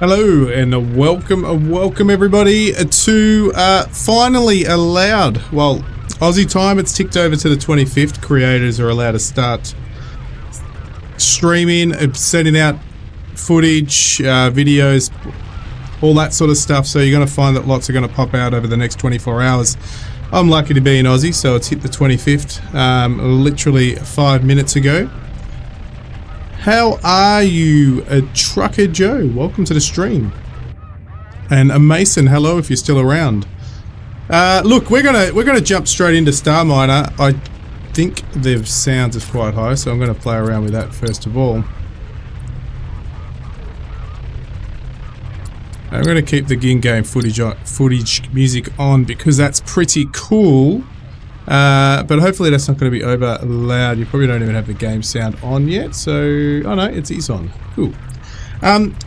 Hello and welcome everybody to finally allowed, well, Aussie time, it's ticked over to the 25th. Creators are allowed to start streaming, sending out footage, videos, all that sort of stuff. So you're going to find that lots are going to pop out over the next 24 hours. I'm lucky to be in Aussie, so it's hit the 25th, literally 5 minutes ago. How are you, Trucker Joe? Welcome to the stream. And Mason, hello if you're still around. Look, we're gonna jump straight into StarMiner. I think the sounds is quite high, so I'm gonna play around with that first of all. I'm gonna keep the in-game footage music on because that's pretty cool. But hopefully that's not going to be over loud. You probably don't even have the game sound on yet, so oh no, it is on. Cool.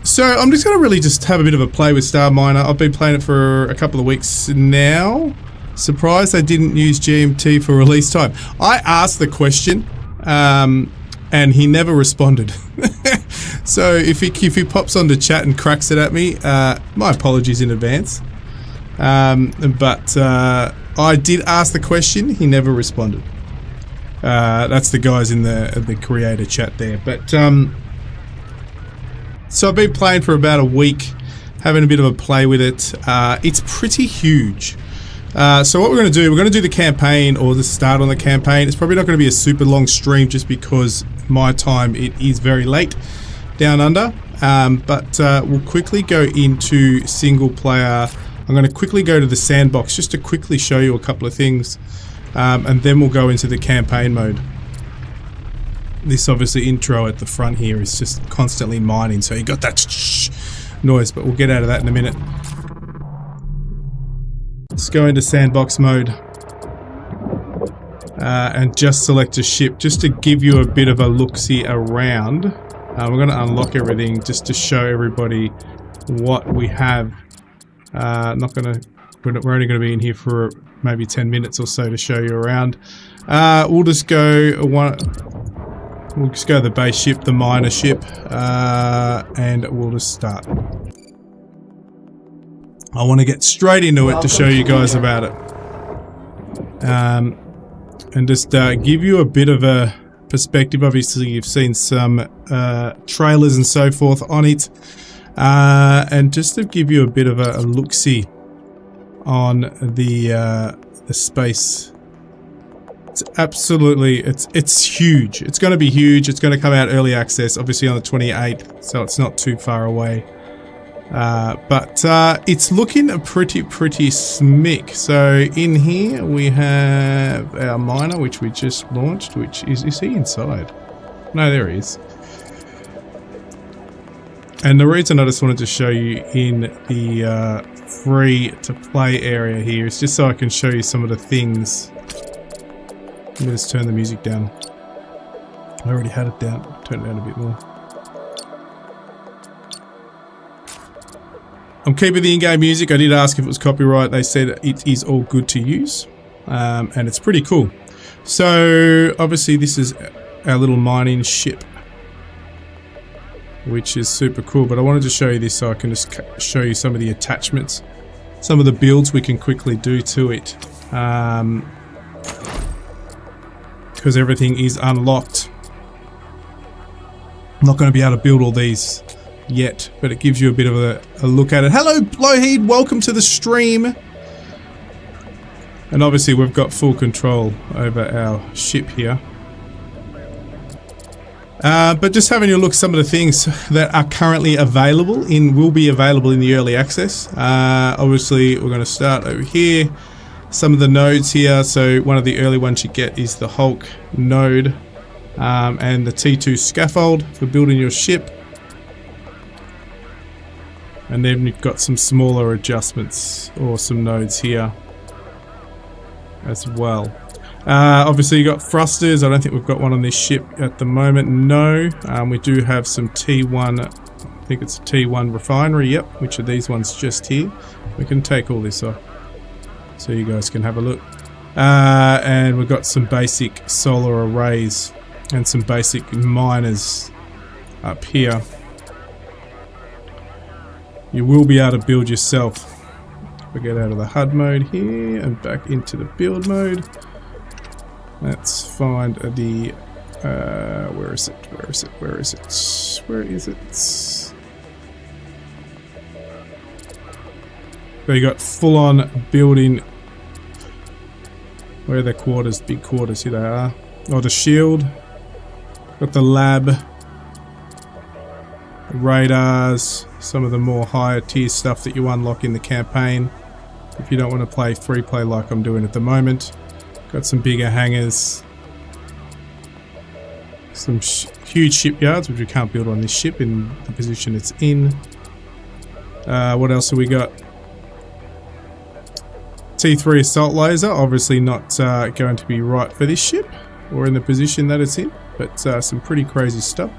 So I'm just going to really just have a bit of a play with StarMiner. I've been playing it for a couple of weeks now. Surprised they didn't use GMT for release time. I asked the question, and he never responded. So if he pops onto chat and cracks it at me, my apologies in advance. But I did ask the question, he never responded. That's the guys in the creator chat there. But so I've been playing for about a week, having a bit of a play with it. It's pretty huge. So what we're going to do the campaign, or the start on the campaign. It's probably not going to be a super long stream just because my time, it is very late down under. But we'll quickly go into single player. I'm going to quickly go to the Sandbox just to quickly show you a couple of things, and then we'll go into the campaign mode. This obviously intro at the front here is just constantly mining, so you got that noise, but we'll get out of that in a minute. Let's go into Sandbox mode and just select a ship just to give you a bit of a look-see around. We're going to unlock everything just to show everybody what we have. We're only going to be in here for maybe 10 minutes or so to show you around. We'll just go the base ship, the miner ship, and we'll just start. I want to get straight into it to show you guys about it, and just give you a bit of a perspective. Obviously you've seen some trailers and so forth on it. And just to give you a bit of a look-see on the space, it's absolutely, it's huge. It's going to be huge. It's going to come out early access, obviously on the 28th, so it's not too far away. But it's looking pretty smick. So in here we have our miner, which we just launched. Which is he inside? No, there he is. And the reason I just wanted to show you in the free to play area here is just so I can show you some of the things. Let me just turn the music down. I already had it down. Turn it down a bit more. I'm keeping the in-game music. I did ask if it was copyright. They said it is all good to use. And it's pretty cool. So obviously this is our little mining ship, which is super cool, but I wanted to show you this so I can just show you some of the attachments, some of the builds we can quickly do to it, because everything is unlocked. I'm not going to be able to build all these yet, but it gives you a bit of a look at it. Hello Blowheed, welcome to the stream. And obviously we've got full control over our ship here. But just having a look at some of the things that are currently available will be available in the early access. Obviously we're going to start over here. Some of the nodes here. So one of the early ones you get is the Hulk node, and the T2 scaffold for building your ship. And then you've got some smaller adjustments or some nodes here as well. Obviously you got thrusters. I don't think we've got one on this ship at the moment. No, we do have some T1, I think it's a T1 refinery, yep, which are these ones just here. We can take all this off so you guys can have a look. And we've got some basic solar arrays and some basic miners up here. you will be able to build yourself. We get out of the HUD mode here and back into the build mode. Let's find the where is it? Where is it? Where is it? Where is it? So you got full-on building. Where are the quarters? Big quarters. Here they are. Oh, the shield. Got the lab. Radars. Some of the more higher tier stuff that you unlock in the campaign. If you don't want to play free play like I'm doing at the moment. Got some bigger hangars. Some huge shipyards, which we can't build on this ship in the position it's in. What else have we got? T3 assault laser, obviously not going to be right for this ship or in the position that it's in, but some pretty crazy stuff.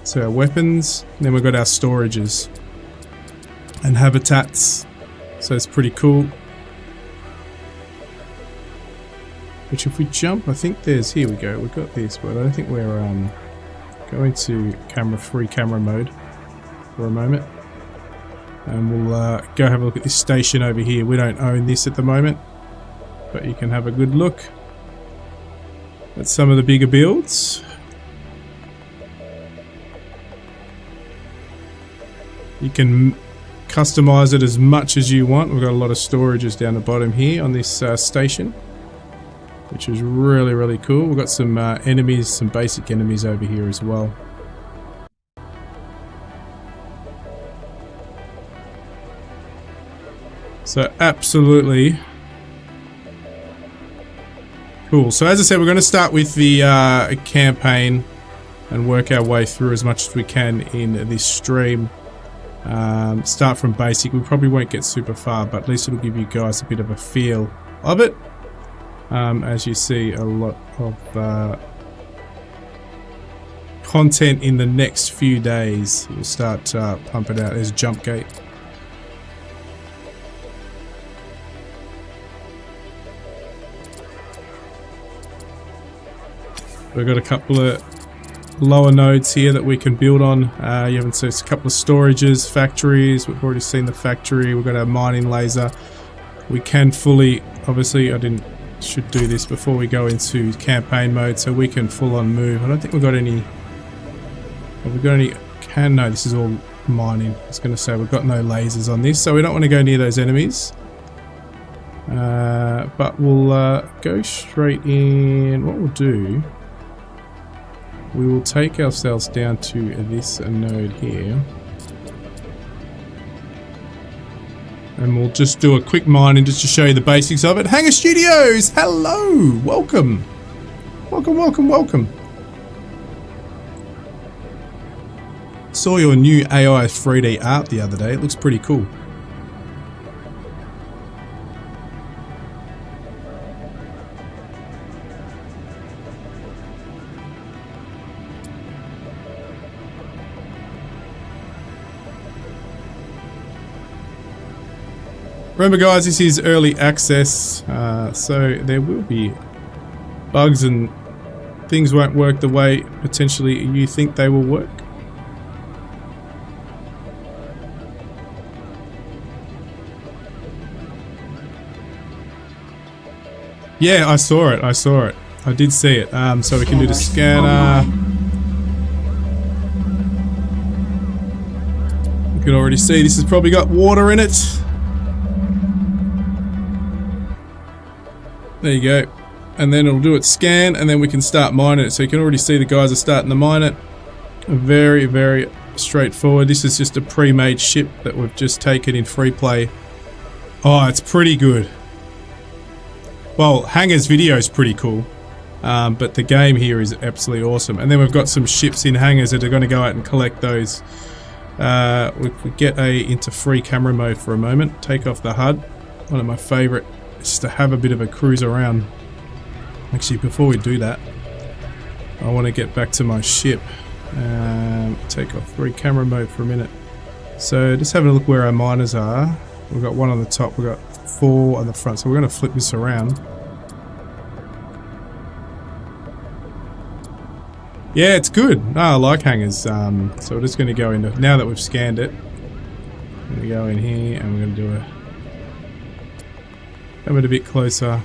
So our weapons, and then we've got our storages and habitats, so it's pretty cool. Which if we jump, I think there's, here we go, we've got this, but I don't think we're going to free camera mode for a moment. And we'll go have a look at this station over here. We don't own this at the moment, but you can have a good look at some of the bigger builds. You can customize it as much as you want. We've got a lot of storages down the bottom here on this station, which is really, really cool. We've got some enemies, some basic enemies over here as well. So absolutely cool. So as I said, we're going to start with the campaign and work our way through as much as we can in this stream. Start from basic. We probably won't get super far, but at least it'll give you guys a bit of a feel of it. As you see, a lot of content in the next few days. We'll start pumping out. There's a jump gate. We've got a couple of lower nodes here that we can build on. You haven't seen a couple of storages, factories. We've already seen the factory. We've got our mining laser. We can fully, obviously, should do this before we go into campaign mode, so we can full on move. I don't think we've got any. Have we got any? No, this is all mining. I was going to say we've got no lasers on this, so we don't want to go near those enemies. But we'll go straight in. What we'll do, we will take ourselves down to this node here. And we'll just do a quick mining just to show you the basics of it. Hangar Studios! Hello! Welcome! Welcome, welcome, welcome. Saw your new AI 3D art the other day. It looks pretty cool. Remember guys, this is early access, so there will be bugs and things won't work the way potentially you think they will work. Yeah, I saw it, I did see it. So we can do the scanner. You can already see this has probably got water in it. There you go. And then it'll do its scan, and then we can start mining it. So you can already see the guys are starting to mine it. Very, very straightforward. This is just a pre-made ship that we've just taken in free play. Oh, it's pretty good. Well, Hangar's video is pretty cool. But the game here is absolutely awesome. And then we've got some ships in hangars that are going to go out and collect those. We get into free camera mode for a moment. Take off the HUD. One of my favorite. Just to have a bit of a cruise around. Actually, before we do that, I want to get back to my ship and take off free camera mode for a minute. So just having a look where our miners are. We've got one on the top, we've got 4 on the front, so we're going to flip this around. Yeah, it's good. Oh, I like hangars. So we're just going to go into, now that we've scanned it, I'm going to go in here and we're going to do have it a bit closer.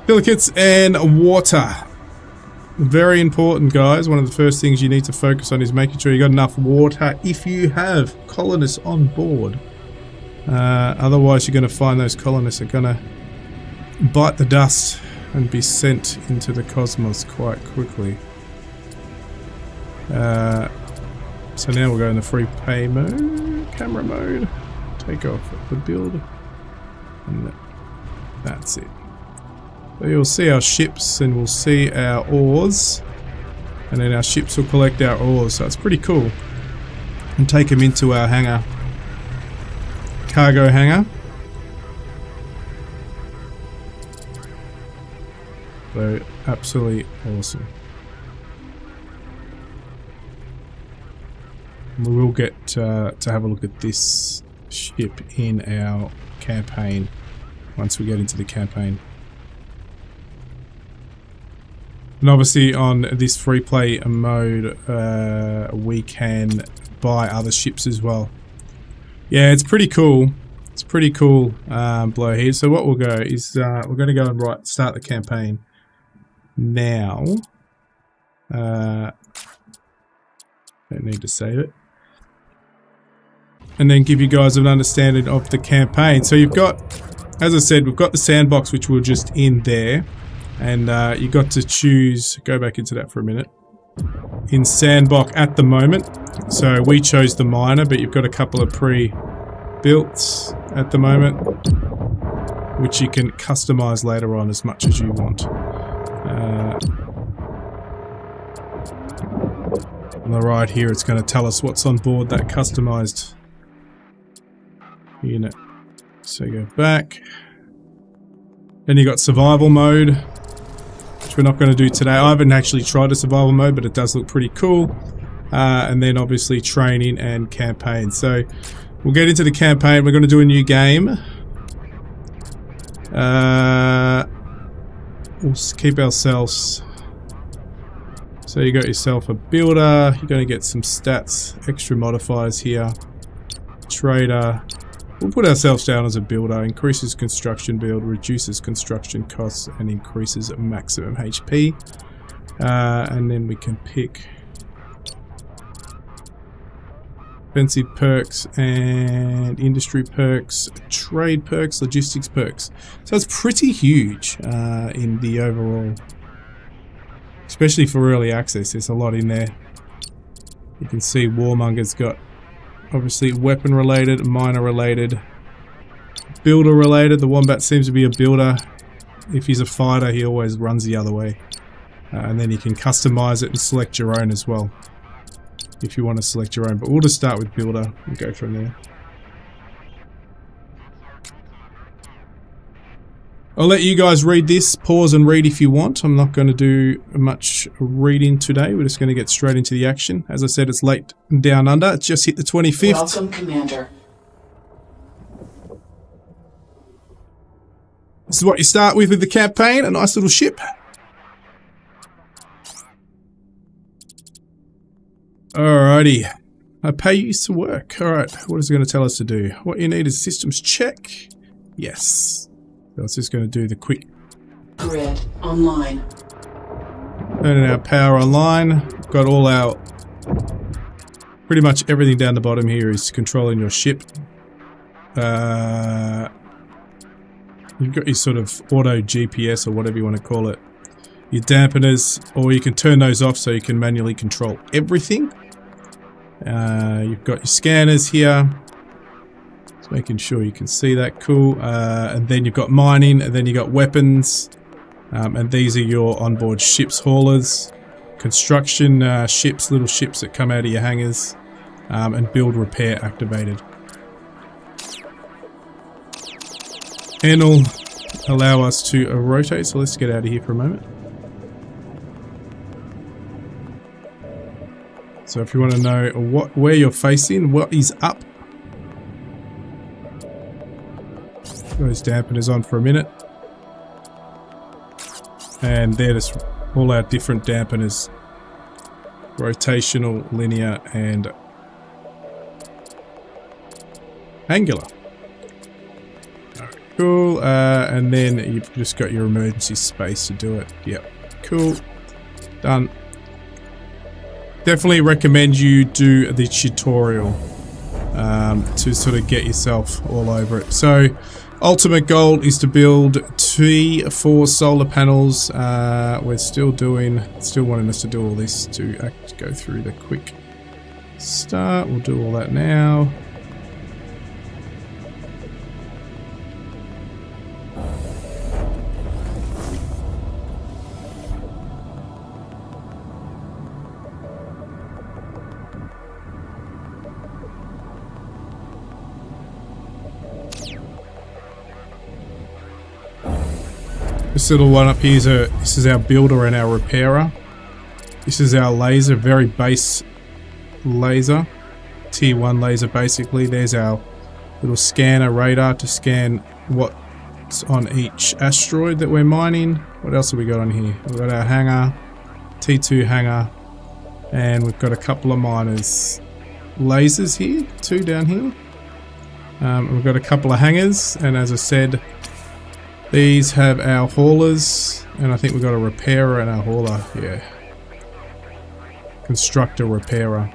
Silicates and water. Very important, guys. One of the first things you need to focus on is making sure you got enough water if you have colonists on board. Otherwise, you're going to find those colonists are going to bite the dust and be sent into the cosmos quite quickly. So now we'll go in the free pay mode, camera mode, take off the build, and that's it. So you'll see our ships and we'll see our ores, and then our ships will collect our ores, so it's pretty cool. And take them into our hangar, cargo hangar. So absolutely awesome. We will get to have a look at this ship in our campaign once we get into the campaign. And obviously on this free play mode we can buy other ships as well. Yeah, it's pretty cool. It's pretty cool blow here. So what we'll go is we're going to go and start the campaign now. Don't need to save it. And then give you guys an understanding of the campaign. So you've got, as I said, we've got the sandbox, which we're just in there. And you got to choose, go back into that for a minute. In Sandbox at the moment. So we chose the miner, but you've got a couple of pre-built at the moment, which you can customize later on as much as you want. On the right here, it's going to tell us what's on board that customized unit. So go back. Then you got survival mode, which we're not going to do today. I haven't actually tried a survival mode, but it does look pretty cool. And then obviously training and campaign. So we'll get into the campaign. We're going to do a new game. We'll keep ourselves. So you got yourself a builder. You're going to get some stats, extra modifiers here. Trader. We'll put ourselves down as a builder. Increases construction build, reduces construction costs, and increases maximum HP. And then we can pick offensive perks and industry perks, trade perks, logistics perks. So it's pretty huge in the overall, especially for early access. There's a lot in there. You can see Warmonger's got obviously weapon related, miner related, builder related. The Wombat seems to be a builder. If he's a fighter, he always runs the other way. And then you can customize it and select your own as well, if you want to select your own. But we'll just start with builder and go from there. I'll let you guys read this. Pause and read if you want. I'm not going to do much reading today. We're just going to get straight into the action. As I said, it's late down under. It's just hit the 25th. Welcome, Commander. This is what you start with the campaign. A nice little ship. Alrighty. I pay you some work. Alright, what is it going to tell us to do? What you need is systems check. Yes. So it's just going to do the quick. Grid online. Turning our power online. Got all our, pretty much everything down the bottom here is controlling your ship. You've got your sort of auto GPS or whatever you want to call it. Your dampeners, or you can turn those off so you can manually control everything. You've got your scanners here. Just making sure you can see that. Cool. And then you've got mining, and then you've got weapons. And these are your onboard ships haulers. Construction ships, little ships that come out of your hangars. And build repair activated. And will allow us to rotate, so let's get out of here for a moment. So if you want to know where you're facing, what is up, those dampeners on for a minute. And they're just all our different dampeners. Rotational, linear, and angular. Alright, cool. And then you've just got your emergency space to do it. Yep. Cool. Done. Definitely recommend you do the tutorial to sort of get yourself all over it. So, ultimate goal is to build 4 solar panels. We're still wanting us to do all this to go through the quick start. We'll do all that now. This little one up here this is our builder and our repairer. This is our laser, very base laser, tier 1 laser basically. There's our little scanner radar to scan what's on each asteroid that we're mining. What else have we got on here? We've got our hangar, T2 hangar, and we've got a couple of miners. Lasers here, 2 down here. We've got a couple of hangars, and as I said, these have our haulers, and I think we've got a repairer and a hauler. Yeah. Constructor, repairer.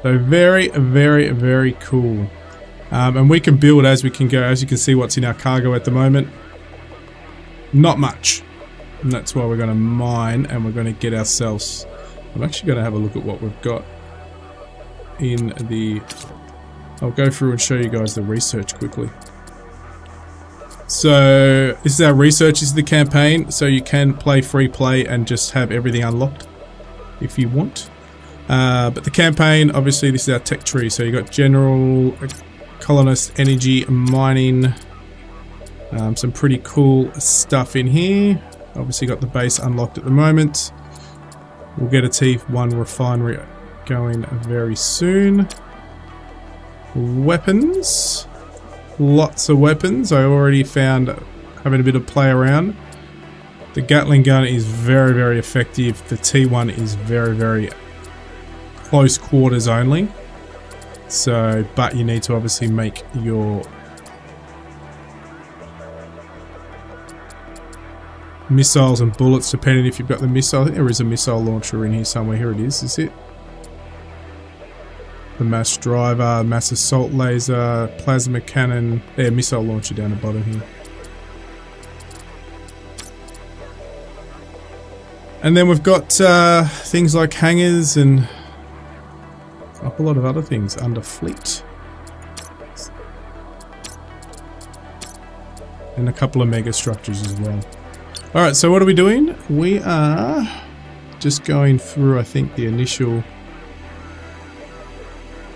So very, very, very cool. And we can build as we can go. As you can see what's in our cargo at the moment. Not much. And that's why we're going to mine and we're going to get ourselves... I'm actually going to have a look at what we've got in the... I'll go through and show you guys the research quickly. So this is our research, this is the campaign, so you can play free play and just have everything unlocked if you want. But the campaign, obviously this is our tech tree, so you got general, colonist, energy, mining, some pretty cool stuff in here. Obviously got the base unlocked at the moment. We'll get a T1 refinery going very soon. Weapons. Lots of weapons. I already found, having a bit of play around, the Gatling gun is very, very effective. The T1 is very, very close quarters only. So, but you need to obviously make your missiles and bullets depending if you've got the missile. I think there is a missile launcher in here somewhere. Here it is it? The mass driver, mass assault laser, plasma cannon, missile launcher down the bottom here. And then we've got things like hangars and a whole lot of other things under fleet. And a couple of mega structures as well. Alright, so what are we doing? We are just going through, I think, the initial...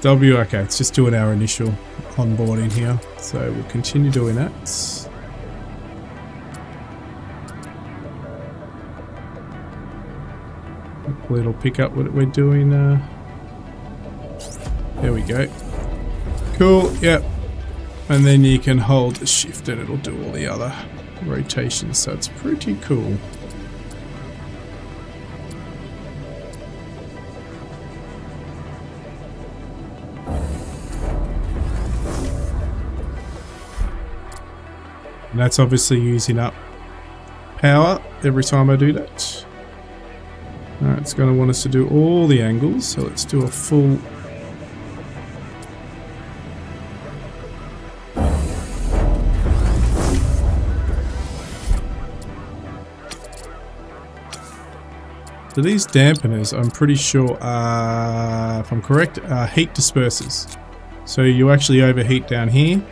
okay, it's just doing our initial onboarding here. So we'll continue doing that. Hopefully it'll pick up what we're doing. There we go. Cool, yep. And then you can hold shift and it'll do all the other rotations, so it's pretty cool. And that's obviously using up power every time I do that. Alright, it's going to want us to do all the angles, so let's do a full... So these dampeners, I'm pretty sure are, if I'm correct, are heat dispersers. So you actually overheat down here.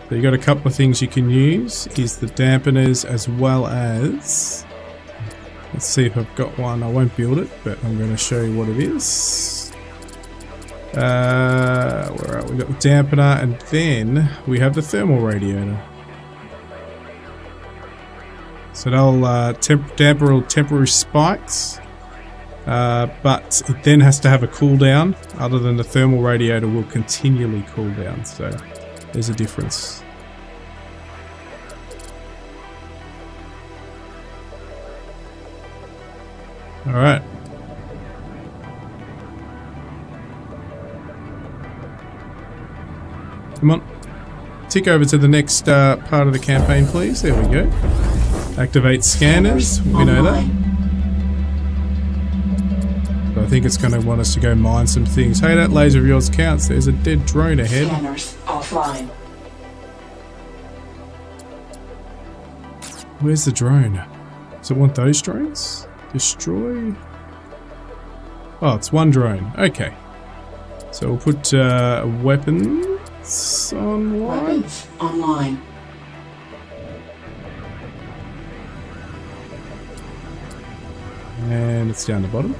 So you got a couple of things you can use, is the dampeners as well as, let's see if I've got one. I won't build it, but I'm going to show you what it is. Where are we? Got the dampener, and then we have the thermal radiator. So they'll damper all temporary spikes but it then has to have a cooldown. Other than the thermal radiator will continually cool down, so there's a difference. Alright. Come on. Tick over to the next part of the campaign, please. There we go. Activate scanners. We know that. But I think it's going to want us to go mine some things. Hey, that laser of yours counts. There's a dead drone ahead. Scanners offline. Where's the drone? Does it want those drones? Destroy? Oh, it's one drone. Okay. So we'll put weapons online. Weapons online. And it's down the bottom.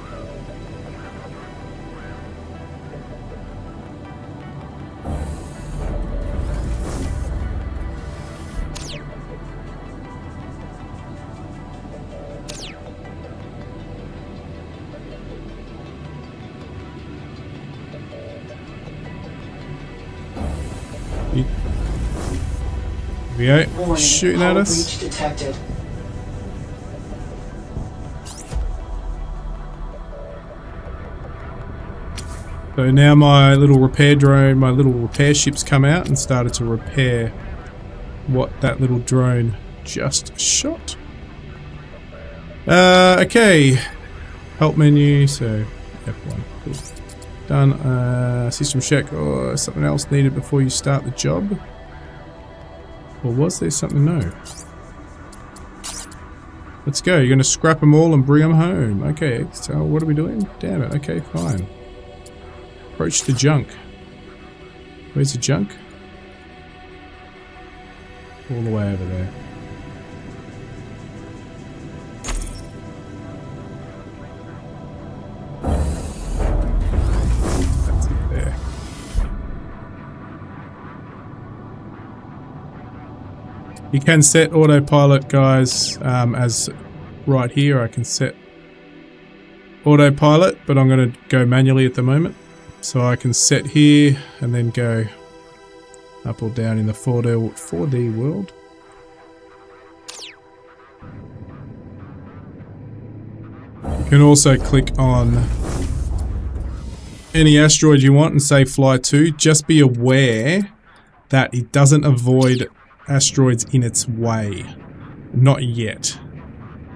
Here we go. Warning, Shooting at hull us. breach detected. So now my little repair drone, my little repair ship's come out and started to repair what that little drone just shot. Okay. Help menu, so F1. Cool. Done. System check. Or something else needed before you start the job? Or was there something? No. Let's go. You're going to scrap them all and bring them home. Okay, so what are we doing? Damn it. Okay, fine. Approach the junk. Where's the junk? All the way over there. That's it there. You can set autopilot, guys, as right here. I can set autopilot, but I'm going to go manually at the moment. So I can set here and then go up or down in the 4D world. You can also click on any asteroid you want and say fly to. Just be aware that it doesn't avoid asteroids in its way. Not yet.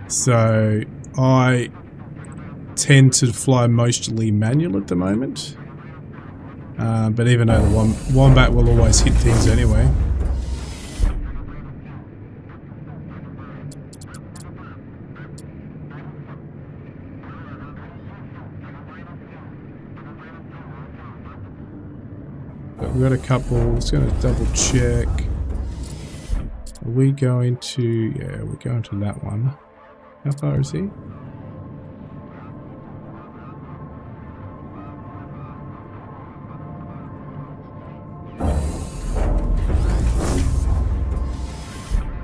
So I tend to fly mostly manual at the moment. But even though the Wombat will always hit things anyway. But we've got a couple, just going to double check. Are we going to, yeah, we're going to that one. How far is he?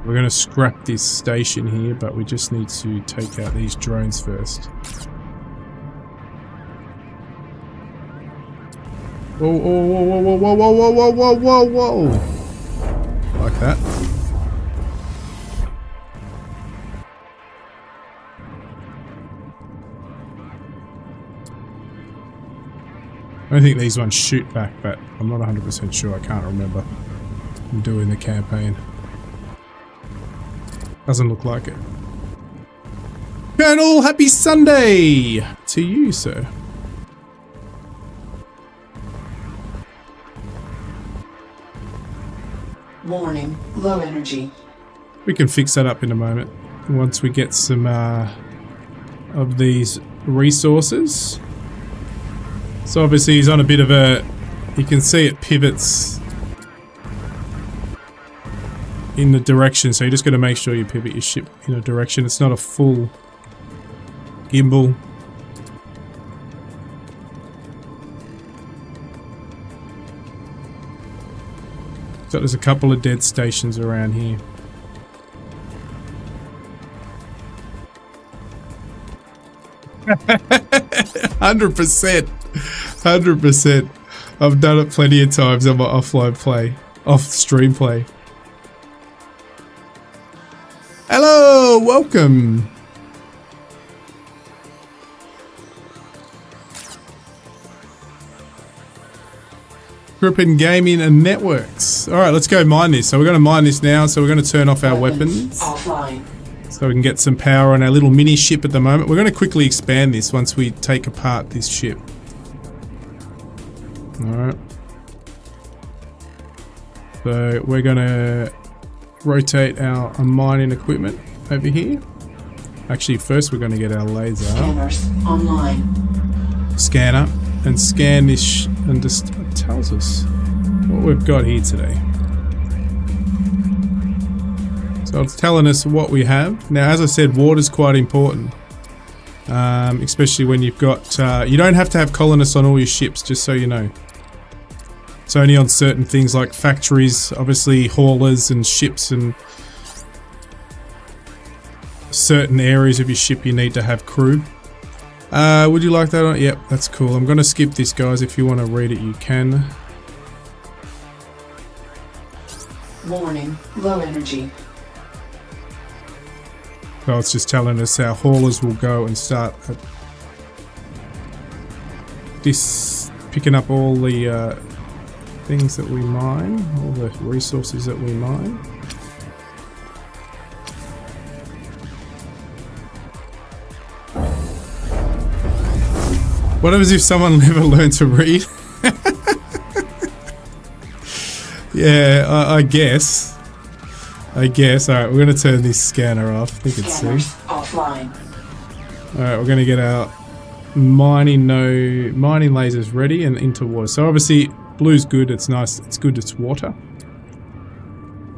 We're going to scrap this station here, but we just need to take out these drones first. Whoa, whoa, whoa, whoa, whoa, whoa, whoa, whoa, whoa, whoa, whoa. Like that. I don't think these ones shoot back, but I'm not 100% sure. I can't remember. I'm doing the campaign. Doesn't look like it. Colonel, happy Sunday to you, sir. Warning, low energy. We can fix that up in a moment once we get some of these resources. So obviously he's on a bit of a, you can see it pivots in the direction, so you just got to make sure you pivot your ship in a direction. It's not a full gimbal. So there's a couple of dead stations around here. 100%. 100%. I've done it plenty of times on my offline play. Off-stream play. Hello! Welcome! Grippin Gaming and Networks. Alright, let's go mine this. So we're going to mine this now. So we're going to turn off our weapons. Offline. So we can get some power on our little mini ship at the moment. We're going to quickly expand this once we take apart this ship. Alright. So we're going to rotate our mining equipment over here. Actually, first we're going to get our laser. Scanners online. Scanner. And scan this and just tells us what we've got here today. So it's telling us what we have. Now, as I said, water's quite important. Especially when you've got... you don't have to have colonists on all your ships, just so you know. It's only on certain things like factories, obviously haulers and ships, and certain areas of your ship you need to have crew. Would you like that on? Yep, that's cool. I'm going to skip this, guys. If you want to read it, you can. Warning, low energy. So it's just telling us our haulers will go and start picking up all the things that we mine, all the resources that we mine. What happens if someone never learned to read? Yeah, I guess. Alright, we're going to turn this scanner off. I think it's Scanners safe. offline. Alright, we're going to get our mining lasers ready and into water. So obviously, blue's good. It's nice. It's good. It's water.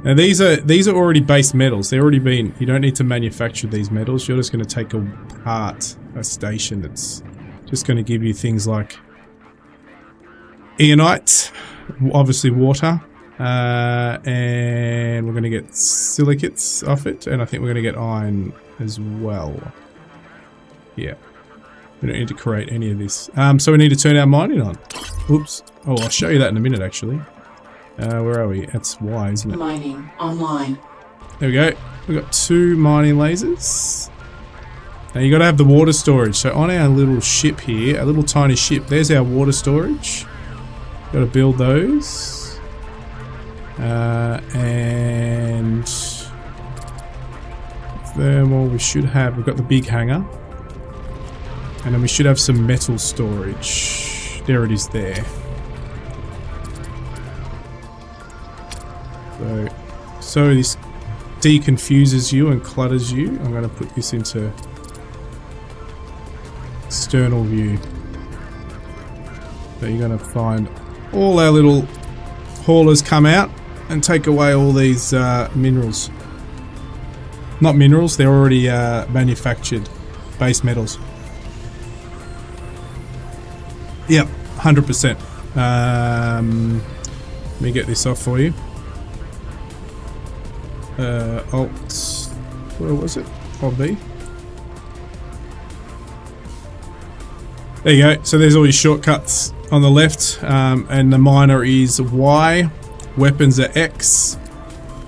Now these are already base metals. They're already been. You don't need to manufacture these metals. You're just going to take apart a station that's just going to give you things like Eonite, obviously water, and we're going to get silicates off it, and I think we're going to get iron as well. Yeah, we don't need to create any of this. So we need to turn our mining on. Oops. Oh, I'll show you that in a minute, actually. Where are we? That's Y, isn't it? Mining online. There we go. We've got 2 mining lasers. Now you got to have the water storage. So on our little ship here, our little tiny ship, there's our water storage. Got to build those. And thermal we should have. We've got the big hangar. And then we should have some metal storage. There it is there. So this deconfuses you and clutters you. I'm going to put this into external view. So you're going to find all our little haulers come out and take away all these minerals. Not minerals, they're already manufactured base metals. Yep, 100%. Let me get this off for you. Alt, where was it? Alt B. There you go. So there's all your shortcuts on the left, and the miner is Y, weapons are X,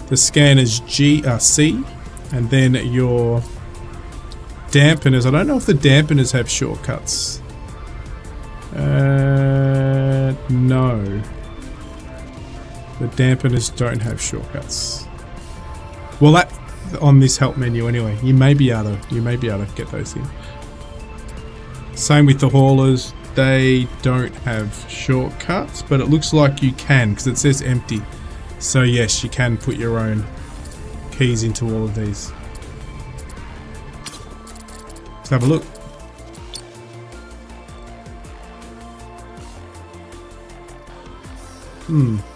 the scan is C, and then your dampeners. I don't know if the dampeners have shortcuts. No. The dampeners don't have shortcuts. Well, that on this help menu anyway. You may be able to get those in. Same with the haulers. They don't have shortcuts, but it looks like you can because it says empty. So yes, you can put your own keys into all of these. Let's have a look.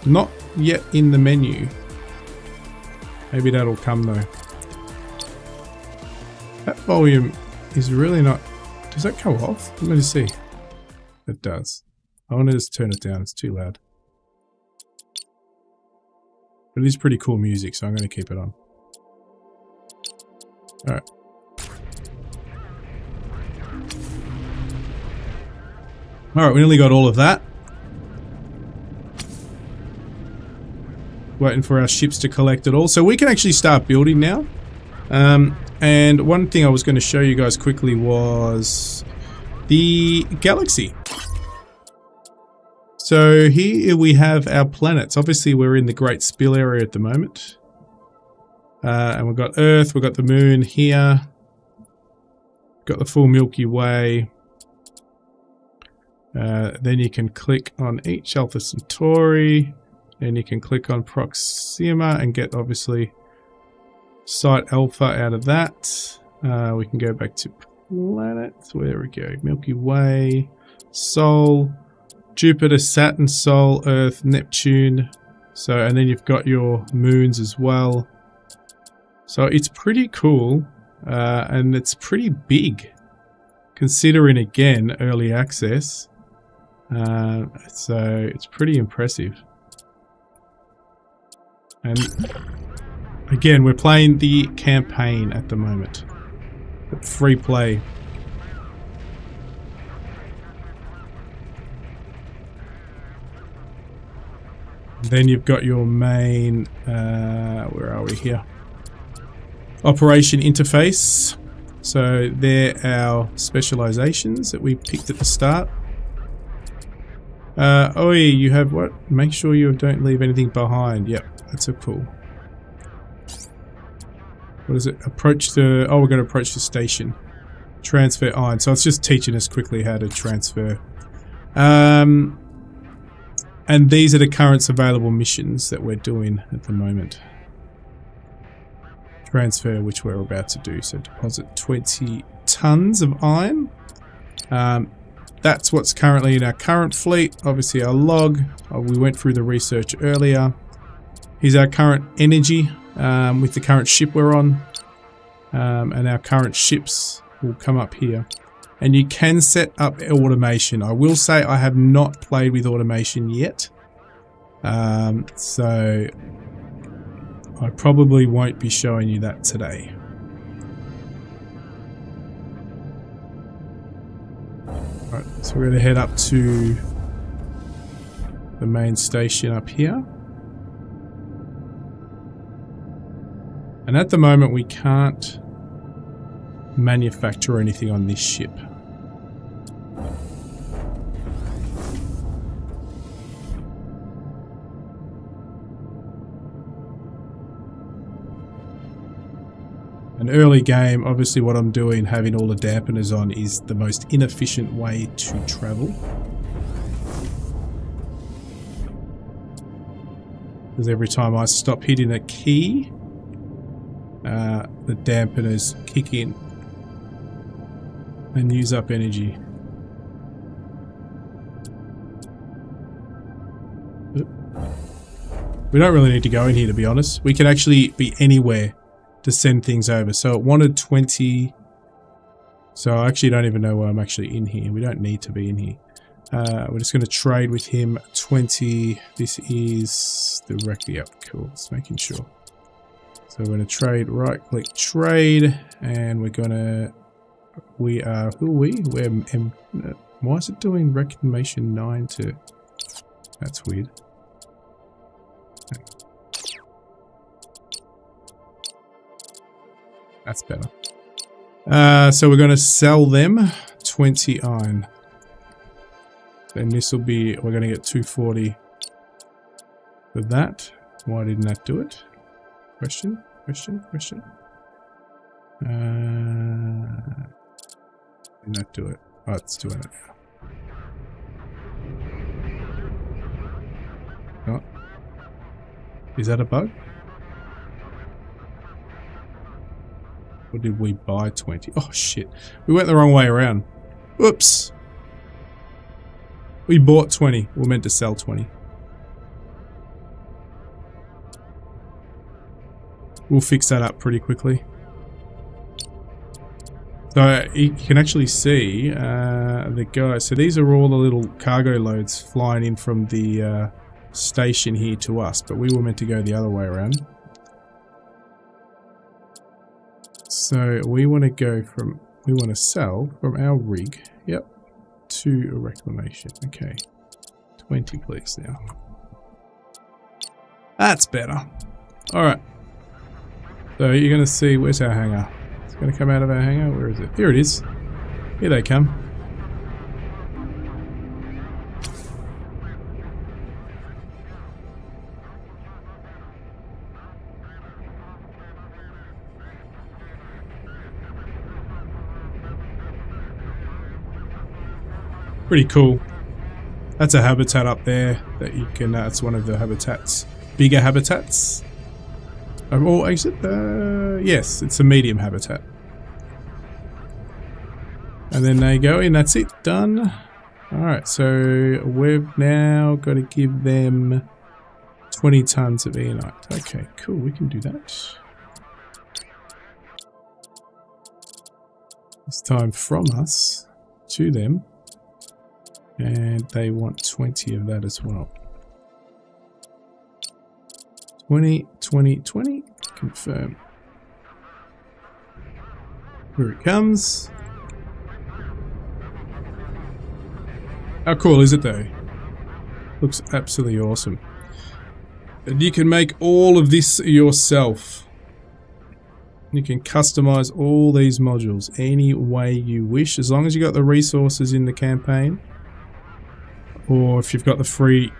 Not yet in the menu. Maybe that'll come though. That volume is really not... Does that go off? Let me just see. It does. I want to just turn it down. It's too loud. But it is pretty cool music, so I'm going to keep it on. Alright. Alright, we nearly got all of that. Waiting for our ships to collect it all. So we can actually start building now. And one thing I was going to show you guys quickly was the galaxy. So here we have our planets. Obviously we're in the Great Spill area at the moment. And we've got Earth, we've got the Moon here. Got the full Milky Way. Then you can click on each Alpha Centauri. And you can click on Proxima and get obviously Site Alpha out of that. We can go back to planets. Where we go? Milky Way, Sol, Jupiter, Saturn, Sol, Earth, Neptune. So, and then you've got your moons as well. So it's pretty cool, and it's pretty big, considering again early access. So it's pretty impressive. And again, we're playing the campaign at the moment. Free play. Then you've got your main, where are we here? Operation interface. So they're our specializations that we picked at the start. Oh yeah, you have what? Make sure you don't leave anything behind. Yep, that's so cool. What is it? Approach the... Oh, we're going to approach the station. Transfer iron. So it's just teaching us quickly how to transfer. And these are the current available missions that we're doing at the moment. Transfer, which we're about to do. So deposit 20 tons of iron. That's what's currently in our current fleet. Obviously our log. We went through the research earlier. Here's our current energy with the current ship we're on. And our current ships will come up here. And you can set up automation. I will say I have not played with automation yet. So I probably won't be showing you that today. Alright, so we're going to head up to the main station up here. And at the moment we can't manufacture anything on this ship. An early game, obviously what I'm doing, having all the dampeners on, is the most inefficient way to travel. Because every time I stop hitting a key, the dampeners kick in and use up energy. We don't really need to go in here, to be honest. We can actually be anywhere to send things over. So it wanted 20. So I actually don't even know why I'm actually in here. We don't need to be in here. We're just going to trade with him 20. This is directly up. Cool. Just making sure. So we're going to trade, right click trade, and we're going to, we are, who are we? We're, why is it doing reclamation 9 to, that's weird. That's better. So we're going to sell them 20 iron. Then this will be, we're going to get 240 for that. Why didn't that do it? Question, question, question. Did not do it. Oh, it's doing it now. Oh. Is that a bug? Or did we buy 20? Oh shit. We went the wrong way around. Whoops. We bought 20. We're meant to sell 20. We'll fix that up pretty quickly. So you can actually see the guy. So these are all the little cargo loads flying in from the station here to us, but we were meant to go the other way around. So we want to go from, we want to sell from our rig, yep, to a reclamation. Okay. 20 please now. That's better. Alright. So you're going to see, where's our hangar? It's going to come out of our hangar. Where is it? Here it is. Here they come. Pretty cool. That's a habitat up there that you can, it's one of the habitats. Bigger habitats. Oh, is it? Yes, it's a medium habitat. And then they go in, that's it, done. Alright, so we've now got to give them 20 tons of Eonite. Okay, cool, we can do that. This time from us to them. And they want 20 of that as well. 20, 20, 20. Confirm. Here it comes. How cool is it though? Looks absolutely awesome. And you can make all of this yourself. You can customize all these modules any way you wish, as long as you got the resources in the campaign. Or if you've got the free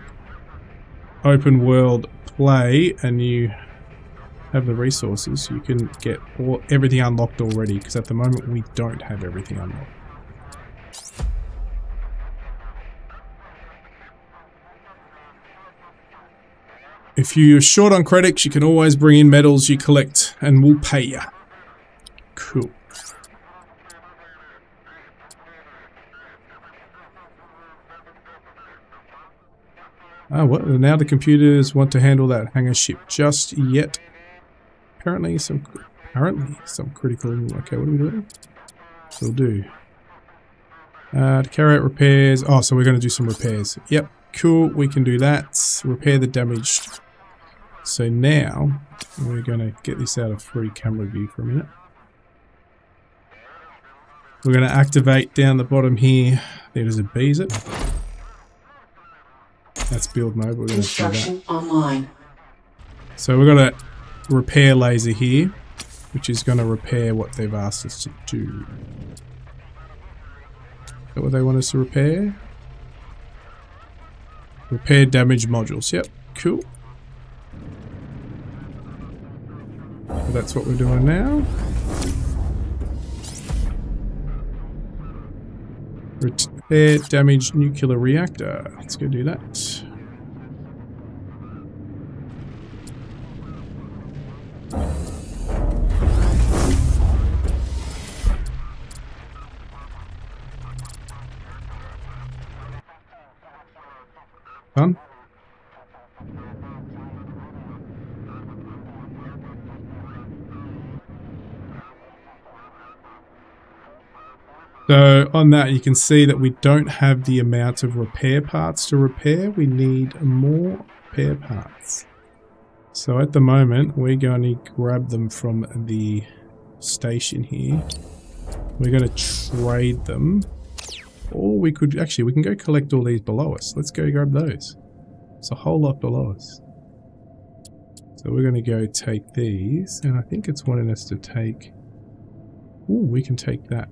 open world play and you have the resources, you can get everything unlocked already, because at the moment we don't have everything unlocked. If you're short on credits, you can always bring in metals you collect and we'll pay you. Cool. Oh, what? Now the computers want to handle that hangar ship just yet. Apparently some critical. Okay, what are we doing? We'll do. To carry out repairs. Oh, so we're going to do some repairs. Yep, cool. We can do that. Repair the damaged. So now we're going to get this out of free camera view for a minute. We're going to activate down the bottom here. There's a B, is it? That's build mode. We're going to do that. Online. So we've got a repair laser here, which is going to repair what they've asked us to do. Is that what they want us to repair? Repair damaged modules. Yep, cool. So that's what we're doing now. Repair damaged nuclear reactor. Let's go do that. Done. So on that you can see that we don't have the amount of repair parts to repair. We need more repair parts. So at the moment we're going to grab them from the station here. We're going to trade them. Or we could, actually, we can go collect all these below us. Let's go grab those. It's a whole lot below us. So we're going to go take these, and I think it's wanting us to take... Ooh, we can take that.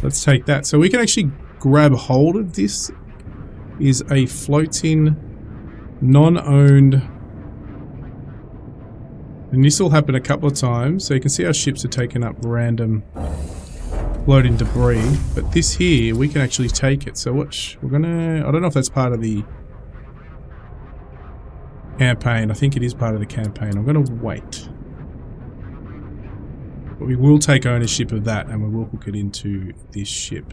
Let's take that. So we can actually grab hold of this. Is a floating, non-owned... And this will happen a couple of times, so you can see our ships are taking up random floating debris. But this here, we can actually take it. So watch, we're gonna... I don't know if that's part of the campaign. I think it is part of the campaign. I'm gonna wait. But we will take ownership of that, and we will hook it into this ship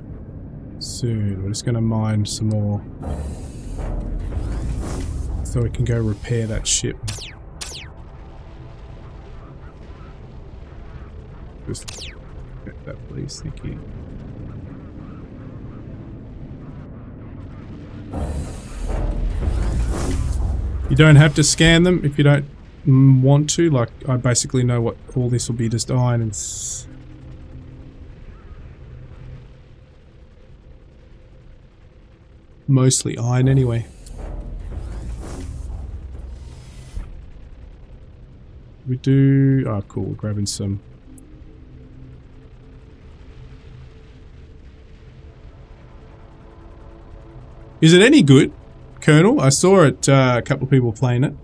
soon. We're just gonna mine some more so we can go repair that ship. Just get that, please. Thank you. You don't have to scan them if you don't want to. Like, I basically know what all this will be, just iron and Mostly iron anyway. We do... Oh, cool. We're grabbing some... Is it any good, Colonel? I saw it, a couple of people playing it.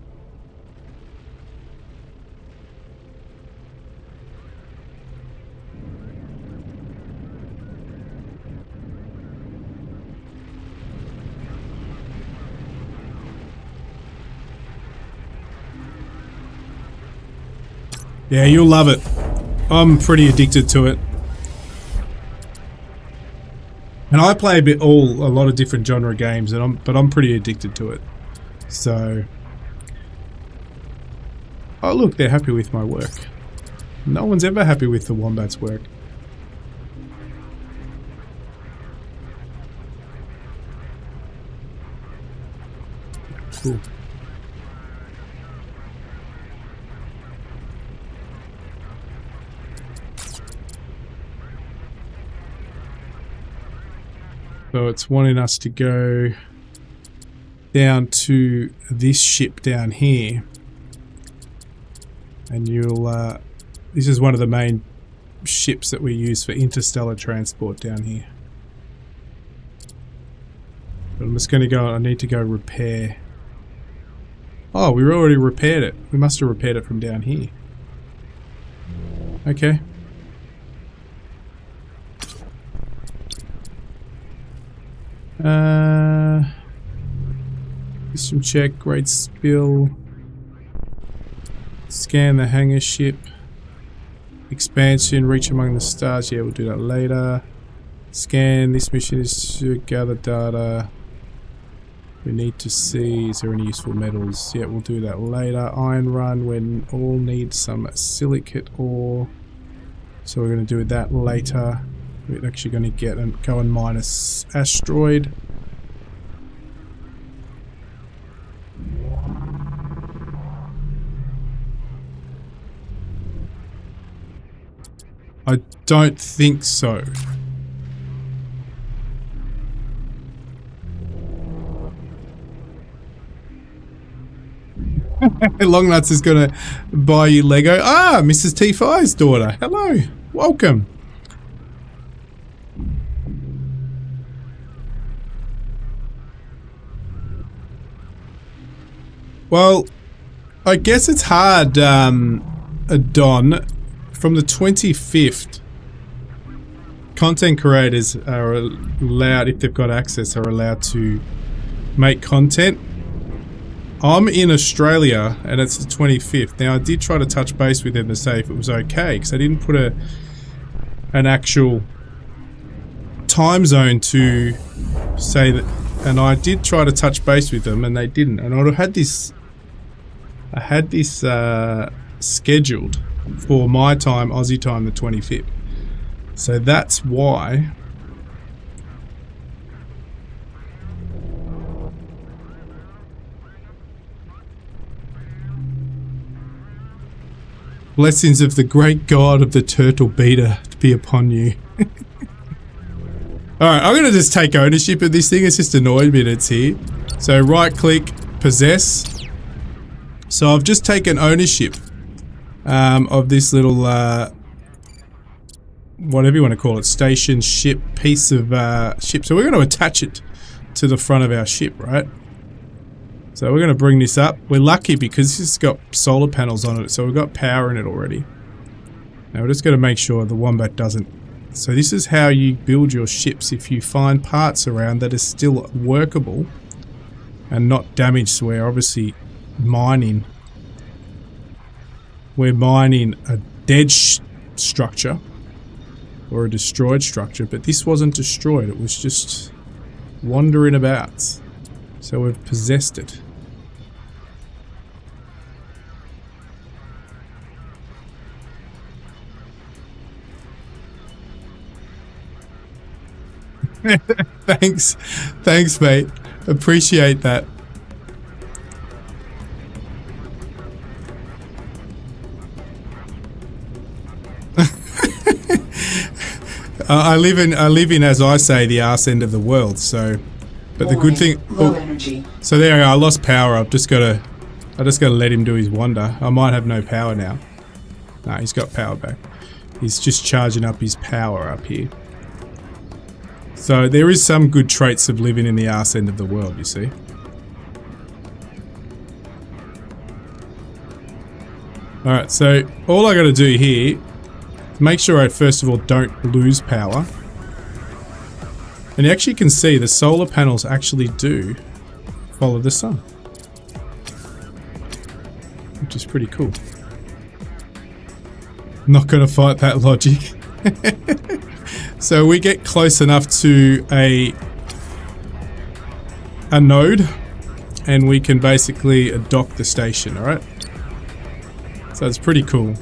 Yeah, you'll love it. I'm pretty addicted to it. And I play a lot of different genre games, but I'm pretty addicted to it. So, oh look, they're happy with my work. No one's ever happy with the Wombat's work. Cool. So it's wanting us to go down to this ship down here. And you'll, this is one of the main ships that we use for interstellar transport down here. But I'm just going to go, I need to go repair. Oh, we already repaired it. We must have repaired it from down here. Okay. System check, grade spill. Scan the hangar ship. Expansion, reach among the stars. Yeah, we'll do that later. Scan, this mission is to gather data. We need to see, is there any useful metals? Yeah, we'll do that later. Iron run, we all need some silicate ore. So we're going to do that later. We're actually going to get and go and mine an asteroid. I don't think so. Longnuts is going to buy you Lego. Ah, Mrs. T5's daughter. Hello. Welcome. Well, I guess it's hard, Don. From the 25th, content creators are allowed, if they've got access, are allowed to make content. I'm in Australia and it's the 25th. Now I did try to touch base with them to say if it was okay, because I didn't put an actual time zone to say that, and I did try to touch base with them and they didn't. And I had this scheduled for my time, Aussie time, the 25th. So that's why. Blessings of the great god of the turtle beater to be upon you. Alright, I'm going to just take ownership of this thing. It's just annoyed me that it's here. So right click, possess. So I've just taken ownership of this little, whatever you want to call it, station, ship, piece of ship. So we're going to attach it to the front of our ship, right? So we're going to bring this up. We're lucky because it's got solar panels on it, so we've got power in it already. Now we're just going to make sure the Wombat doesn't. So this is how you build your ships. If you find parts around that are still workable and not damaged, so we're obviously mining. We're mining a dead structure or a destroyed structure, but this wasn't destroyed. It was just wandering about. So we've possessed it. Thanks, mate. Appreciate that. I live in, as I say, the arse end of the world. So But the good thing... Low energy. So there I go, I lost power. I just gotta let him do his wonder. I might have no power now. Nah, he's got power back. He's just charging up his power up here. So there is some good traits of living in the arse end of the world, you see. Alright, so all I gotta do here, make sure I first of all don't lose power. And you actually can see the solar panels actually do follow the sun. Which is pretty cool. Not gonna fight that logic. So we get close enough to a node and we can basically dock the station, alright? So it's pretty cool.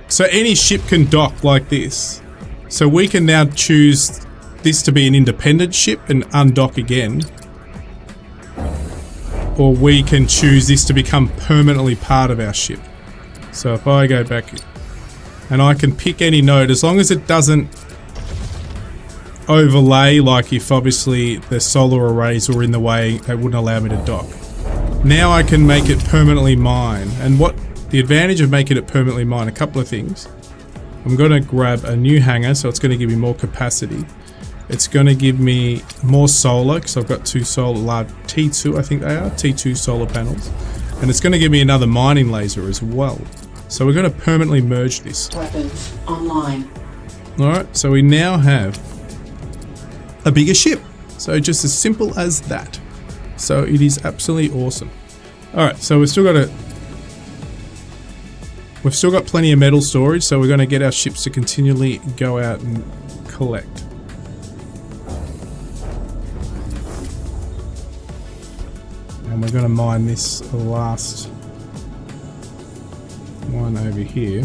So any ship can dock like this. So we can now choose this to be an independent ship and undock again. Or we can choose this to become permanently part of our ship. So if I go back and I can pick any node, as long as it doesn't overlay, like if obviously the solar arrays were in the way, they wouldn't allow me to dock. Now I can make it permanently mine. And what the advantage of making it permanently mine, a couple of things. I'm going to grab a new hangar, so it's going to give me more capacity. It's going to give me more solar, because I've got two solar, large T2 I think they are, T2 solar panels. And it's going to give me another mining laser as well. So we're going to permanently merge this. Weapons online. Alright, so we now have a bigger ship. So just as simple as that. So it is absolutely awesome. Alright, so we've still got plenty of metal storage, so we're going to get our ships to continually go out and collect. And we're going to mine this last one over here.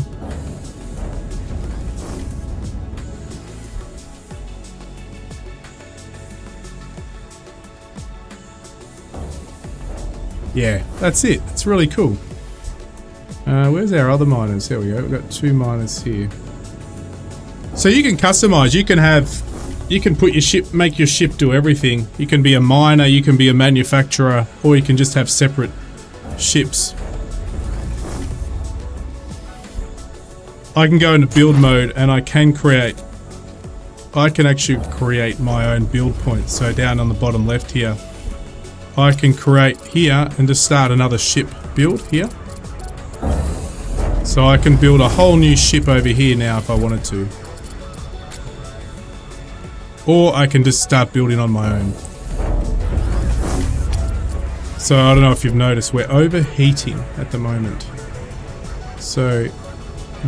Yeah, that's it. It's really cool. Where's our other miners? There we go. We've got two miners here. So you can customize. You can put your ship, make your ship do everything. You can be a miner, you can be a manufacturer, or you can just have separate ships. I can go into build mode and I can actually create my own build points. So down on the bottom left here, I can create here and just start another ship build here. So I can build a whole new ship over here now if I wanted to. Or I can just start building on my own. So I don't know if you've noticed, we're overheating at the moment. So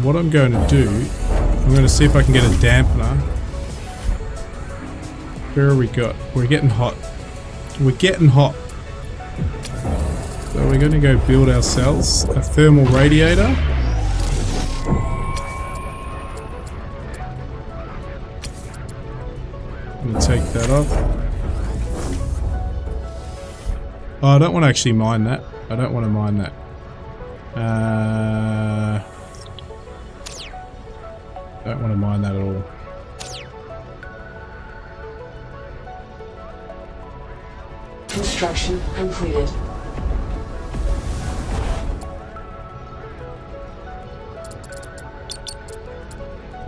what I'm going to do, I'm going to see if I can get a dampener. Where are we got? We're getting hot. We're getting hot. So we're going to go build ourselves a thermal radiator. I'm going to take that off. Oh, I don't want to actually mine that. I don't want to mine that. Don't want to mine that at all. Construction completed.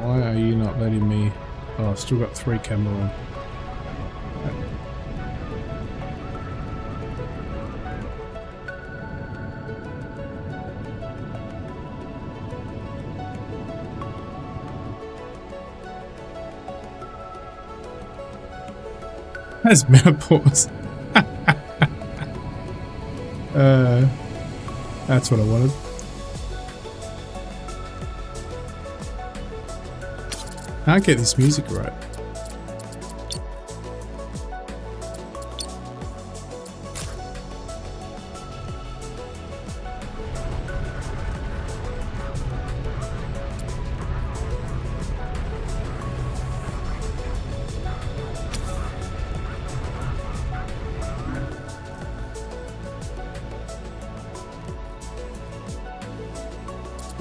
Why are you not letting me... Oh, I've still got 3 camera on. That's menopause. That's what I wanted. I can't get this music right.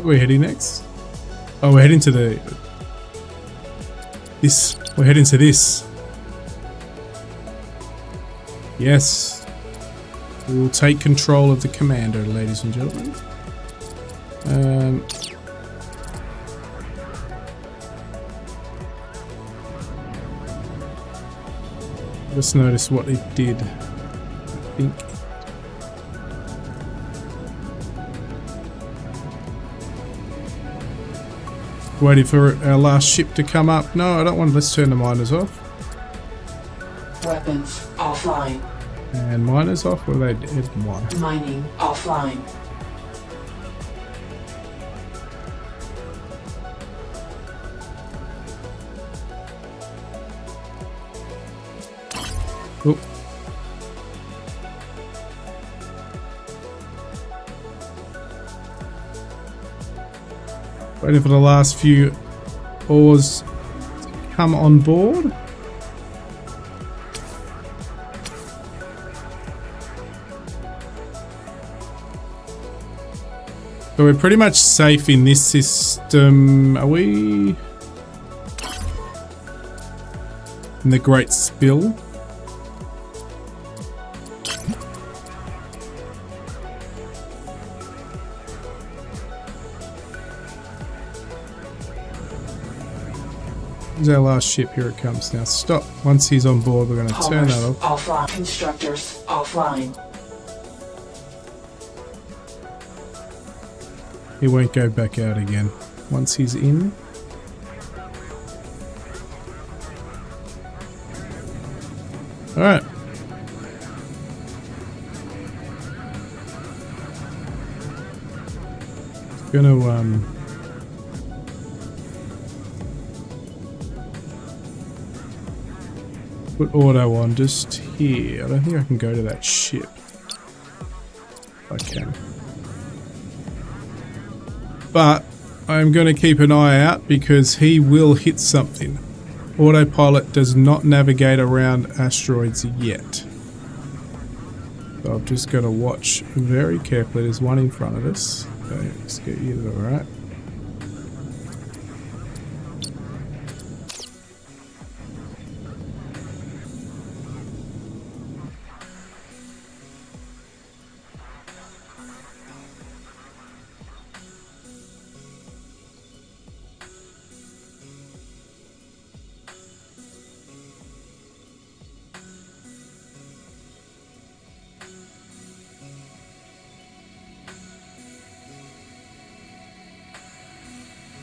Where are we heading next? Oh, we're heading to this We're heading to this. Yes. We will take control of the commander, ladies and gentlemen. Just notice what it did. I think. Waiting for our last ship to come up. No, I don't want. Let's turn the miners off. Weapons offline. And miners off. What are they dead? Why? Mining offline. Oh. Waiting for the last few ores to come on board. So we're pretty much safe in this system. Are we? In the Great Spill? Here's our last ship. Here it comes now. Stop. Once he's on board, we're going to turn that off. Offline. Constructors offline. He won't go back out again. Once he's in. Alright. Gonna put auto on just here. I don't think I can go to that ship. I can. But I'm going to keep an eye out because he will hit something. Autopilot does not navigate around asteroids yet. So I've just got to watch very carefully. There's one in front of us. So let's get you to the right.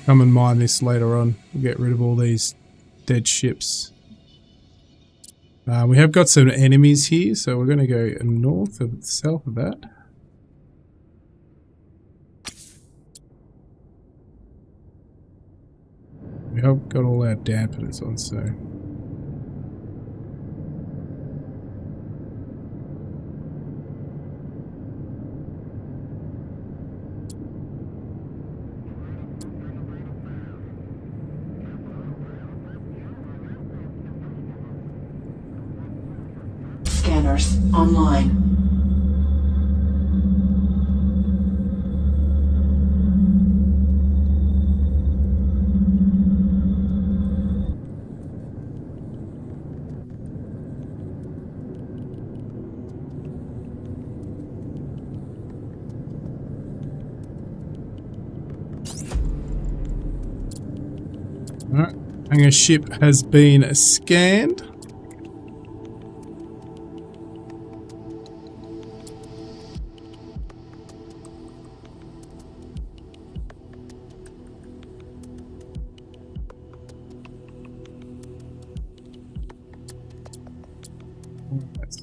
Come and mine this later on. We'll get rid of all these dead ships. We have got some enemies here, so we're going to go north of south of that. We have got all our dampeners on, so... Scanners online. Alright, hangar ship has been scanned.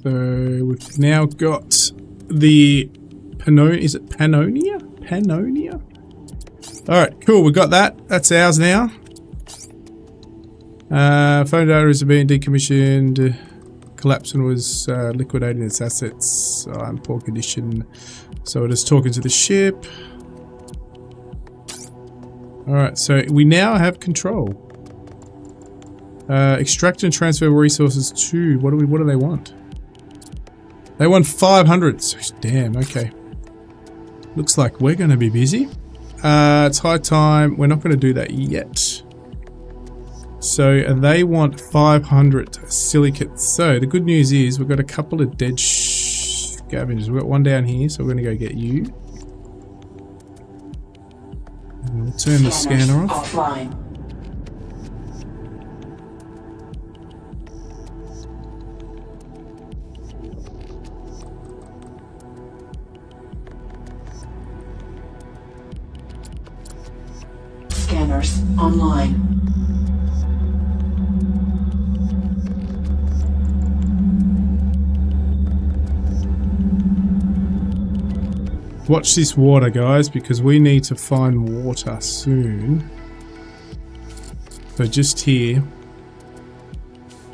So we've now got the is it Pannonia? Pannonia? Alright, cool, we got that. That's ours now. Phone data is being decommissioned. Collapsing was liquidating its assets. In poor condition. So we're just talking to the ship. Alright, so we now have control. Extract and transfer resources to what do they want? They want 500. So, damn, okay. Looks like we're going to be busy. It's high time. We're not going to do that yet. So they want 500 silicates. So the good news is we've got a couple of dead scavengers. We've got one down here, so we're going to go get you. And we'll turn the scanner off. Offline. Scanners online. Watch this water, guys, because we need to find water soon. So just here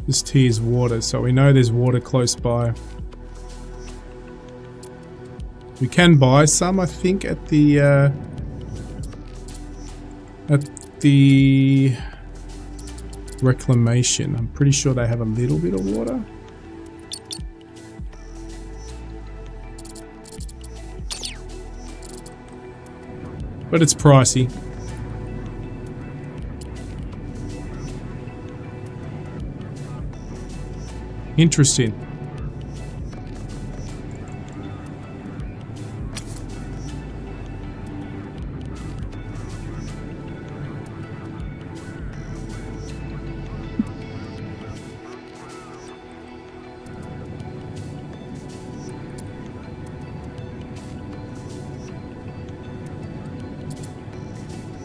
is water, so we know there's water close by. We can buy some, I think, at the reclamation. I'm pretty sure they have a little bit of water. But it's pricey. Interesting.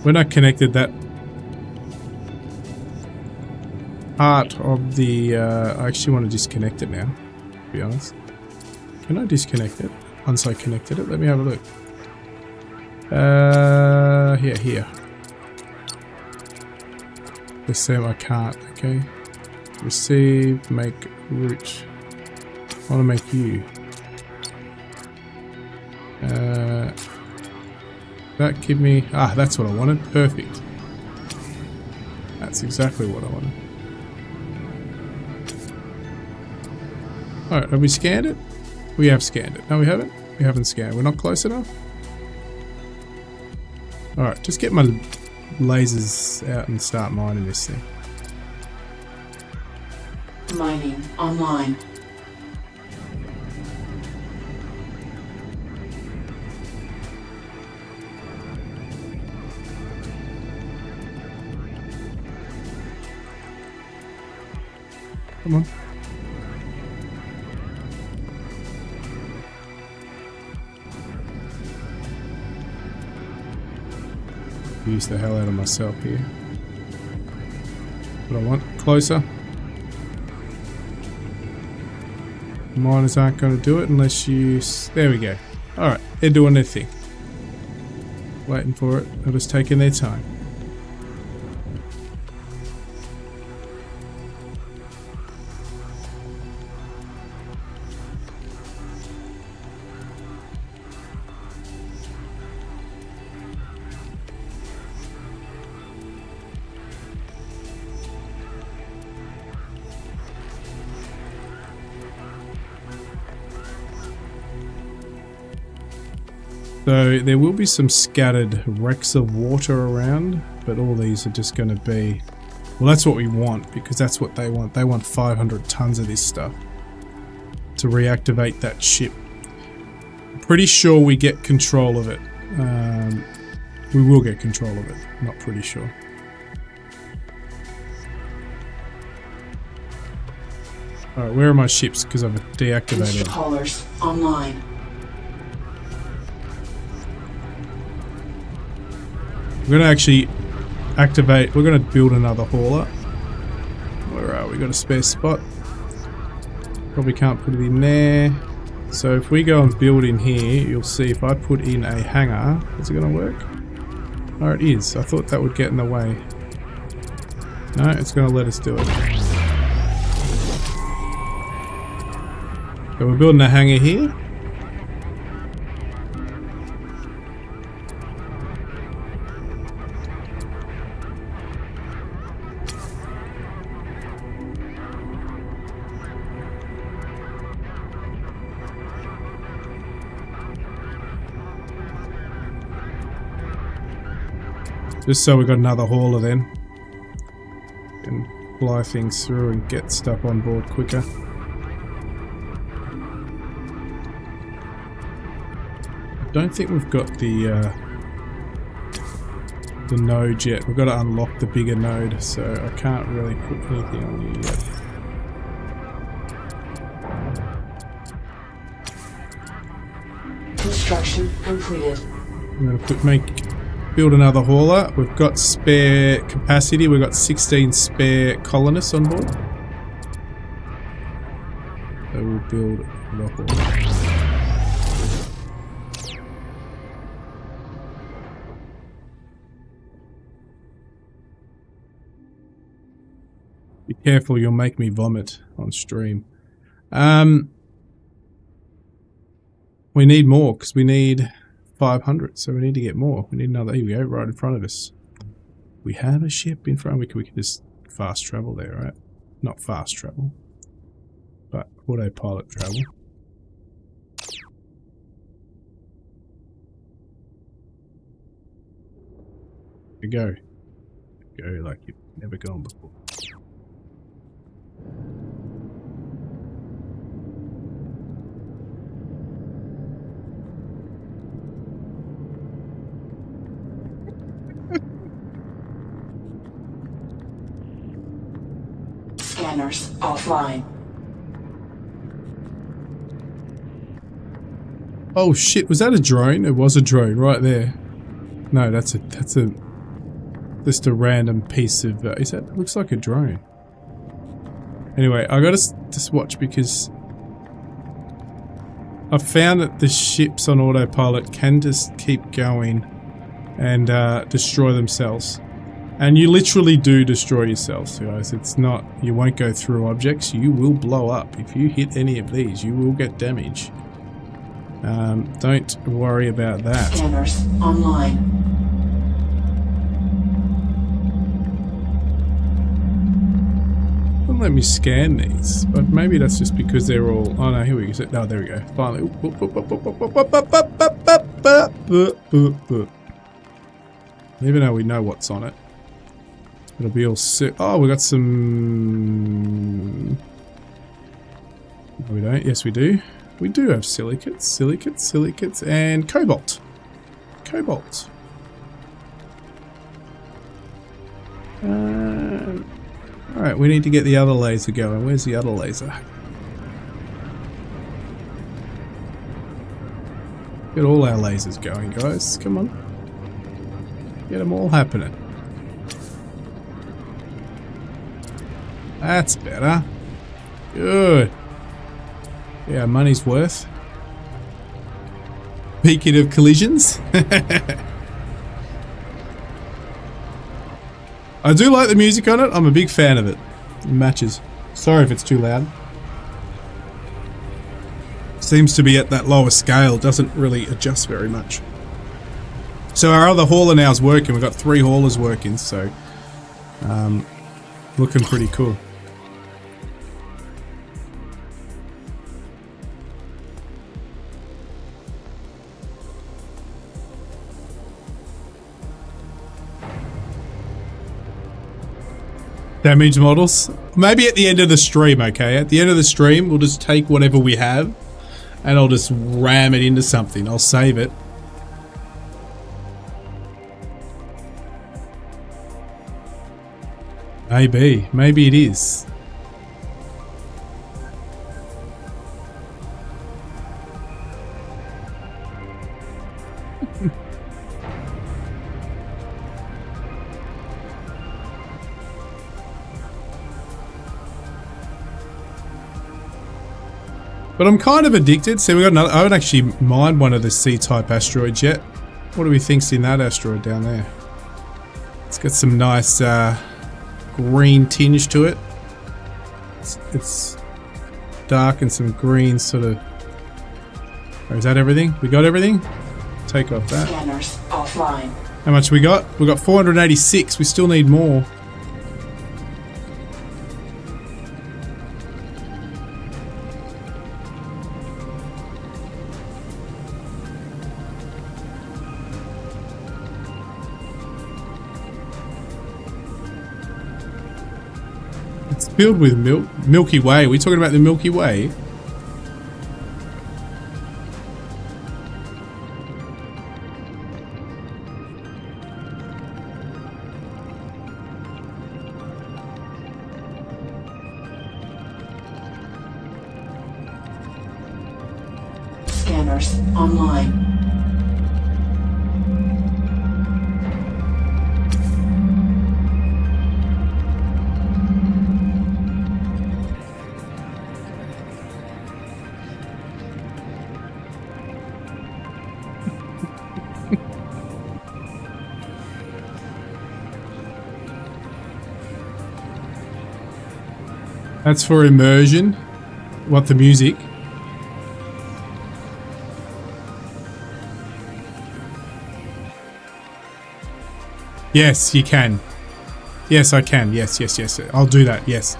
When I connected that part of the... I actually want to disconnect it now, to be honest. Can I disconnect it? Once I connected it, let me have a look. Here. Let's say I can't, okay. Receive, make route. I want to make you. That give me... Ah, that's what I wanted. Perfect. That's exactly what I wanted. Alright, have we scanned it? We have scanned it. No, we haven't? We haven't scanned it. We're not close enough? Alright, just get my lasers out and start mining this thing. Mining online. Come on. Use the hell out of myself here. What I want, closer. Miners aren't going to do it unless you... There we go. Alright, they're doing their thing. Waiting for it. They're just taking their time. So there will be some scattered wrecks of water around, but all these are just going to be... Well, that's what we want, because that's what they want. They want 500 tons of this stuff to reactivate that ship. I'm pretty sure we get control of it. We will get control of it. Not pretty sure. Alright, where are my ships? Because I've deactivated them. Haulers online. We're going to actually activate, we're going to build another hauler. Where are we? Got a spare spot. Probably can't put it in there. So if we go and build in here, you'll see if I put in a hangar, is it going to work? Oh, it is. I thought that would get in the way. No, it's going to let us do it. So we're building a hangar here. Just so we got another hauler then. And fly things through and get stuff on board quicker. I don't think we've got the node yet. We've got to unlock the bigger node, so I can't really put anything on you yet. Construction completed. I'm going to build another hauler. We've got spare capacity. We've got 16 spare colonists on board. So we'll build the hauler. Be careful, you'll make me vomit on stream. We need more because we need 500, so we need to get more. We need another. Here we go, right in front of us. We have a ship in front. We can just fast travel there, right? Not fast travel, but autopilot travel. Here we go. Go like you've never gone before. Scanners offline. Oh shit, was that a drone? It was a drone right there. No, that's just a random piece of is that looks like a drone. Anyway, I gotta just watch because I've found that the ships on autopilot can just keep going and destroy themselves. And you literally do destroy yourselves, guys. It's not, you won't go through objects, you will blow up. If you hit any of these, you will get damage. Don't worry about that. Scanners online. Wouldn't let me scan these, but maybe that's just because they're all, oh no, here we go. No, there we go. Finally. Even though we know what's on it. It'll be all set. Oh, we got some... No, we don't. Yes, we do. We do have silicates, and cobalt. Cobalt. Alright, we need to get the other laser going. Where's the other laser? Get all our lasers going, guys. Come on. Get them all happening. That's better. Good. Yeah, money's worth. Speaking of collisions. I do like the music on it. I'm a big fan of it. It matches. Sorry if it's too loud. Seems to be at that lower scale. Doesn't really adjust very much. So our other hauler now is working. We've got 3 haulers working, so looking pretty cool. Damage models? Maybe at the end of the stream, okay? At the end of the stream, we'll just take whatever we have and I'll just ram it into something. I'll save it. Maybe. Maybe it is. But I'm kind of addicted. See, we got another. I haven't actually mined one of the C-type asteroids yet. What do we think's in that asteroid down there? It's got some nice green tinge to it. It's dark and some green sort of. Or is that everything? We got everything? Take off that. Scanners offline. How much we got? We got 486. We still need more. filled with Milky Way. Are we talking about the Milky Way? Scanners online. That's for immersion. What, the music? Yes, you can. Yes, I can. Yes. I'll do that. Yes.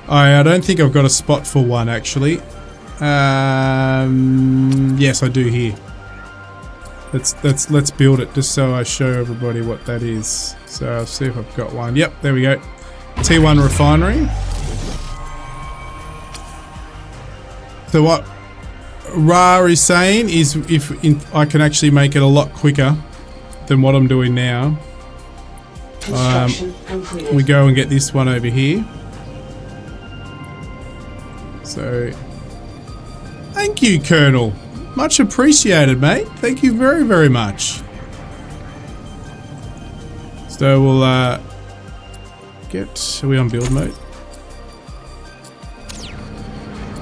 I don't think I've got a spot for one actually. Yes, I do here. Let's build it just so I show everybody what that is. So I'll see if I've got one. Yep, there we go. T1 refinery. So what Ra is saying is I can actually make it a lot quicker than what I'm doing now. We go and get this one over here. So, thank you, Colonel. Much appreciated, mate. Thank you very, very much. So we'll are we on build mode?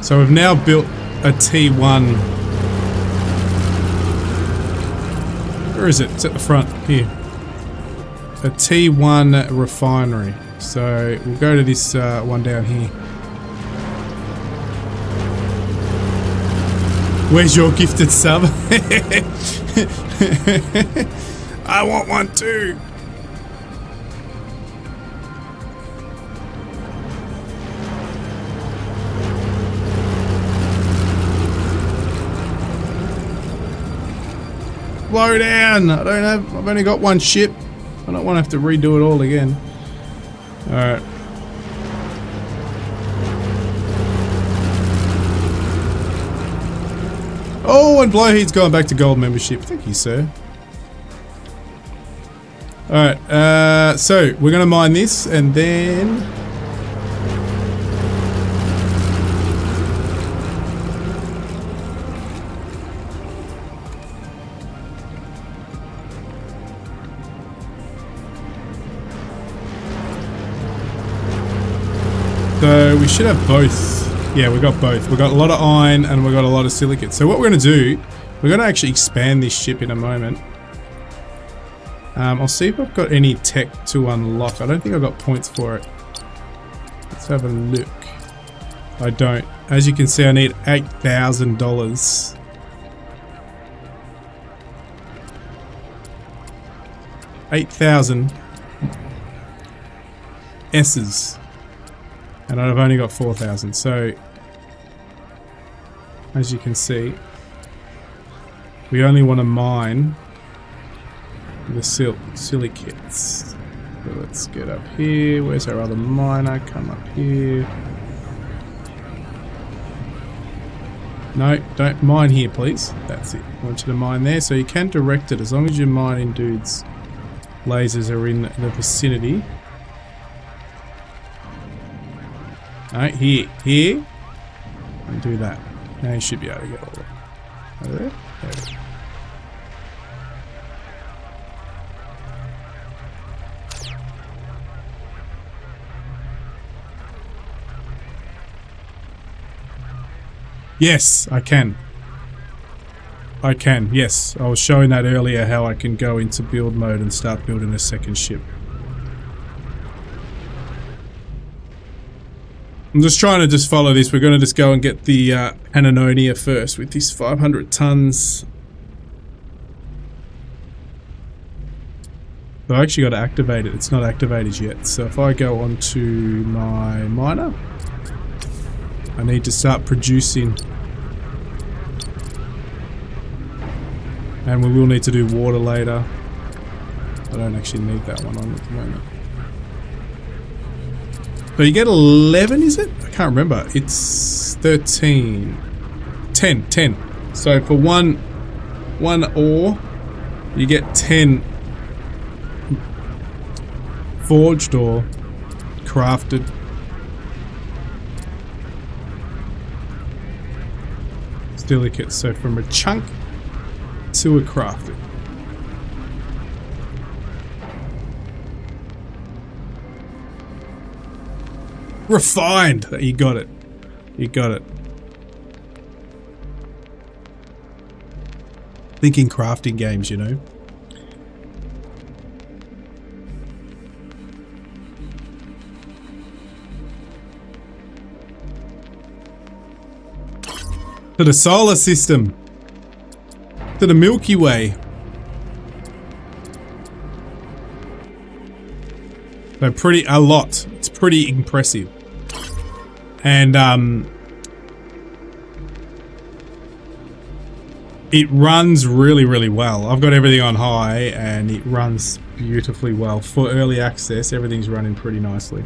So we've now built a T1. Where is it? It's at the front here. A T1 refinery. So we'll go to this one down here. Where's your gifted sub? I want one too. Slow down. I've only got one ship. I don't want to have to redo it all again. Alright. Oh, and Blowheat's going back to gold membership. Thank you, sir. Alright, so we're going to mine this and then... So we should have both. Yeah, we got both. We got a lot of iron and we got a lot of silicate. So what we're going to do, we're going to actually expand this ship in a moment. I'll see if I've got any tech to unlock. I don't think I've got points for it. Let's have a look. I don't. As you can see, I need $8,000. $8,000 S's. And I've only got 4,000, so as you can see, we only want to mine the silicates. So let's get up here. Where's our other miner? Come up here. No, don't mine here, please. That's it. I want you to mine there, so you can direct it as long as you're mining dudes. Lasers are in the vicinity. Alright, here, and do that. Now you should be able to get all that. Over there? There we go. Yes, I can. I can, yes. I was showing that earlier how I can go into build mode and start building a second ship. I'm just trying to just follow this. We're going to just go and get the Pannonia first with this 500 tons. So I actually got to activate it. It's not activated yet. So if I go onto my miner, I need to start producing. And we will need to do water later. I don't actually need that one on at the moment. So you get 11, is it? I can't remember. It's 13. 10. So for one ore, you get 10 forged or crafted. Silicates, so from a chunk to a crafted. Refined! You got it. You got it. Thinking crafting games, you know. To the solar system. To the Milky Way. So a lot. It's pretty impressive. And it runs really, really well. I've got everything on high and it runs beautifully well. For early access, everything's running pretty nicely.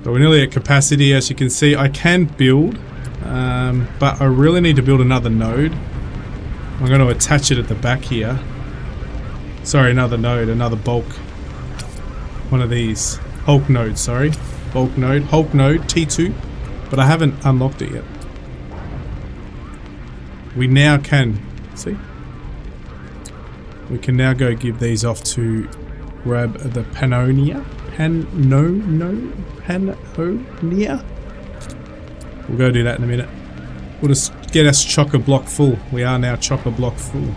So we're nearly at capacity. As you can see, I can build, but I really need to build another node. I'm going to attach it at the back here. Sorry, another node, another bulk. One of these. Hulk node, sorry. Bulk node. Hulk node, T2. But I haven't unlocked it yet. We now can, see? We can now go give these off to grab the Pannonia. Pannonia? We'll go do that in a minute. We'll just get us chock-a-block full. We are now chock-a-block full.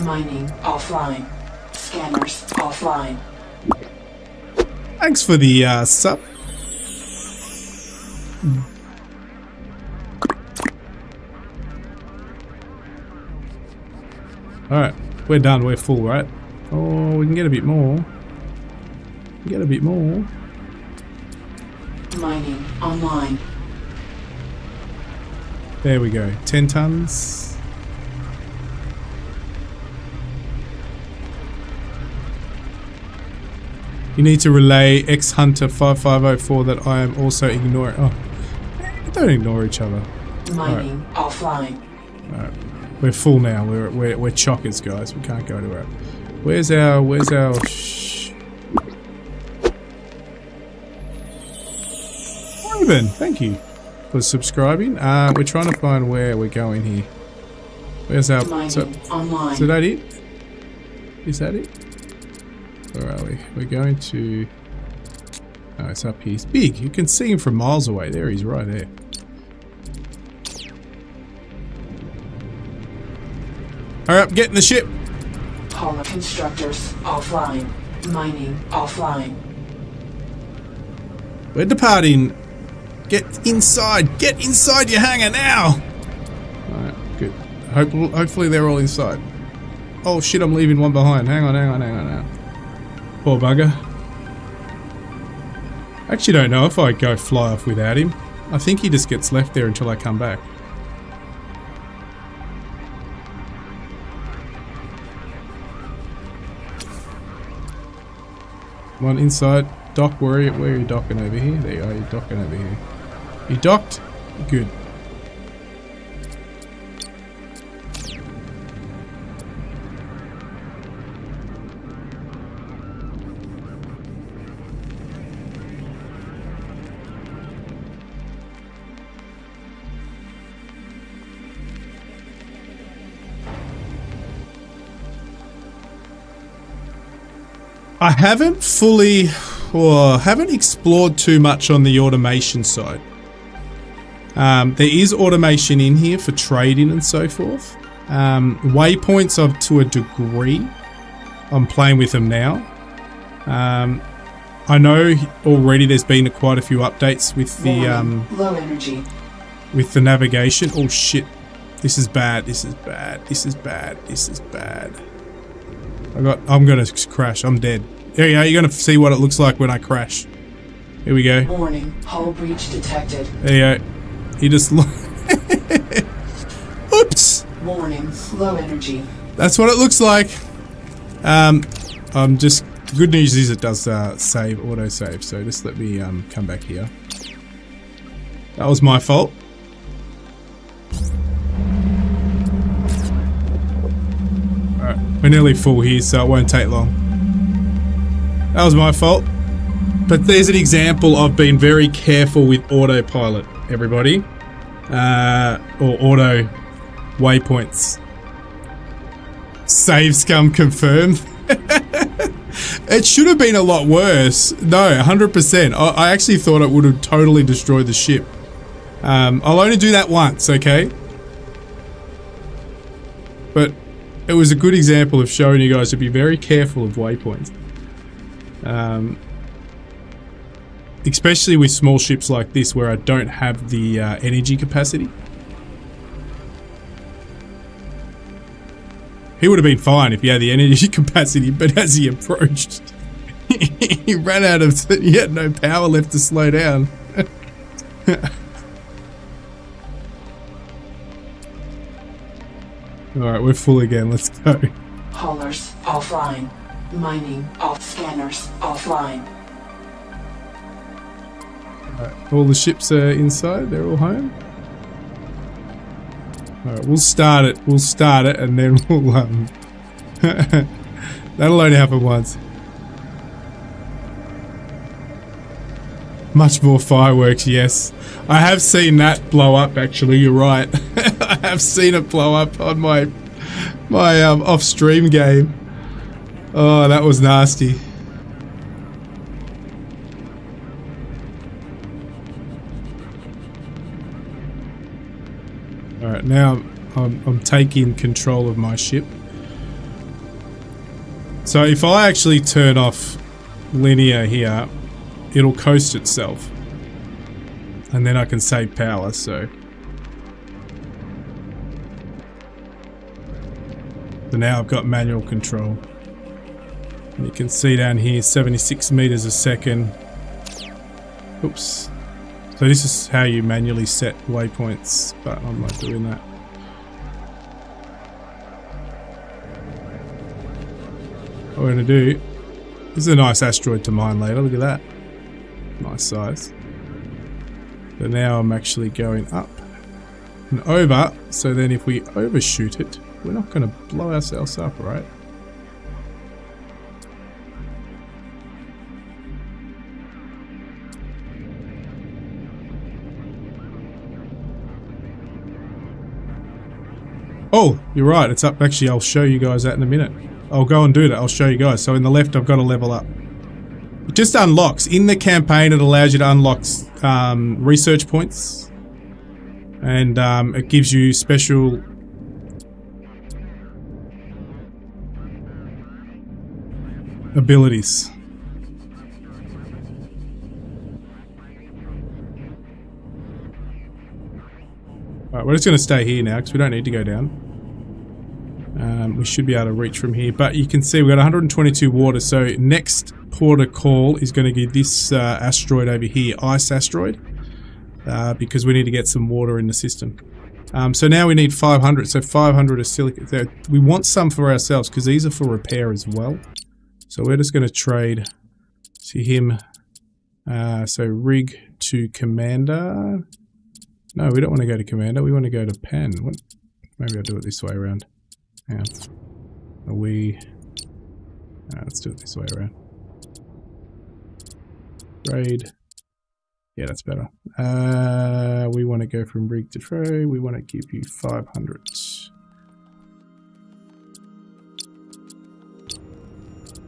Mining offline. Scanners offline. Thanks for the sub. Alright, we're done. We're full, right? Oh, we can get a bit more. Get a bit more. Mining online. There we go. 10 tons. You need to relay X Hunter 5504 that I am also ignoring. Oh, don't ignore each other. Mining offline. Alright, we're full now. We're chockers, guys. We can't go anywhere. Where's our Ruben, thank you for subscribing. We're trying to find where we're going here. Where's our online. Is that it? Is that it? Where are we? We're going to... Oh, it's up here. He's big. You can see him from miles away. There, he's right there. Alright, get in the ship. Polar constructors offline. Mining offline. We're departing. Get inside. Get inside your hangar now. Alright, good. Hopefully they're all inside. Oh shit, I'm leaving one behind. Hang on. Poor bugger. I actually don't know if I go fly off without him. I think he just gets left there until I come back. Come on, inside. Dock, where are you docking over here? There you are, you're docking over here. You docked? Good. I haven't fully, or haven't explored too much on the automation side. There is automation in here for trading and so forth. Waypoints up to a degree. I'm playing with them now. I know already there's been quite a few updates with the low energy. With the navigation. Oh shit. This is bad. This is bad. This is bad. This is bad. I'm gonna crash. I'm dead. There you go. You're gonna see what it looks like when I crash. Here we go. Warning. Hull breach detected. There you go. He just Oops. Warning. Low energy. That's what it looks like. I just the good news is it does save, auto save. So just let me come back here. That was my fault. Alright, we're nearly full here, so it won't take long. That was my fault. But there's an example of being very careful with autopilot, everybody. Or auto waypoints. Save scum confirmed. It should have been a lot worse. No, 100%. I actually thought it would have totally destroyed the ship. I'll only do that once, okay? But it was a good example of showing you guys to be very careful of waypoints. Especially with small ships like this where I don't have the energy capacity. He would have been fine if he had the energy capacity, but as he approached, he ran out of... He had no power left to slow down. Alright, we're full again. Let's go. Haulers offline. Mining off. Scanners offline. Alright, all the ships are inside. They're all home. Alright, we'll start it. We'll start it and then we'll... That'll only happen once. Much more fireworks, yes. I have seen that blow up, actually. You're right. I have seen it blow up on my off-stream game. Oh, that was nasty. Alright, now I'm taking control of my ship. So if I actually turn off linear here, it'll coast itself. And then I can save power, so... So now I've got manual control. And you can see down here, 76 meters a second. Oops. So this is how you manually set waypoints, but I'm not doing that. What we're going to do... This is a nice asteroid to mine later, look at that. Nice size. So now I'm actually going up and over, so then if we overshoot it, we're not going to blow ourselves up, right? Oh, you're right, it's up. Actually, I'll show you guys that in a minute. I'll go and do that, I'll show you guys. So in the left, I've got to level up. It just unlocks. In the campaign, it allows you to unlock research points. And it gives you special... abilities. Alright, we're just going to stay here now because we don't need to go down. We should be able to reach from here, but you can see we've got 122 water, so next port of call is going to be this asteroid over here, ice asteroid, because we need to get some water in the system. So now we need 500, so 500 of silica. We want some for ourselves because these are for repair as well. So we're just going to trade to him. So rig to commander. No, we don't want to go to commander. We want to go to pen. What? Maybe I'll do it this way around. Hang on. Are we... let's do it this way around. Trade. Yeah, that's better. We want to go from rig to trade. We want to give you 500.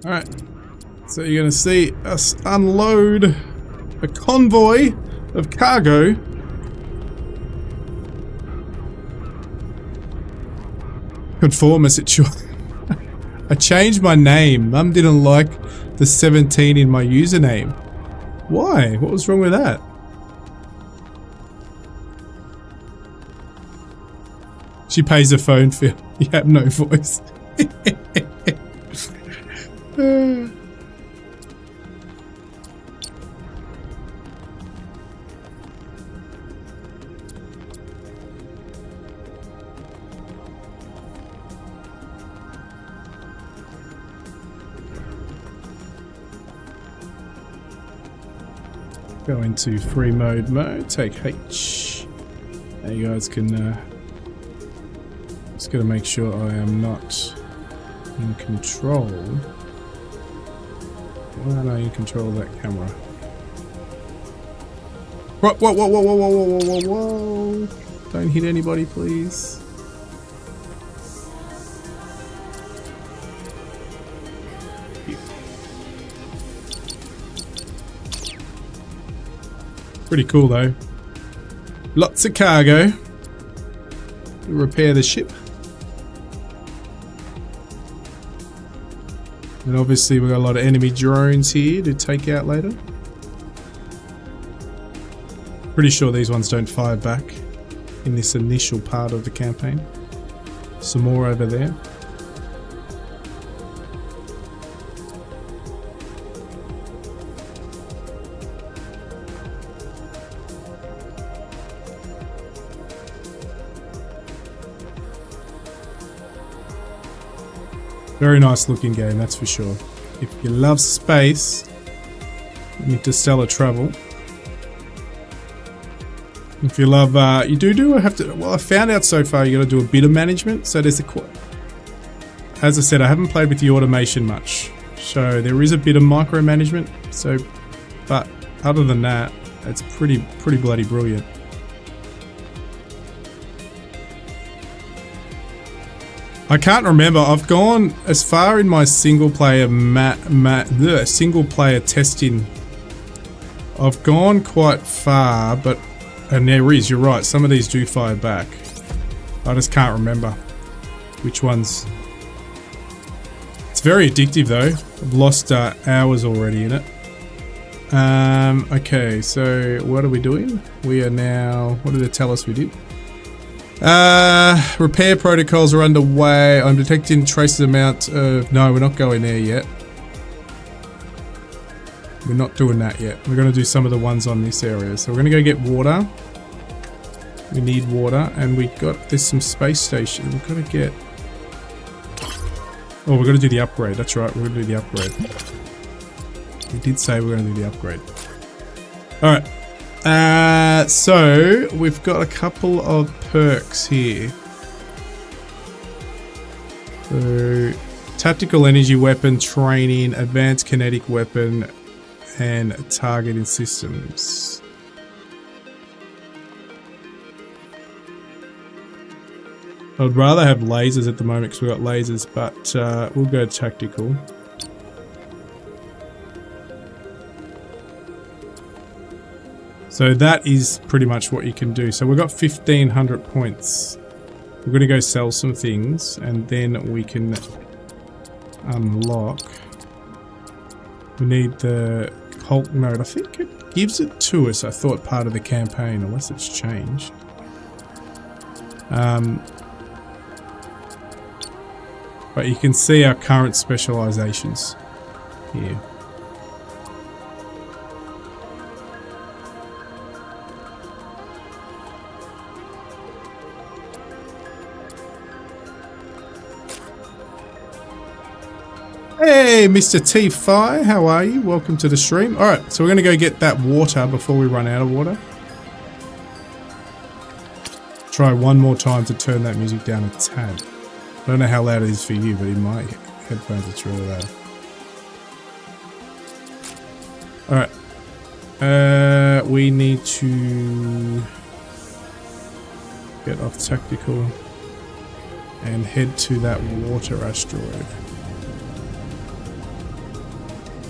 Alright, so you're going to see us unload a convoy of cargo. Conformist, it sure. I changed my name. Mum didn't like the 17 in my username. Why? What was wrong with that? She pays a phone fee. You have no voice. Go into free mode, take H. Now you guys can, just gotta make sure I am not in control. Why am I in control of that camera? Whoa, whoa, whoa, whoa, whoa, whoa, whoa, whoa, whoa. Don't hit anybody, please. Pretty cool though. Lots of cargo. Repair the ship. And obviously we've got a lot of enemy drones here to take out later. Pretty sure these ones don't fire back in this initial part of the campaign. Some more over there. Very nice looking game, that's for sure. If you love space, interstellar travel. If you love, you do have to, well I found out so far you got to do a bit of management. So there's as I said, I haven't played with the automation much. So there is a bit of micromanagement. So, but other than that, it's pretty bloody brilliant. I can't remember. I've gone as far in my single player single player testing. I've gone quite far, but and there is. You're right. Some of these do fire back. I just can't remember which ones. It's very addictive though. I've lost hours already in it. Okay, so what are we doing? We are now. What did it tell us we did? Repair protocols are underway. I'm detecting traces amount of... No, we're not going there yet. We're not doing that yet. We're going to do some of the ones on this area. So we're going to go get water. We need water. And there's some space station. We've got to get... Oh, we're going to do the upgrade. That's right. We're going to do the upgrade. We did say we're going to do the upgrade. Alright. So we've got a couple of perks here. So, tactical energy weapon training, advanced kinetic weapon, and targeting systems. I'd rather have lasers at the moment because we've got lasers, but we'll go tactical. So that is pretty much what you can do. So we've got 1,500 points. We're going to go sell some things and then we can unlock. We need the Hulk node. I think it gives it to us, I thought, part of the campaign, unless it's changed. But you can see our current specializations here. Hey, Mr. T-Fi, how are you? Welcome to the stream. Alright, so we're going to go get that water before we run out of water. Try one more time to turn that music down a tad. I don't know how loud it is for you, but in my headphones it's really loud. Alright. We need to get off tactical and head to that water asteroid.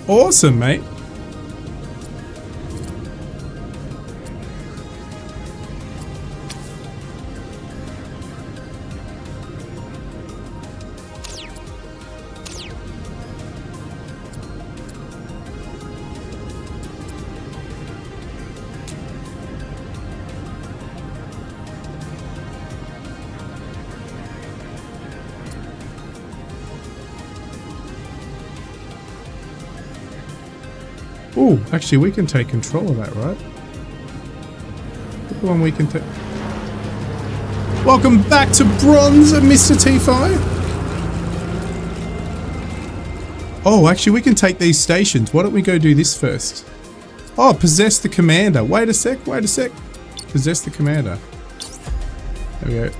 Awesome, mate. Oh, actually, we can take control of that, right? The one we can take. Welcome back to bronze, Mr. T-Fi. Oh, actually, we can take these stations. Why don't we go do this first? Oh, possess the commander. Wait a sec. Possess the commander. There we go.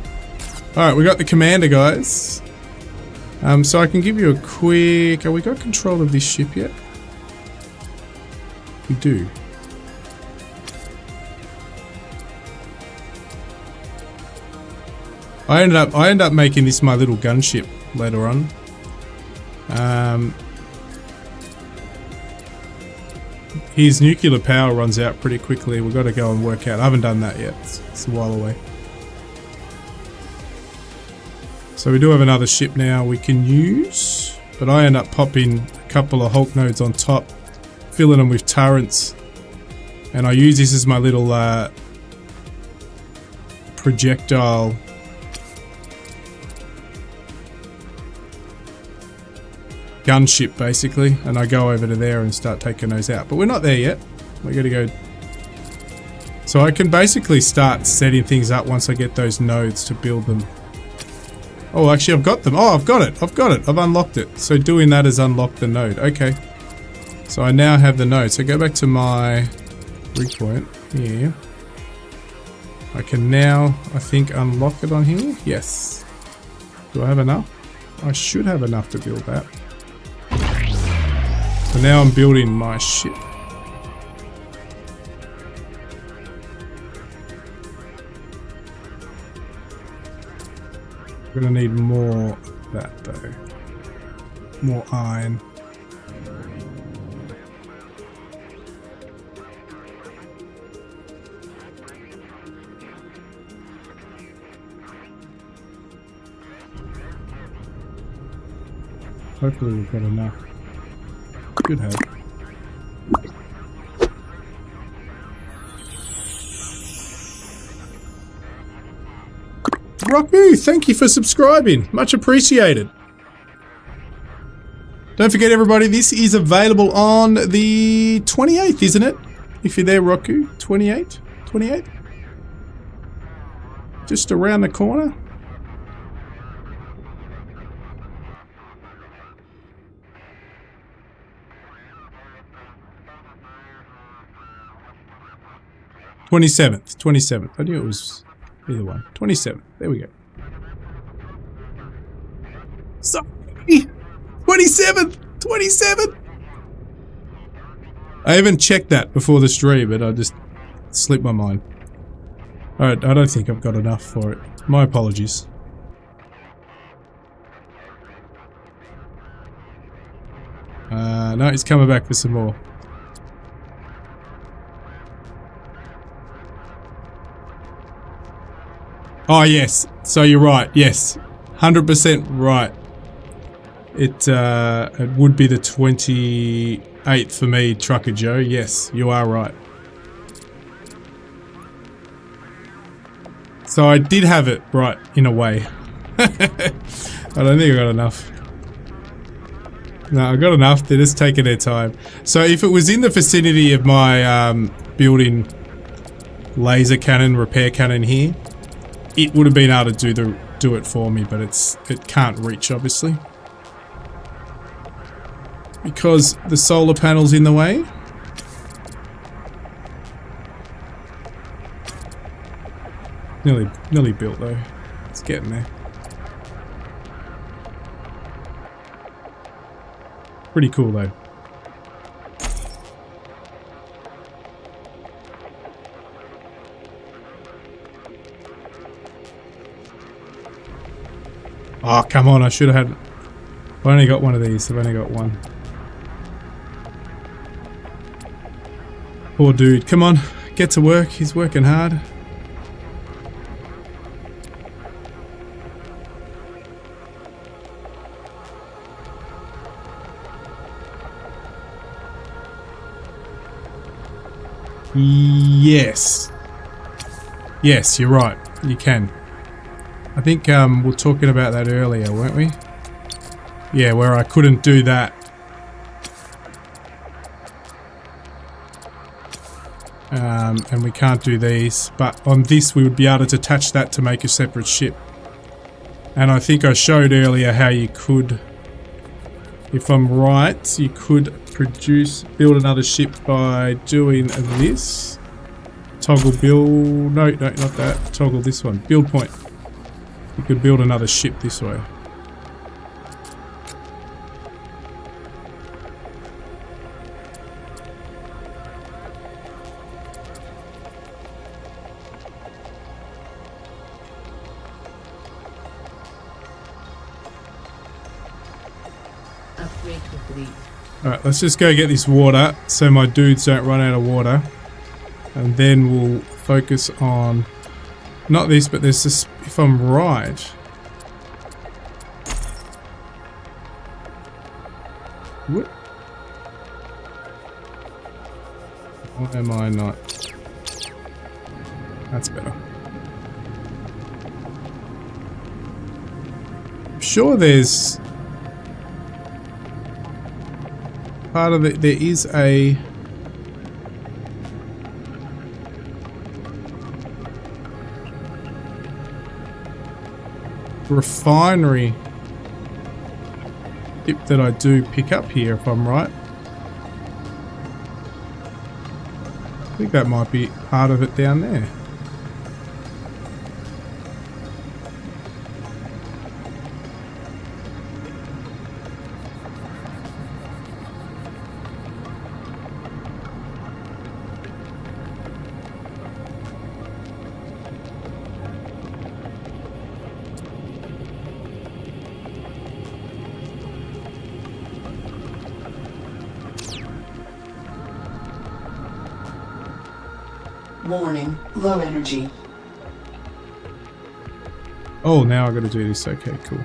Alright, we got the commander, guys. So I can give you a quick... Have we got control of this ship yet? We do. I end up making this my little gunship later on. His nuclear power runs out pretty quickly. We've got to go and work out. I haven't done that yet. It's a while away. So we do have another ship now we can use, but I end up popping a couple of Hulk nodes on top, filling them with turrets, and I use this as my little projectile gunship basically, and I go over to there and start taking those out. But we're not there yet. We're going to go. So I can basically start setting things up once I get those nodes to build them. Oh, actually I've got them. Oh, I've got it. I've unlocked it. So doing that has unlocked the node. Okay. So I now have the node. So go back to my rig point here. I can now, I think, unlock it on here. Yes. Do I have enough? I should have enough to build that. So now I'm building my ship. I'm gonna need more of that though. More iron. Hopefully we've got enough. Should have. Roku, thank you for subscribing. Much appreciated. Don't forget everybody, this is available on the 28th, isn't it? If you're there, Roku. 28? 28? Just around the corner. '27th. I knew it was either one. 27th. There we go. Sorry. 27th. I haven't checked that before the stream, but I just slipped my mind. Alright, I don't think I've got enough for it. My apologies. No, he's coming back for some more. Oh yes, so you're right, yes. 100% right. It would be the 28th for me, Trucker Joe. Yes, you are right. So I did have it right, in a way. I don't think I got enough. No, I got enough. They're just taking their time. So if it was in the vicinity of my building laser cannon, repair cannon here, it would have been able to do it for me, but it can't reach, obviously. Because the solar panel's in the way. Nearly built though. It's getting there. Pretty cool though. Oh, come on, I should have had... I've only got one of these, I've only got one. Poor dude, come on, get to work, he's working hard. Yes. Yes, you're right, you can. I think we were talking about that earlier, weren't we? Yeah, where I couldn't do that. And we can't do these, but on this we would be able to attach that to make a separate ship. And I think I showed earlier how you could, if I'm right, you could build another ship by doing this. Toggle build, no, not that. Toggle this one, build point. You could build another ship this way. Upgrade complete. Alright, let's just go get this water so my dudes don't run out of water. And then we'll focus on, not this, but there's this, if I'm right. What? Why am I not? That's better. I'm sure there's part of it, there is a refinery tip that I do pick up here, if I'm right. I think that might be part of it down there. Warning, low energy. Oh, now I gotta do this. Okay, cool.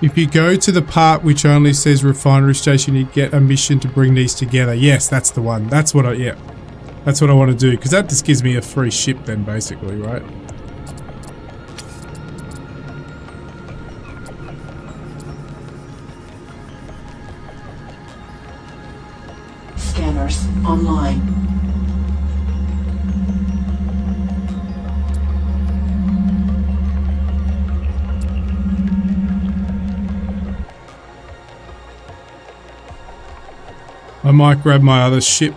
If you go to the part which only says refinery station, you get a mission to bring these together. Yes, that's the one. That's what I, yeah. That's what I want to do, because that just gives me a free ship then, basically, right? Scanners online. I might grab my other ship.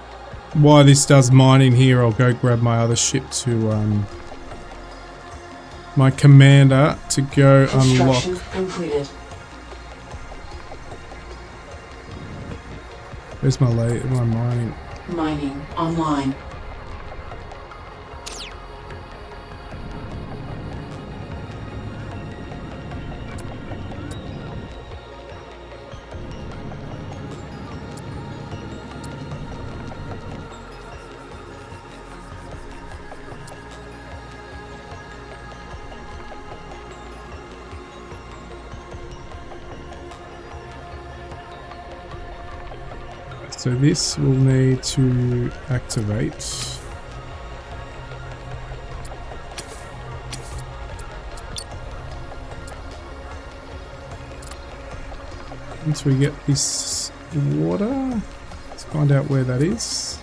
While this does mining here, I'll go grab my other ship to, my commander to go unlock. Construction completed. Where's my mining? Mining online. So this will need to activate. Once we get this water, let's find out where that is.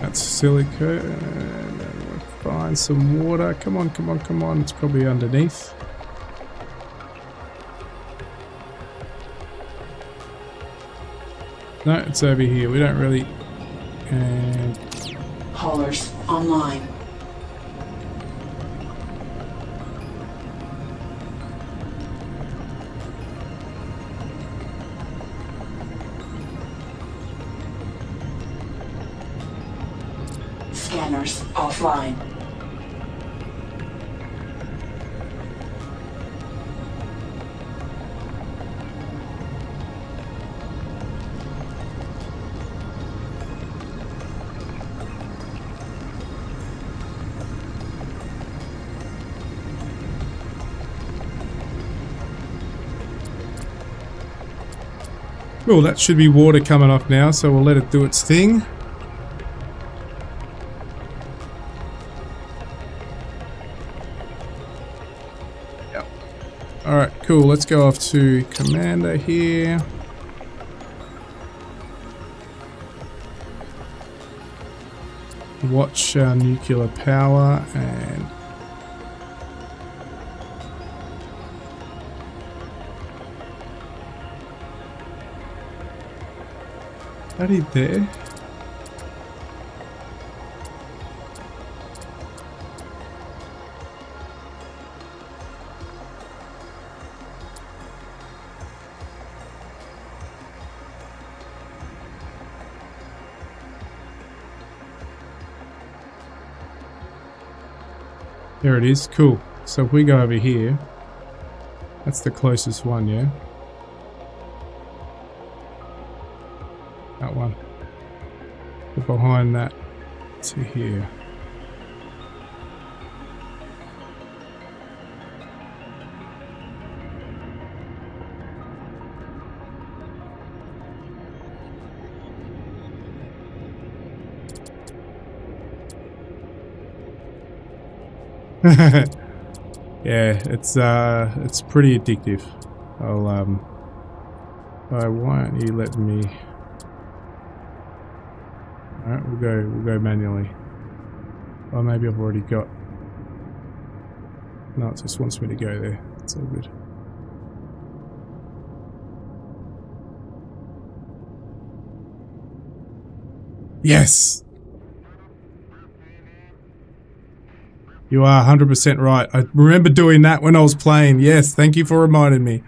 That's silica. We'll find some water. Come on, come on, come on. It's probably underneath. No, it's over here. We don't really... And... Haulers online. Scanners offline. Well, that should be water coming off now, so we'll let it do its thing. cool. Let's go off to Commander here. Watch our nuclear power and that is there. There it is. Cool. So if we go over here, that's the closest one, yeah? That one. But behind that to here. Yeah, it's pretty addictive. Why aren't you letting me? Alright, we'll go manually. Or maybe I've already got. No, it just wants me to go there. It's all good. Yes! You are 100% right. I remember doing that when I was playing. Yes, thank you for reminding me.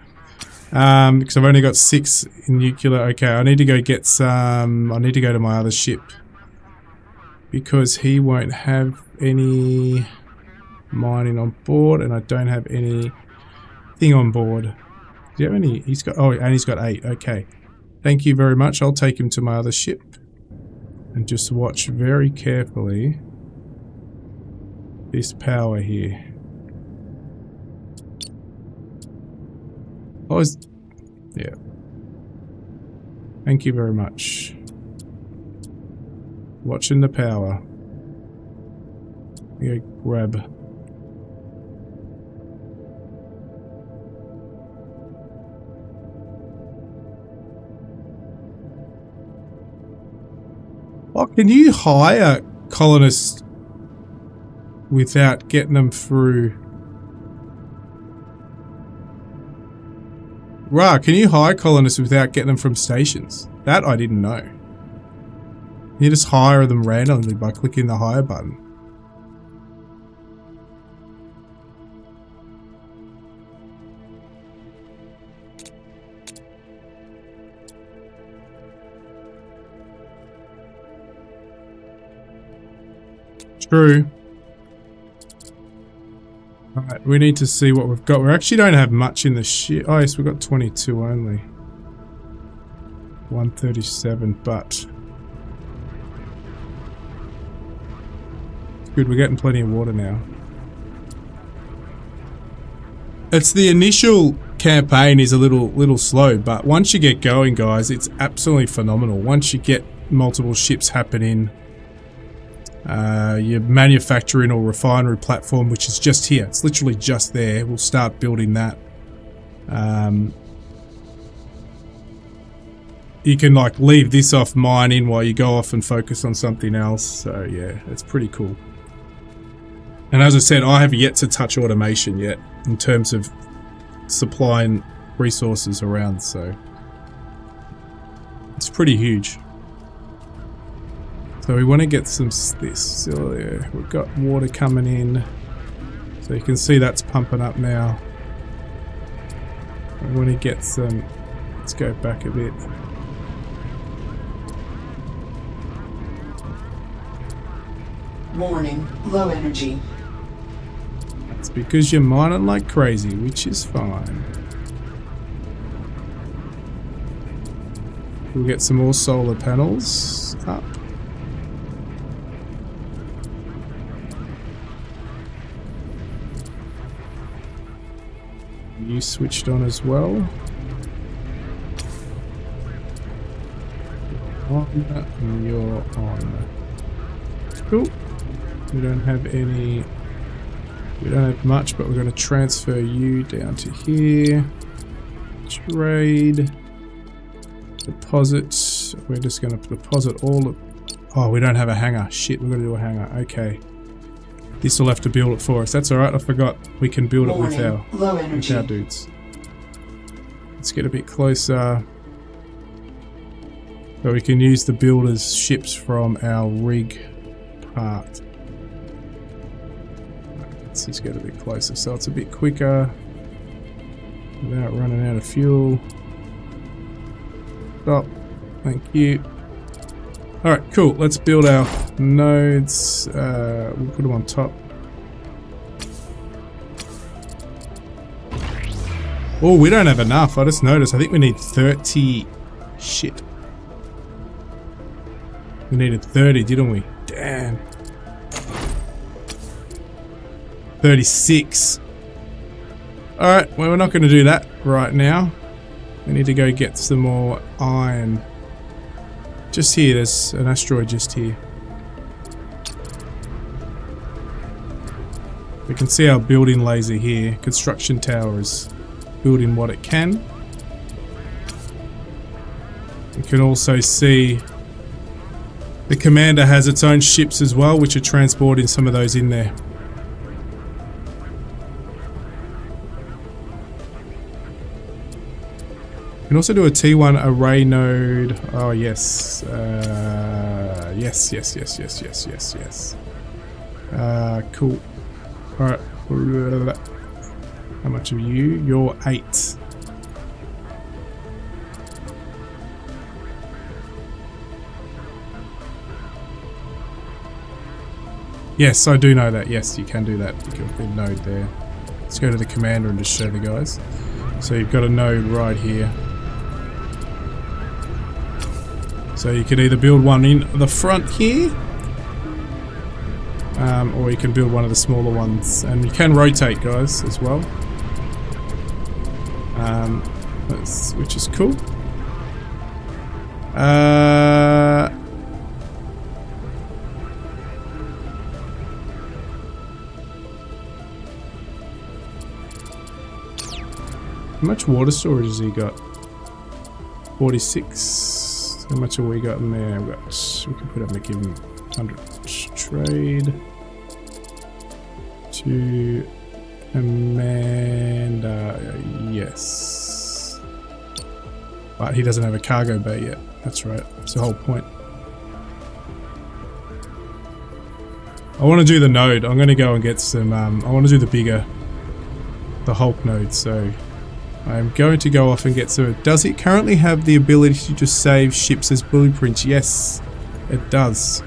Because I've only got 6 in nuclear. Okay, I need to go get some. I need to go to my other ship. Because he won't have any mining on board, and I don't have any thing on board. Do you have any? He's got. Oh, and he's got 8. Okay. Thank you very much. I'll take him to my other ship. And just watch very carefully this power here. Oh, yeah. Thank you very much. Watching the power. Go grab. Oh, can you hire colonists without getting them through? Right, can you hire colonists without getting them from stations? That I didn't know. You just hire them randomly by clicking the hire button. True. Alright, we need to see what we've got. We actually don't have much in the ship. Oh yes, we've got 22 only. 137, but... Good, we're getting plenty of water now. It's the initial campaign is a little slow, but once you get going, guys, it's absolutely phenomenal. Once you get multiple ships happening, your manufacturing or refinery platform, which is just here, it's literally just there. We'll start building that. You can like leave this off mining while you go off and focus on something else. So yeah, it's pretty cool. And as I said, I have yet to touch automation yet in terms of supplying resources around, so it's pretty huge. So we want to get some this. So yeah, we've got water coming in, so you can see that's pumping up now. We want to get some. Let's go back a bit. Warning, low energy. That's because you're mining like crazy, which is fine. We'll get some more solar panels up. You switched on as well. You're on, and you're on. Cool. We don't have any We don't have much, but we're going to transfer you down to here. Trade. Deposit. We're just going to deposit all of... Oh, we don't have a hangar. Shit, we're going to do a hangar. Okay. This will have to build it for us. That's alright, I forgot. We can build it with our dudes. Let's get a bit closer. So we can use the builder's ships from our rig part. Let's just get a bit closer so it's a bit quicker without running out of fuel. Stop. Thank you. Alright, cool. Let's build our nodes. We'll put them on top. Oh, we don't have enough. I just noticed. I think we need 30... Shit. We needed 30, didn't we? Damn. 36. Alright, well, we're not going to do that right now. We need to go get some more iron. Just here, there's an asteroid just here. We can see our building laser here. Construction tower is building what it can. We can also see the commander has its own ships as well, which are transporting some of those in there. We can also do a T1 array node. Oh yes, yes. Cool. All right. How much of you? You're 8. Yes, I do know that. Yes, you can do that. You can put a node there. Let's go to the commander and just show the guys. So you've got a node right here. So you can either build one in the front here, or you can build one of the smaller ones, and you can rotate, guys, as well, which is cool. How much water storage has he got? 46. How much have we got in there? We can put up and give him 100 trade to Amanda. Yes, but he doesn't have a cargo bay yet. That's right. That's the whole point. I want to do the node. I'm going to go and get some. I want to do the Hulk node. So I'm going to go off and get some. Does it currently have the ability to just save ships as blueprints? Yes, it does.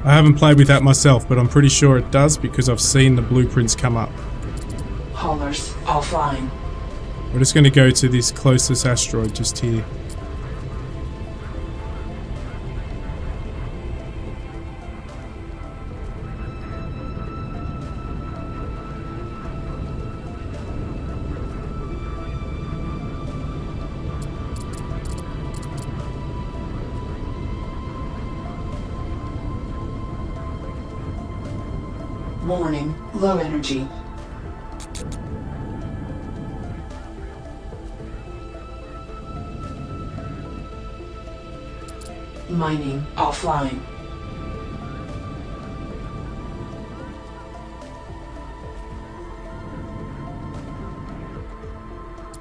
I haven't played with that myself, but I'm pretty sure it does because I've seen the blueprints come up. Haulers offline. We're just going to go to this closest asteroid just here. Warning, low energy. Mining offline.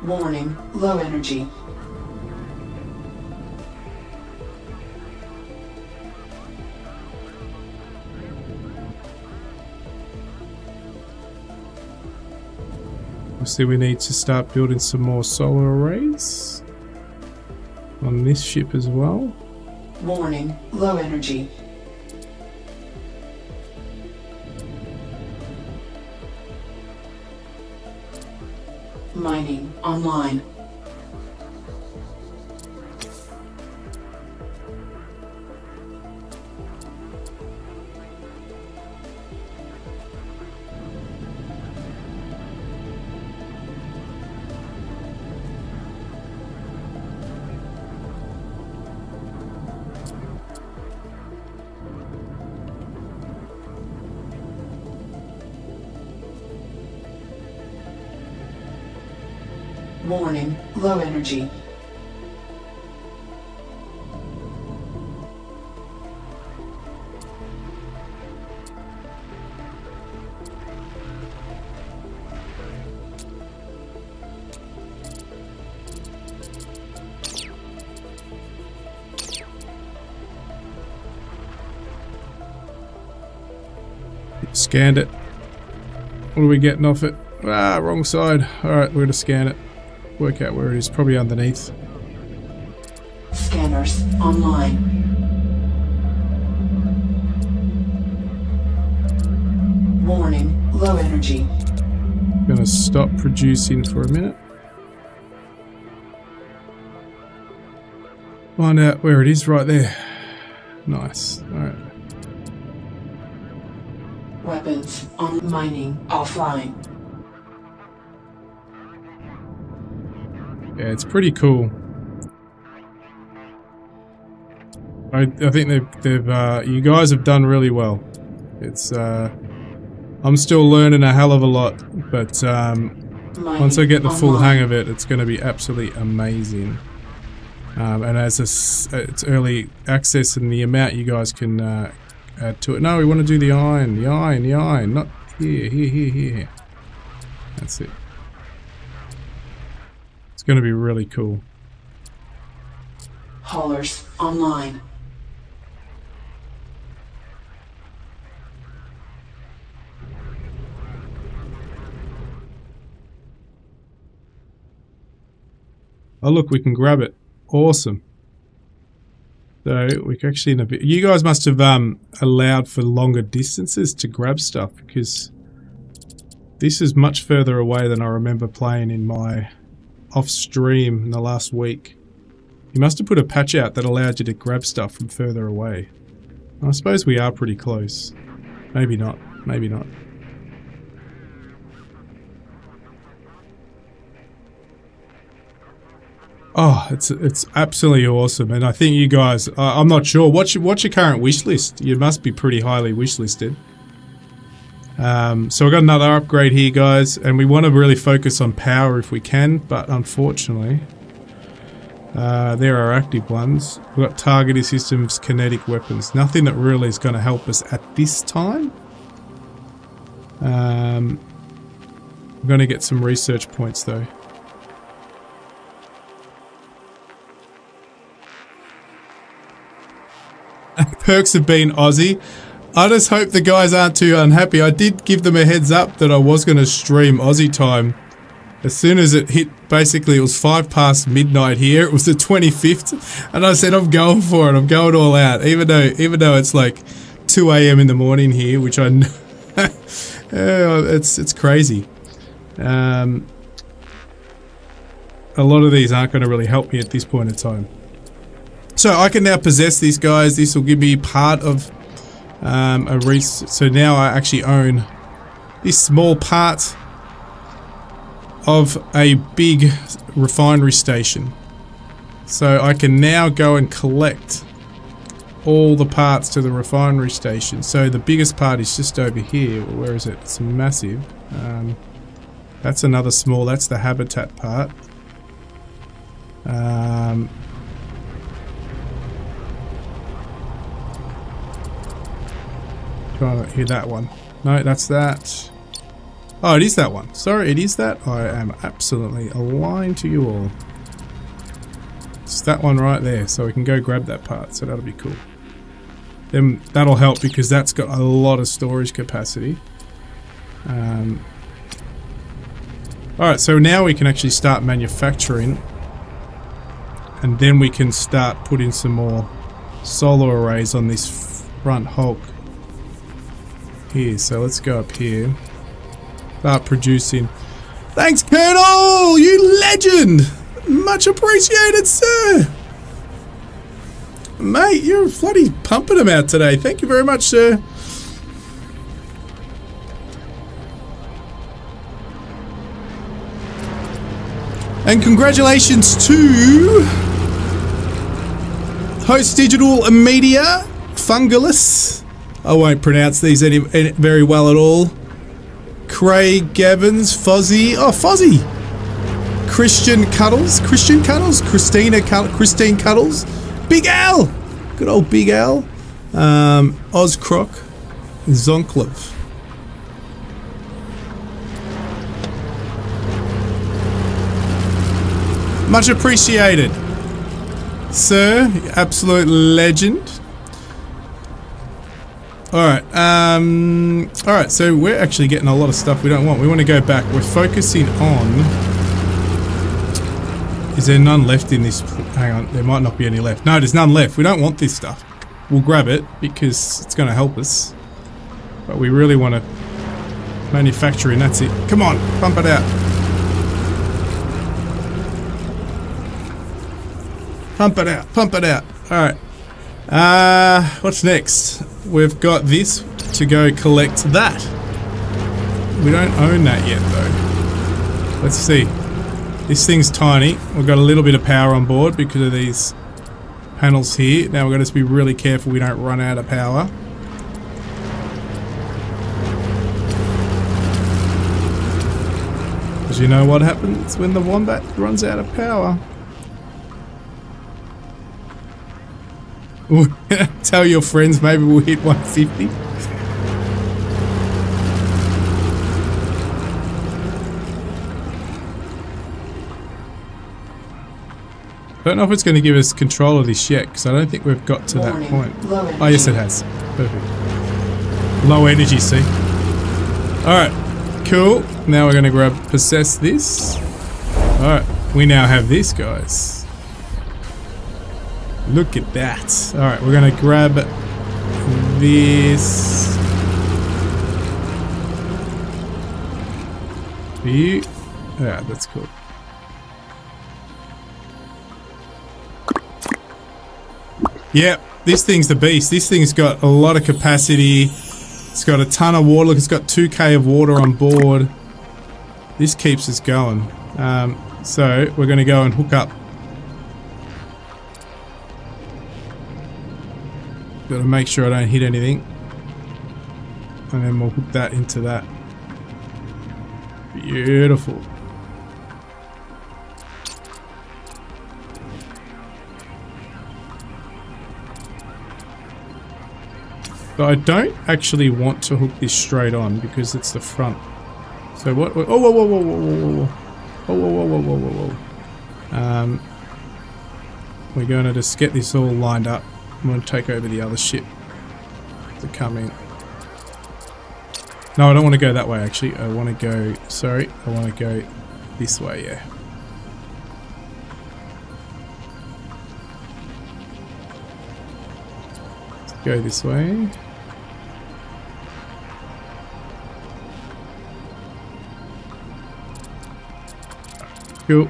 Warning, low energy. Obviously we need to start building some more solar arrays on this ship as well. Warning, low energy. Mining online. Warning, low energy. Scanned it. What are we getting off it? Ah, wrong side. Alright, we're going to scan it. Work out where it is. Probably underneath. Scanners online. Warning, low energy. Going to stop producing for a minute. Find out where it is right there. Nice. Alright. Weapons on mining offline. Yeah, it's pretty cool. I think they've you guys have done really well. It's I'm still learning a hell of a lot, but once I get the full hang of it, it's going to be absolutely amazing. And as it's early access and the amount you guys can add to it. No, we want to do the iron, not here. That's it. It's going to be really cool. Haulers online. Oh look, we can grab it. Awesome. So we can actually, you guys must have allowed for longer distances to grab stuff, because this is much further away than I remember playing in my off stream in the last week. You must have put a patch out that allowed you to grab stuff from further away. I suppose we are pretty close. Maybe not. Maybe not. Oh, it's absolutely awesome, and I think you guys, I'm not sure, what's your current wish list? You must be pretty highly wish listed. So we've got another upgrade here, guys, and we want to really focus on power if we can, but unfortunately, there are active ones. We've got targeting systems, kinetic weapons, nothing that really is going to help us at this time. We're going to get some research points though. Perks of being Aussie. I just hope the guys aren't too unhappy. I did give them a heads up that I was going to stream Aussie time. As soon as it hit, basically it was 5 past midnight here. It was the 25th. And I said, I'm going for it. I'm going all out. Even though it's like 2 AM in the morning here, which I know. It's crazy. A lot of these aren't going to really help me at this point in time. So I can now possess these guys. This will give me part of a race. So now I actually own this small part of a big refinery station. So I can now go and collect all the parts to the refinery station. So the biggest part is just over here. Where is it? It's massive. That's another small. That's the habitat part. Trying to hear that one. No, that's that. Oh, it is that one. Sorry, it is that. I am absolutely aligned to you all. It's that one right there, so we can go grab that part, so that'll be cool. Then that'll help because that's got a lot of storage capacity. Alright, so now we can actually start manufacturing, and then we can start putting some more solar arrays on this front hulk here. So let's go up here, start producing. Thanks, Colonel! You legend! Much appreciated, sir! Mate, you're bloody pumping them out today. Thank you very much, sir. And congratulations to Host Digital Media, Fungulus. I won't pronounce these any very well at all. Craig Gavins, Fozzie. Oh, Fozzie! Christine Cuddles, Christine Cuddles, Big Al, good old Big Al, Ozcroc, Zonklev. Much appreciated, sir, absolute legend. Alright, alright, so we're actually getting a lot of stuff we don't want. We want to go back. We're focusing on... Is there none left in this? Hang on, there might not be any left. No, there's none left. We don't want this stuff. We'll grab it because it's going to help us. But we really want to manufacture it, that's it. Come on, pump it out. Pump it out, pump it out. Alright. What's next? We've got this to go collect that. We don't own that yet though. Let's see. This thing's tiny. We've got a little bit of power on board because of these panels here. Now we've got to be really careful we don't run out of power. Because you know what happens when the Wombat runs out of power. Tell your friends maybe we'll hit 150. Don't know if it's going to give us control of this yet, because I don't think we've got to that point. Oh yes it has. Perfect. Low energy, see? Alright, cool. Now we're going to possess this. Alright, we now have this, guys. Look at that. Alright, we're going to grab this. Yeah, that's cool. Yep, this thing's the beast. This thing's got a lot of capacity. It's got a ton of water. Look, it's got 2k of water on board. This keeps us going. So, we're going to go and hook up. Got to make sure I don't hit anything. And then we'll hook that into that. Beautiful. But I don't actually want to hook this straight on because it's the front. So what? Oh, whoa, whoa, whoa, whoa, whoa, whoa. Oh, whoa, whoa, whoa, whoa, whoa, whoa. We're going to just get this all lined up. I'm going to take over the other ship to come in. No, I don't want to go that way actually. I want to go, sorry, I want to go this way, yeah. Let's go this way. Cool.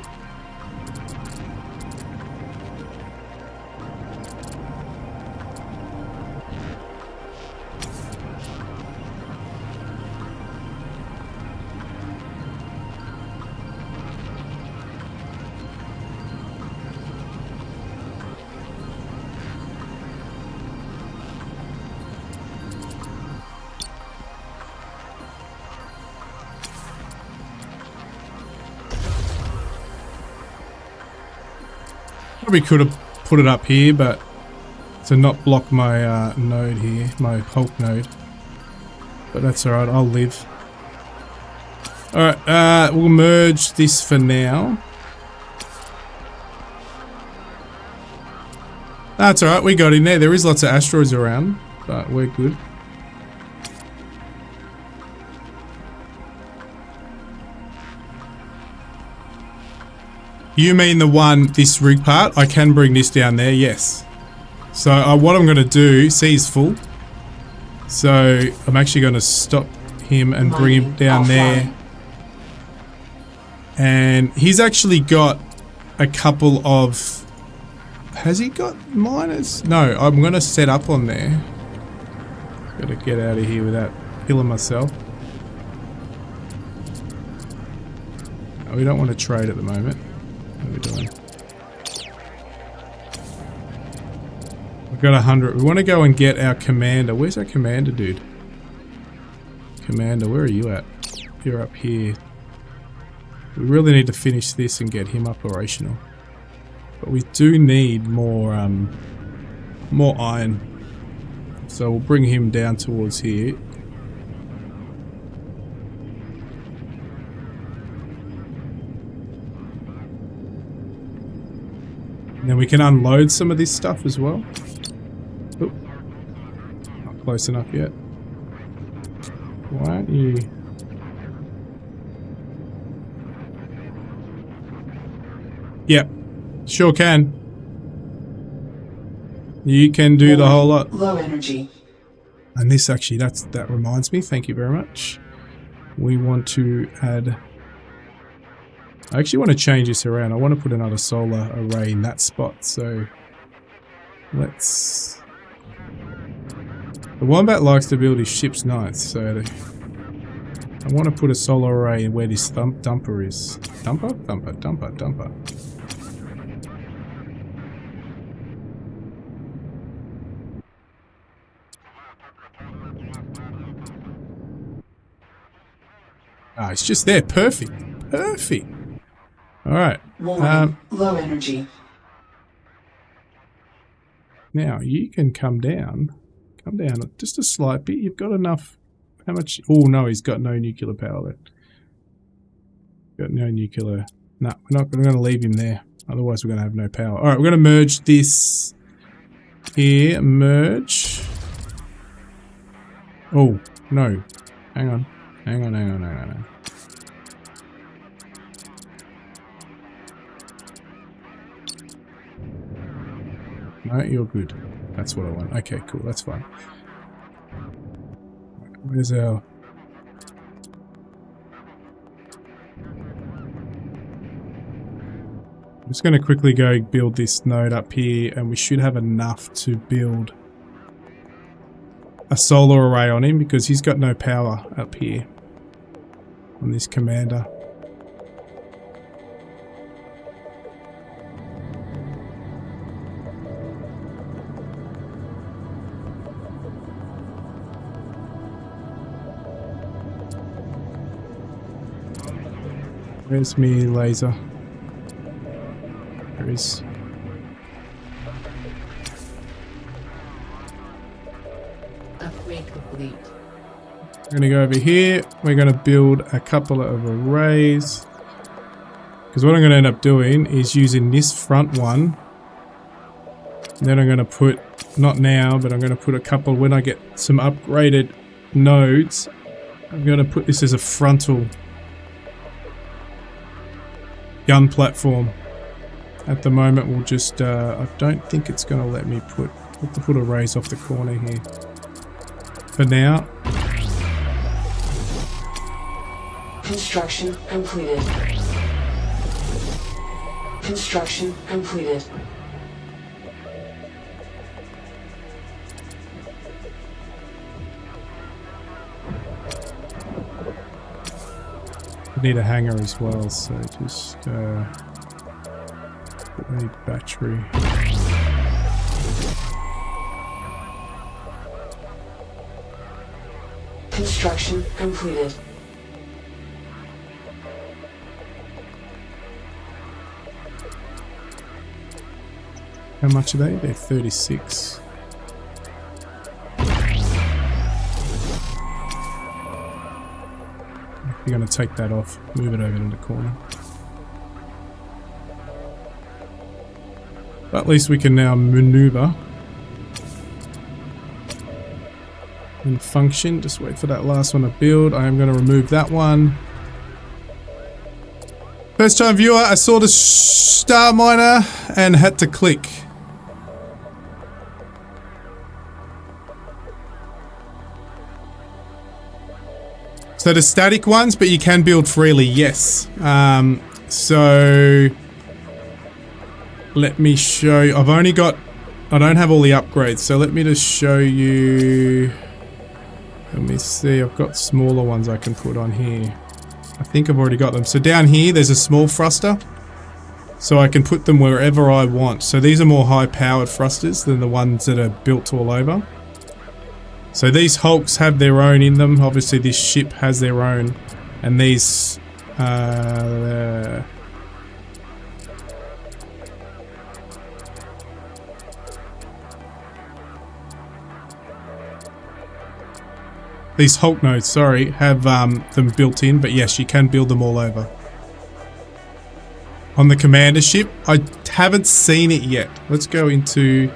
Probably could have put it up here, but to not block my node here, my Hulk node. But that's alright, I'll live. Alright, we'll merge this for now. That's alright, we got in there. There is lots of asteroids around, but we're good. You mean the one, this rig part? I can bring this down there, yes. So what I'm going to do, C is full. So I'm actually going to stop him and bring him down there. And he's actually got a couple of... Has he got miners? No, I'm going to set up on there. Got to get out of here without killing myself. We don't want to trade at the moment. What are we doing? We've got 100. We want to go and get our commander. Where's our commander, dude? Commander, where are you at? You're up here. We really need to finish this and get him operational. But we do need more iron. So we'll bring him down towards here. And then we can unload some of this stuff as well. Oop. Not close enough yet. Why aren't you... Yep, sure can. You can do the whole lot. Low energy. And this actually, that reminds me, thank you very much. We want to add... I actually want to change this around. I want to put another solar array in that spot. So let's... The Wombat likes to build his ships nice. So I want to put a solar array where this dumper is. Dumper? Dumper. Ah, it's just there. Perfect. Perfect. Alright. Low energy. Now, you can come down. Come down just a slight bit. You've got enough. How much? Oh, no, he's got no nuclear power left. Got no nuclear. No, we're going to leave him there. Otherwise, we're going to have no power. Alright, we're going to merge this here. Merge. Oh, no. Hang on. Hang on. No, you're good. That's what I want. Okay, cool. That's fine. Where's our... I'm just going to quickly go build this node up here, and we should have enough to build a solar array on him because he's got no power up here on this commander. Where's me laser? There is. Upgrade complete. We're going to go over here. We're going to build a couple of arrays. Because what I'm going to end up doing is using this front one. And then I'm going to put, not now, but I'm going to put a couple, when I get some upgraded nodes, I'm going to put this as a frontal gun platform. At the moment we'll just, I don't think it's going to let me put arrays off the corner here. For now. Construction completed. Construction completed. We need a hangar as well, so just a battery. Construction completed. How much are they? They're 36. You're going to take that off, move it over to the corner. But at least we can now maneuver and function. Just wait for that last one to build. I am going to remove that one. First time viewer, I saw the StarMiner and had to click. So the static ones, but you can build freely, yes. So let me show you. I don't have all the upgrades, so let me just show you. Let me see, I've got smaller ones I can put on here. I think I've already got them. So down here, there's a small thruster. So I can put them wherever I want. So these are more high-powered thrusters than the ones that are built all over. So these hulks have their own in them. Obviously this ship has their own. And these These Hulk nodes, sorry, have them built in, but yes, you can build them all over. On the commander ship, I haven't seen it yet. Let's go into...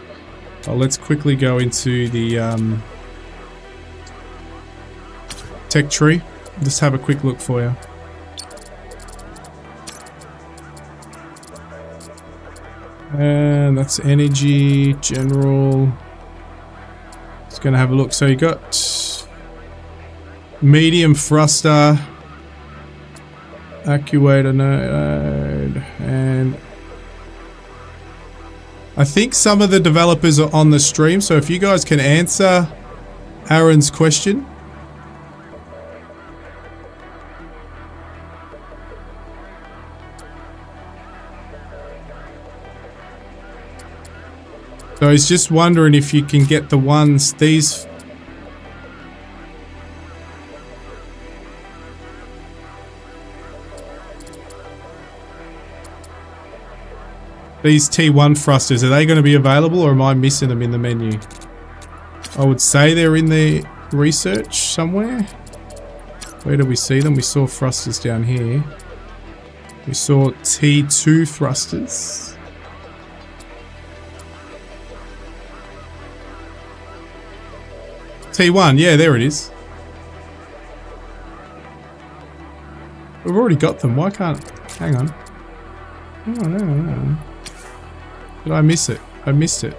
Oh, let's quickly go into the tech tree. Just have a quick look for you. And that's energy, general. Just going to have a look. So you got medium thruster, actuator node, and I think some of the developers are on the stream, so if you guys can answer Aaron's question. So he's just wondering if you can get the ones, these... These T1 thrusters, are they going to be available or am I missing them in the menu? I would say they're in the research somewhere. Where do we see them? We saw thrusters down here. We saw T2 thrusters. T1, yeah, there it is. We've already got them. Why can't... Hang on. Oh, no. Did I miss it? I missed it.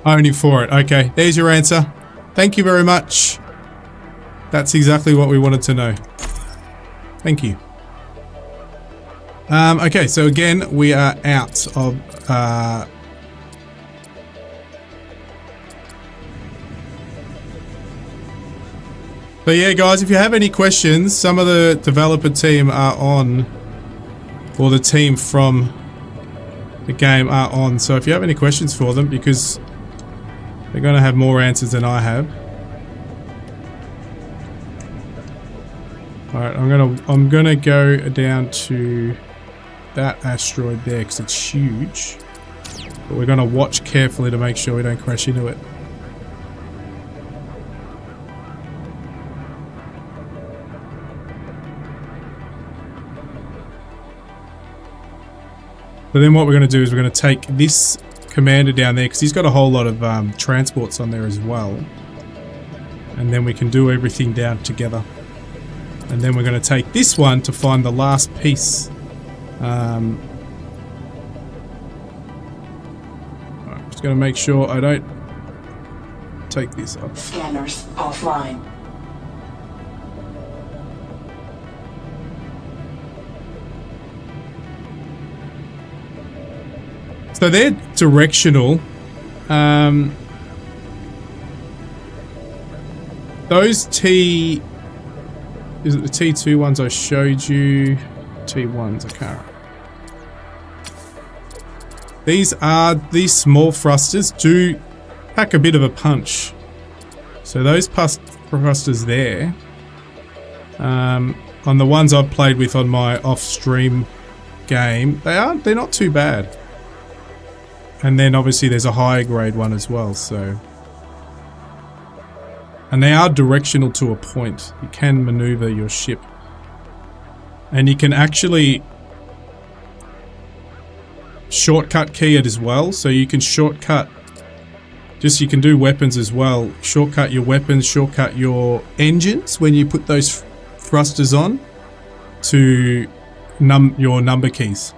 Only for it. Okay, there's your answer. Thank you very much. That's exactly what we wanted to know. Thank you. Okay, so again, we are out of... So yeah, guys, if you have any questions, some of the developer team are on, or the team from the game are on. So if you have any questions for them, because they're going to have more answers than I have. All right, I'm gonna go down to that asteroid there because it's huge. But we're gonna watch carefully to make sure we don't crash into it. So then what we're going to do is we're going to take this commander down there because he's got a whole lot of transports on there as well. And then we can do everything down together. And then we're going to take this one to find the last piece. I'm just going to make sure I don't take this up. Scanners offline. So they're directional. Those T... Is it the T2 ones I showed you? T1s, I can't. These small thrusters do pack a bit of a punch. So those thrusters there, on the ones I've played with on my off-stream game, they're not too bad. And then obviously there's a higher grade one as well, so. And they are directional to a point. You can maneuver your ship. And you can actually shortcut key it as well. So you can shortcut, you can do weapons as well. Shortcut your weapons, shortcut your engines when you put those thrusters on to your number keys.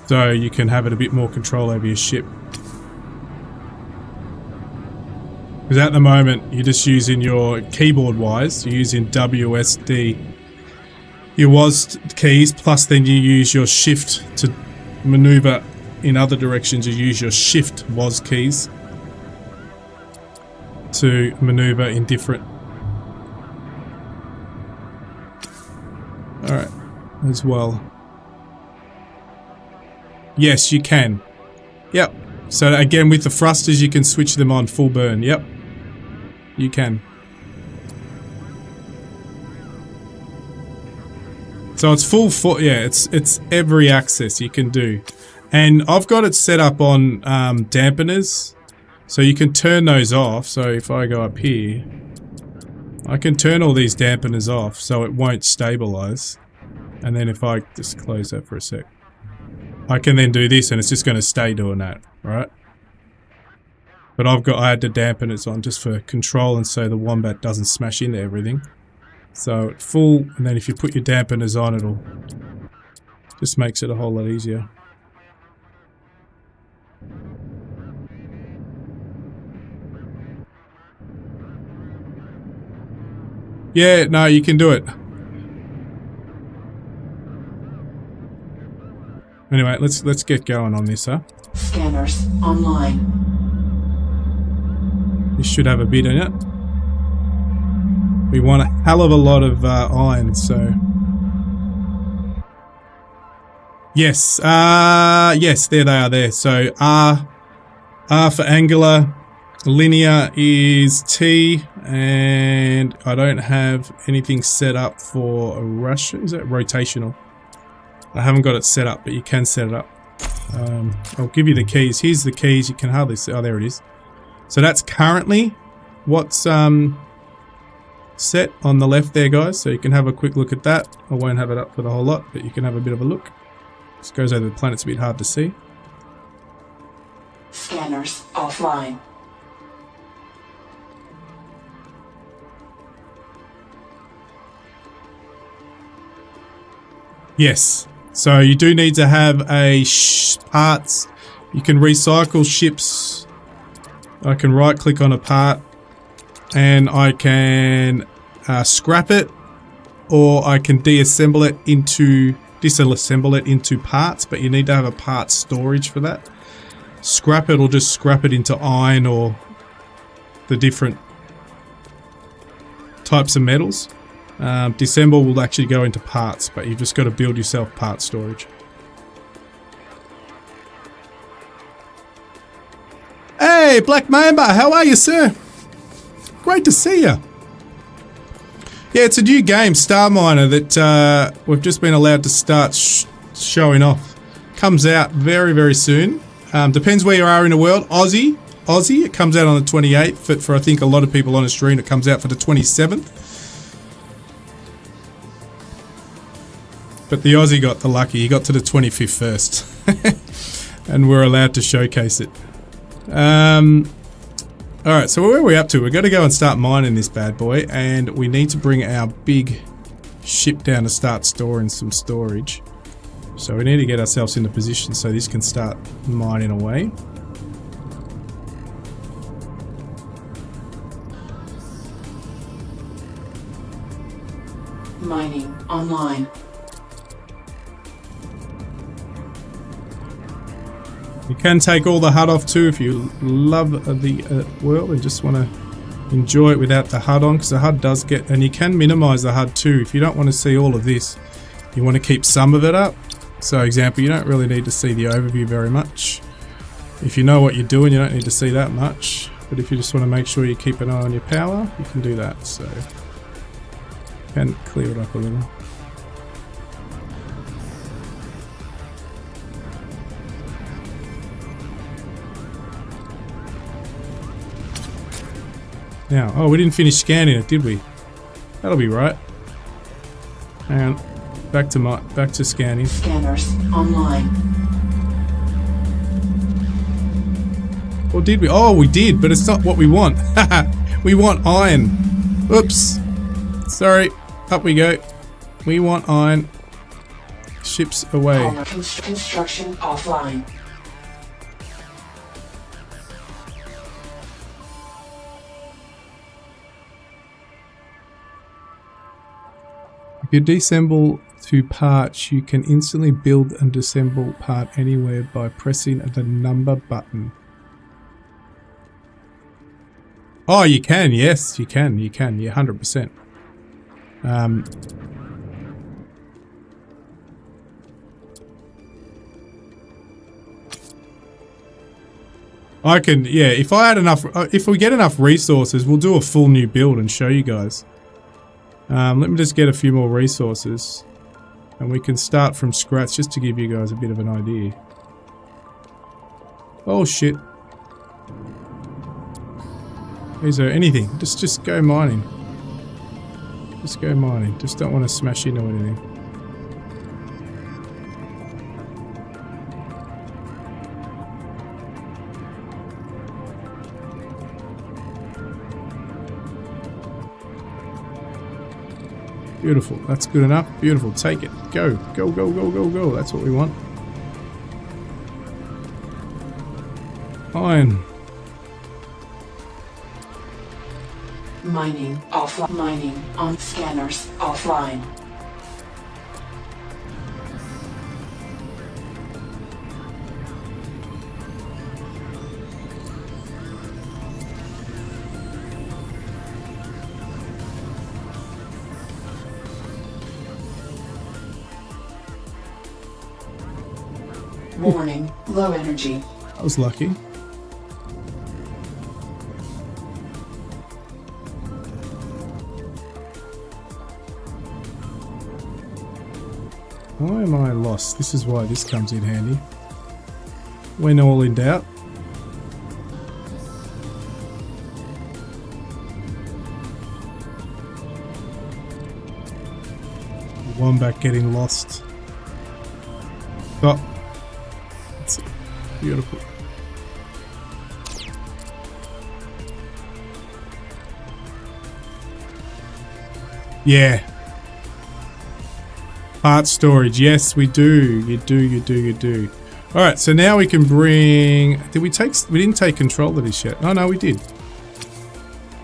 So you can have it a bit more control over your ship. Because at the moment, you're just using your keyboard-wise, you're using WSD, your WAS keys, plus then you use your shift to maneuver in other directions. You use your shift WAS keys to maneuver in different... Alright, as well. Yes, you can. Yep. So again, with the thrusters, you can switch them on full burn. Yep. You can. So it's full, yeah, it's every access you can do. And I've got it set up on dampeners. So you can turn those off. So if I go up here, I can turn all these dampeners off so it won't stabilize. And then if I just close that for a sec, I can then do this and it's just going to stay doing that, right? But I had to dampen it on just for control and so the wombat doesn't smash into everything. So full, and then if you put your dampeners on, it'll just makes it a whole lot easier. Yeah, no, you can do it. Anyway, let's get going on this, huh? Scanners online. This should have a bit in it. We want a hell of a lot of iron, so... Yes, yes, there they are there. So R for angular, linear is T, and I don't have anything set up for a rush. Is that rotational? I haven't got it set up, but you can set it up. I'll give you the keys. Here's the keys. You can hardly see. Oh, there it is. So that's currently what's set on the left there, guys. So you can have a quick look at that. I won't have it up for the whole lot, but you can have a bit of a look. This goes over the planet's a bit hard to see. Scanners offline. Yes. So you do need to have a parts. You can recycle ships. I can right click on a part and I can scrap it, or I can disassemble it into parts, but you need to have a parts storage for that. Scrap it, or just scrap it into iron or the different types of metals. Disassemble will actually go into parts, but you've just got to build yourself part storage. Hey, Black Mamba, how are you, sir? Great to see you. Yeah, it's a new game, StarMiner, that we've just been allowed to start showing off. Comes out very, very soon. Depends where you are in the world. Aussie, it comes out on the 28th. But for I think a lot of people on the stream, it comes out for the 27th. But the Aussie got the lucky. He got to the 25th first. And we're allowed to showcase it. Alright, so where are we up to? We're going to go and start mining this bad boy. And we need to bring our big ship down to start storing some storage. So we need to get ourselves in a position so this can start mining away. Mining online. You can take all the HUD off too if you love the world and just want to enjoy it without the HUD on, because the HUD does get, and you can minimize the HUD too if you don't want to see all of this. You want to keep some of it up. So example, you don't really need to see the overview very much. If you know what you're doing, you don't need to see that much. But if you just want to make sure you keep an eye on your power, you can do that. So you can clear it up a little. Now, oh, we didn't finish scanning it, did we? That'll be right. Hang on. Back to scanning. Scanners online. Or did we? Oh, we did, but it's not what we want. We want iron. Oops. Sorry. Up we go. We want iron. Ships away. Construction offline. If you disassemble to parts, you can instantly build and disassemble part anywhere by pressing the number button. Oh, you can, yes, you can, yeah, 100%. I can, yeah, if I had enough, if we get enough resources, we'll do a full new build and show you guys. Let me just get a few more resources. And we can start from scratch just to give you guys a bit of an idea. Oh shit. Is there anything? Just go mining. Just go mining. Just don't want to smash into anything. Beautiful. That's good enough. Beautiful. Take it. Go. Go, go, go, go, go. That's what we want. Iron. Mining offline. Mining on scanners offline. Warning, low energy. I was lucky. Why am I lost? This is why this comes in handy. When all in doubt. Wombat getting lost. Oh. That's beautiful. Yeah. Part storage. Yes, we do. You do. Alright, so now we can bring... Did we take... We didn't take control of this yet. Oh, no, we did.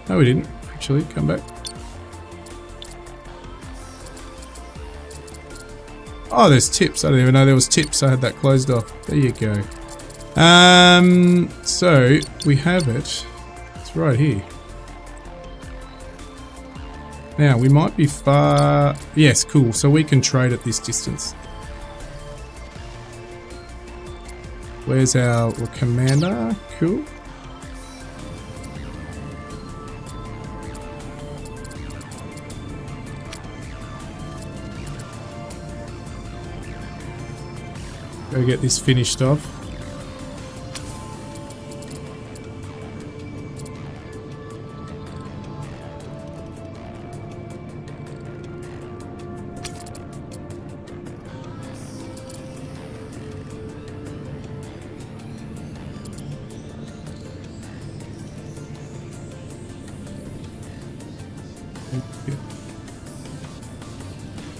No, we didn't. Actually, come back. Oh, there's tips. I didn't even know there was tips. I had that closed off. There you go. So, we have it. It's right here. Now, we might be far... Yes, cool. So we can trade at this distance. Where's our commander? Cool. Go get this finished off.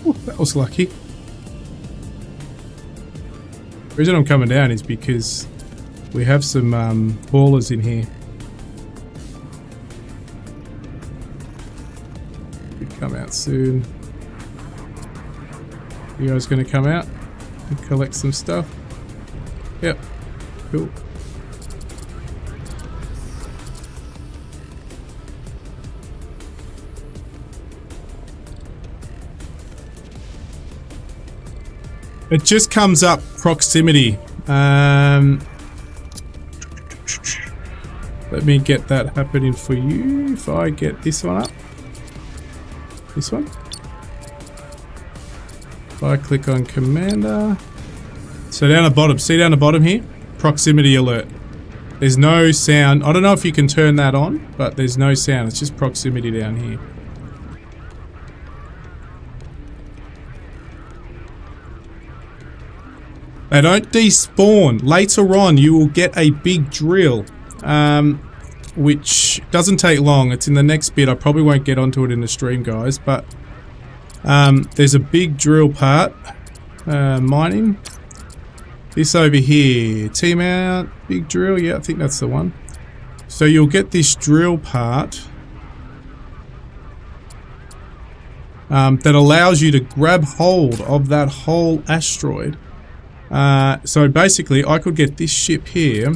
Ooh, that was lucky. The reason I'm coming down is because we have some haulers in here. Should come out soon. You guys going to come out and collect some stuff? Yep. Cool. It just comes up proximity. Let me get that happening for you. If I get this one up. This one. If I click on commander. So down the bottom. See down the bottom here? Proximity alert. There's no sound. I don't know if you can turn that on, but there's no sound. It's just proximity down here. They don't despawn. Later on, you will get a big drill, which doesn't take long. It's in the next bit. I probably won't get onto it in the stream, guys, but there's a big drill part. Mining. This over here. Team out. Big drill. Yeah, I think that's the one. So you'll get this drill part that allows you to grab hold of that whole asteroid. So basically I could get this ship here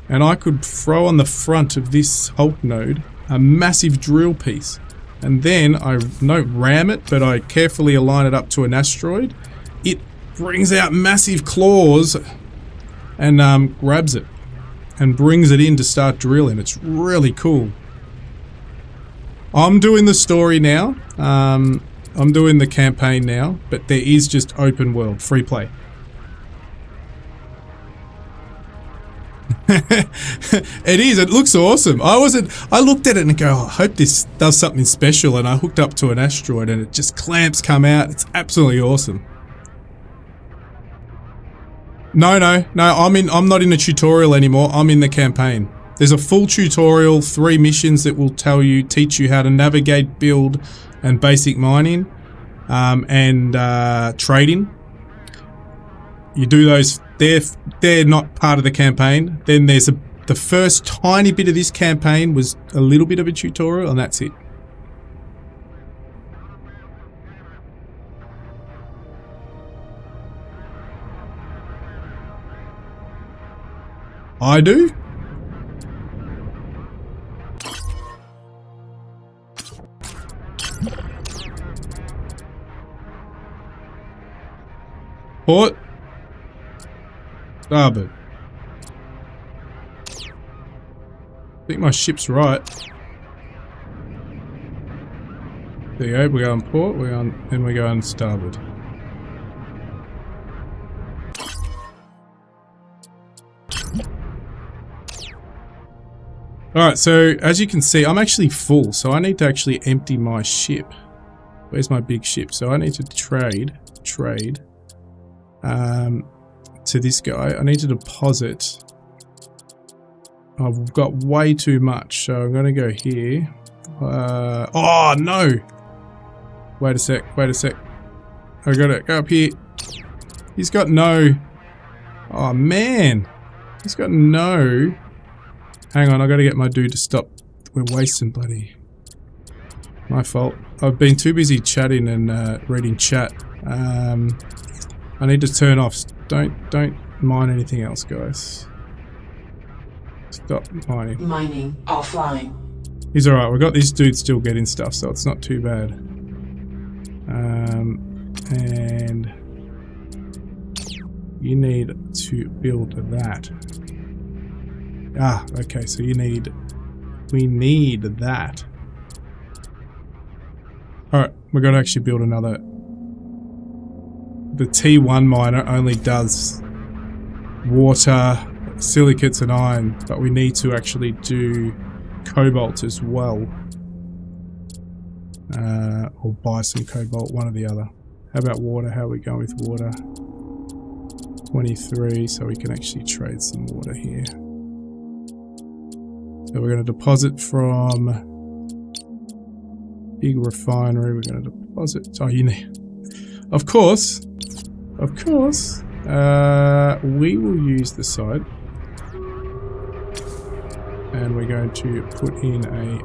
and I could throw on the front of this Hulk node a massive drill piece, and then I don't ram it, but I carefully align it up to an asteroid. It brings out massive claws and grabs it. and brings it in to start drilling. It's really cool. I'm doing the story now. I'm doing the campaign now, but there is just open world, free play. It is. It looks awesome. I looked at it and go, oh, I hope this does something special. And I hooked up to an asteroid and it just clamps come out. It's absolutely awesome. No. I'm not in a tutorial anymore. I'm in the campaign. There's a full tutorial, 3 missions that will teach you how to navigate, build, and basic mining, and trading. You do those. They're not part of the campaign. Then there's the first tiny bit of this campaign was a little bit of a tutorial, and that's it. I do. Port. Starboard. I think my ship's right. There you go, we go on port, then we go on starboard. Alright, so as you can see, I'm actually full, so I need to actually empty my ship. Where's my big ship? So I need to trade to this guy. I need to deposit. I've got way too much, so I'm gonna go here. Oh no! Wait a sec. I gotta go up here. He's got no. Oh man, he's got no. Hang on, I gotta get my dude to stop. We're wasting bloody. My fault. I've been too busy chatting and reading chat. I need to turn off. Don't mine anything else, guys. Stop mining. Mining offline. He's alright. We've got this dude still getting stuff, so it's not too bad. And you need to build that. Ah, okay. So we need that. Alright, we're going to actually build another. The T1 miner only does water, silicates and iron, but we need to actually do cobalt as well. Or buy some cobalt, one or the other. How about water? How are we going with water? 23, so we can actually trade some water here. So we're going to deposit from big refinery. We're going to deposit. Oh, you need. Of course. We will use the side. And we're going to put in a.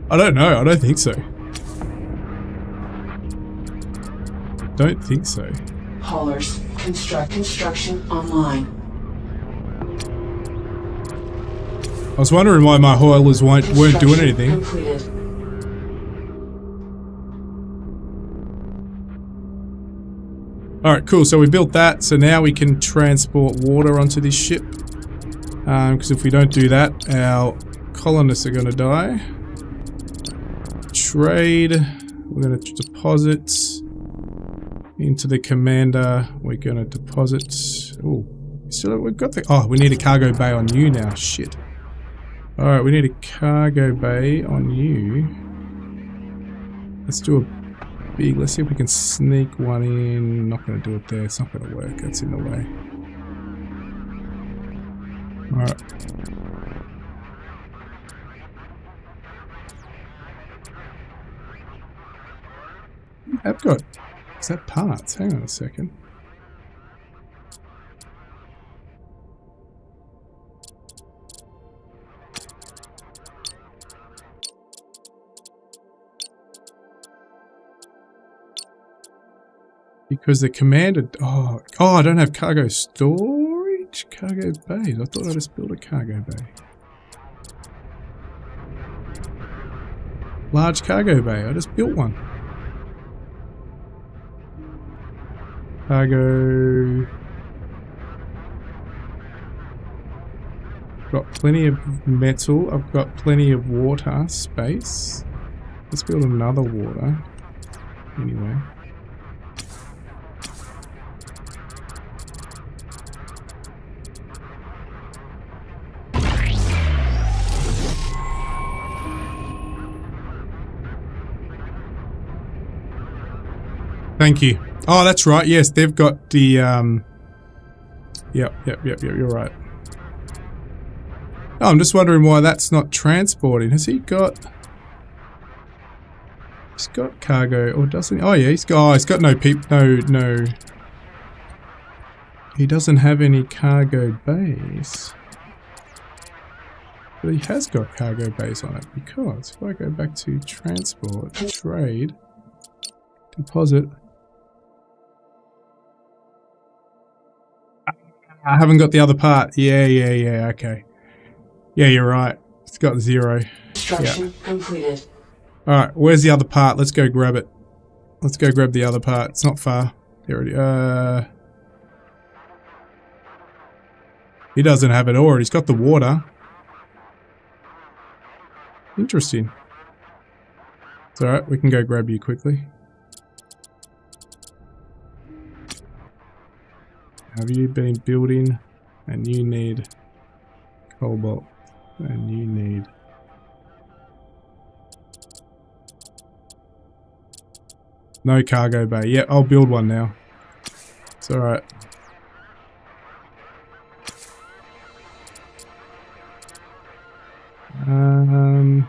I don't know. I don't think so. Don't think so. Haulers, construction online. I was wondering why my haulers weren't doing anything. Completed. Alright, cool. So we built that. So now we can transport water onto this ship. Because if we don't do that, our colonists are going to die. Trade. We're going to deposit into the commander. We're going to deposit. Oh, we've got the. Oh, we need a cargo bay on you now. Shit. All right, we need a cargo bay on you. Let's do a big. Let's see if we can sneak one in. Not going to do it there. It's not going to work. That's in the way. All right. I've got. Is that parts? Hang on a second. Because the commander... Oh, I don't have cargo storage? Cargo bays. I thought I just built a cargo bay. Large cargo bay. I just built one. Cargo... Got plenty of metal. I've got plenty of water space. Let's build another water. Anyway. Thank you. Oh, that's right. Yes, they've got the, Yep, you're right. Oh, I'm just wondering why that's not transporting. Has he got... He's got cargo, or doesn't he? Oh yeah, he's got no no. He doesn't have any cargo bays. But he has got cargo bays on it, because if I go back to transport, trade, deposit... I haven't got the other part. Yeah, okay. Yeah, you're right. It's got 0. Construction completed. Alright, where's the other part? Let's go grab it. Let's go grab the other part. It's not far. There it is. He doesn't have it already. He's got the water. Interesting. It's alright, we can go grab you quickly. Have you been building? And you need cobalt. And you need... No cargo bay. Yeah, I'll build one now. It's alright. I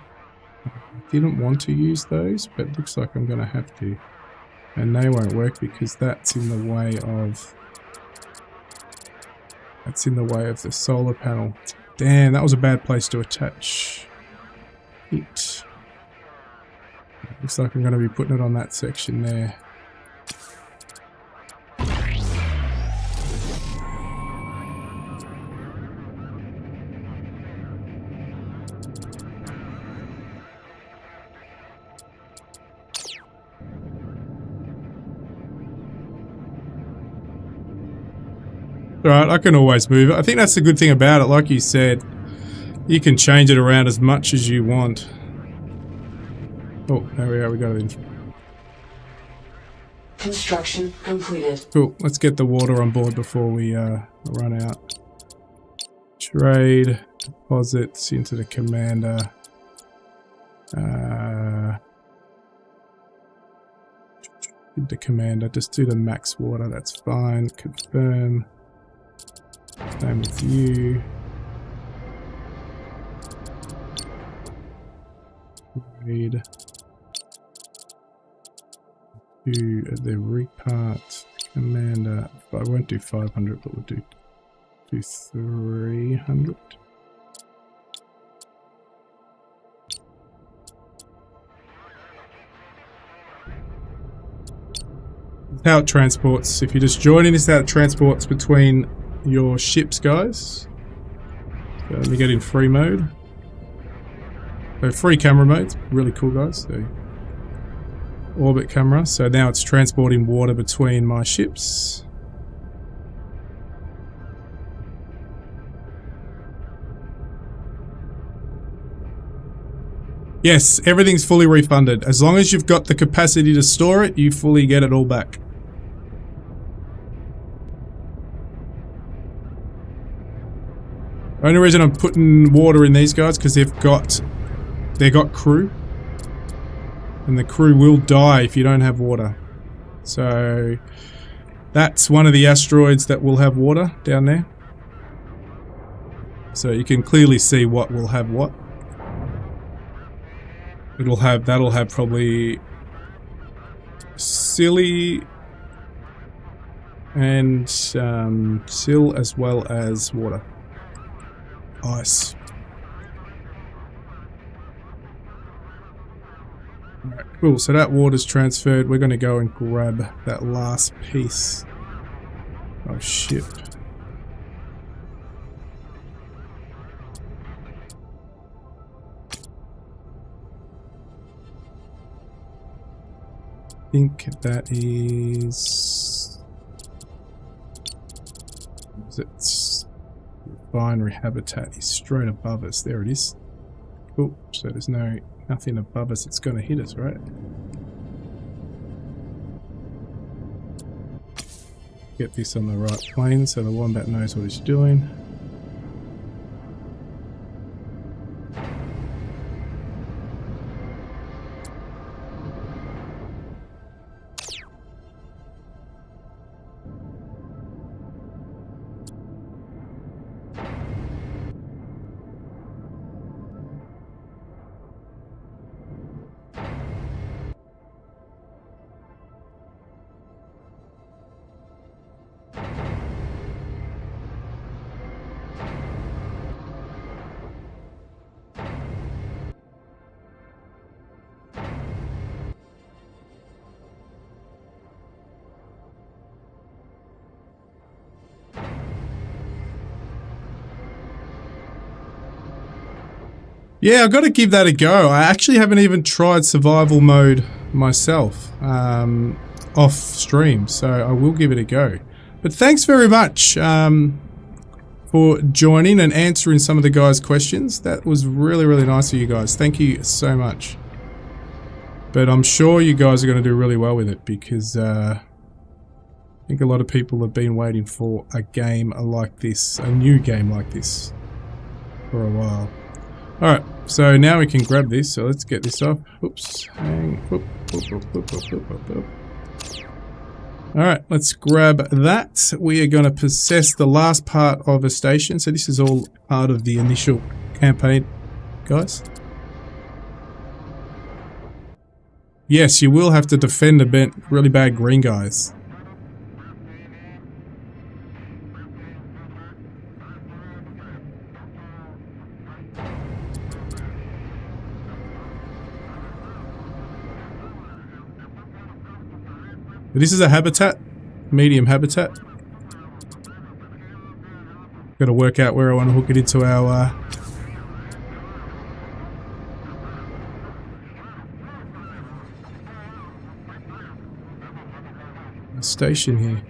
didn't want to use those, but it looks like I'm going to have to. And they won't work because that's in the way of... That's in the way of the solar panel. Damn, that was a bad place to attach it. Looks like I'm going to be putting it on that section there. Alright, I can always move it. I think that's the good thing about it, like you said. You can change it around as much as you want. Oh, there we are, we got it in. Construction completed. Cool, let's get the water on board before we run out. Trade, deposits into the commander. The commander, just do the max water, that's fine. Confirm. Same with you. Read. Do the repart commander. I won't do 500, but we'll do 300. That's how it transports. If you're just joining, this is how it transports between your ships, guys. So let me get in free mode. So free camera mode, really cool, guys. So orbit camera. So now it's transporting water between my ships. Yes, everything's fully refunded. As long as you've got the capacity to store it, you fully get it all back. The only reason I'm putting water in these guys because they've got crew, and the crew will die if you don't have water. So that's one of the asteroids that will have water down there. So you can clearly see what will have what. That'll have probably silly and sill as well as water. Ice. Alright, cool. So that water's transferred. We're going to go and grab that last piece of ship. I think that is it? Refinery habitat is straight above us. There it is. Cool. So there's nothing above us that's going to hit us, right? Get this on the right plane so the wombat knows what it's doing. Yeah, I've got to give that a go. I actually haven't even tried survival mode myself off stream, so I will give it a go. But thanks very much for joining and answering some of the guys' questions. That was really, really nice of you guys. Thank you so much. But I'm sure you guys are going to do really well with it because I think a lot of people have been waiting for a game like this, a new game like this, for a while. Alright, so now we can grab this, so let's get this off. Oops, hang, whoop, whoop, whoop, whoop, whoop, whoop, whoop. Alright, let's grab that. We are going to possess the last part of a station, so this is all part of the initial campaign, guys. Yes, you will have to defend the really bad green guys. This is a habitat, medium habitat. Got to work out where I want to hook it into our station here.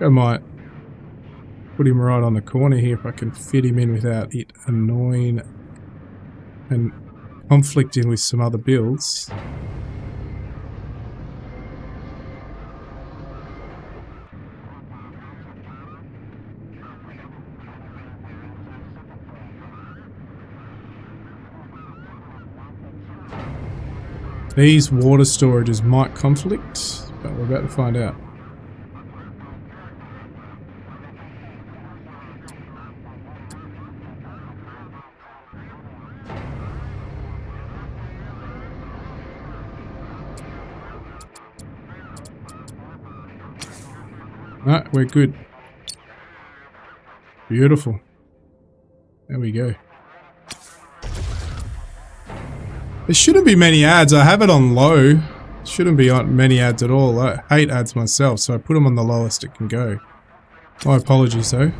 I might put him right on the corner here if I can fit him in without it annoying and conflicting with some other builds. These water storages might conflict, but we're about to find out. Alright, we're good. Beautiful. There we go. There shouldn't be many ads. I have it on low. Shouldn't be on many ads at all. I hate ads myself, so I put them on the lowest it can go. My apologies though.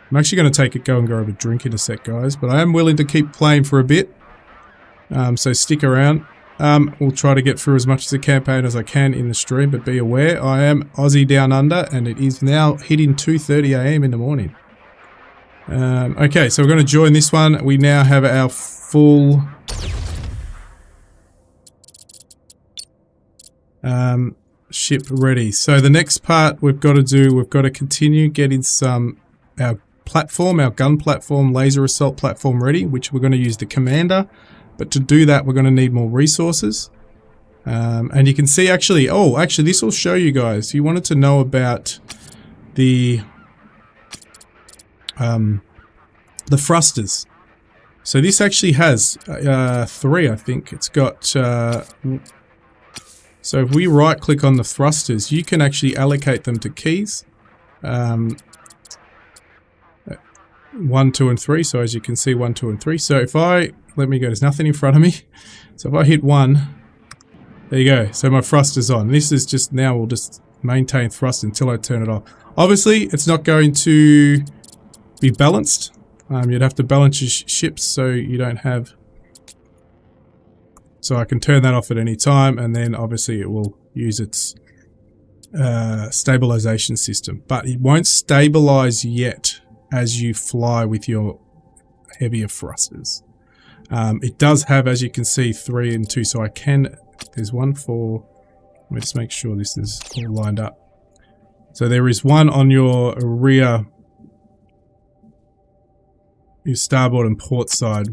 I'm actually going to go and grab a drink in a sec, guys, but I am willing to keep playing for a bit. So stick around. We'll try to get through as much of the campaign as I can in the stream, but be aware, I am Aussie Down Under, and it is now hitting 2:30 AM in the morning. Okay, so we're going to join this one. We now have our full ship ready. So the next part we've got to do, we've got to continue getting our platform, our gun platform, laser assault platform ready, which we're going to use the commander. But to do that, we're going to need more resources. And you can see actually, this will show you guys. You wanted to know about the thrusters. So this actually has 3, I think. It's got... so if we right click on the thrusters, you can actually allocate them to keys. 1, 2 and 3. So as you can see, 1, 2 and 3. So if I... Let me go. There's nothing in front of me. So if I hit 1... There you go. So my thruster's on. This is just... Now we'll just maintain thrust until I turn it off. Obviously, it's not going to be balanced. You'd have to balance your ships so you don't have... So I can turn that off at any time, and then obviously it will use its stabilization system. But it won't stabilize yet as you fly with your heavier thrusters. It does have, as you can see, 3 and 2, so I can... There's one for... Let me just make sure this is all lined up. So there is one on your rear... Your starboard and port side.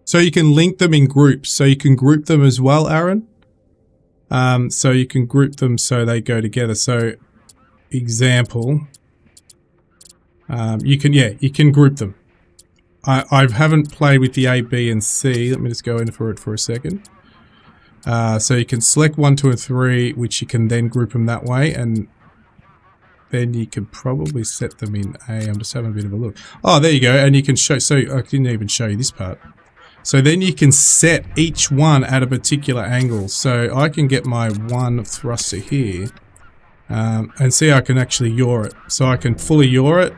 So you can link them in groups. So you can group them as well, Aaron. So you can group them so they go together. So, example, you can group them. I haven't played with the A, B, and C. Let me just go in for it for a second. So you can select 1, 2, and 3, which you can then group them that way, and then you can probably set them in A. I'm just having a bit of a look. Oh, there you go, and you can show, so I didn't even show you this part. So then you can set each one at a particular angle. So I can get my one thruster here, and see I can actually yaw it. So I can fully yaw it,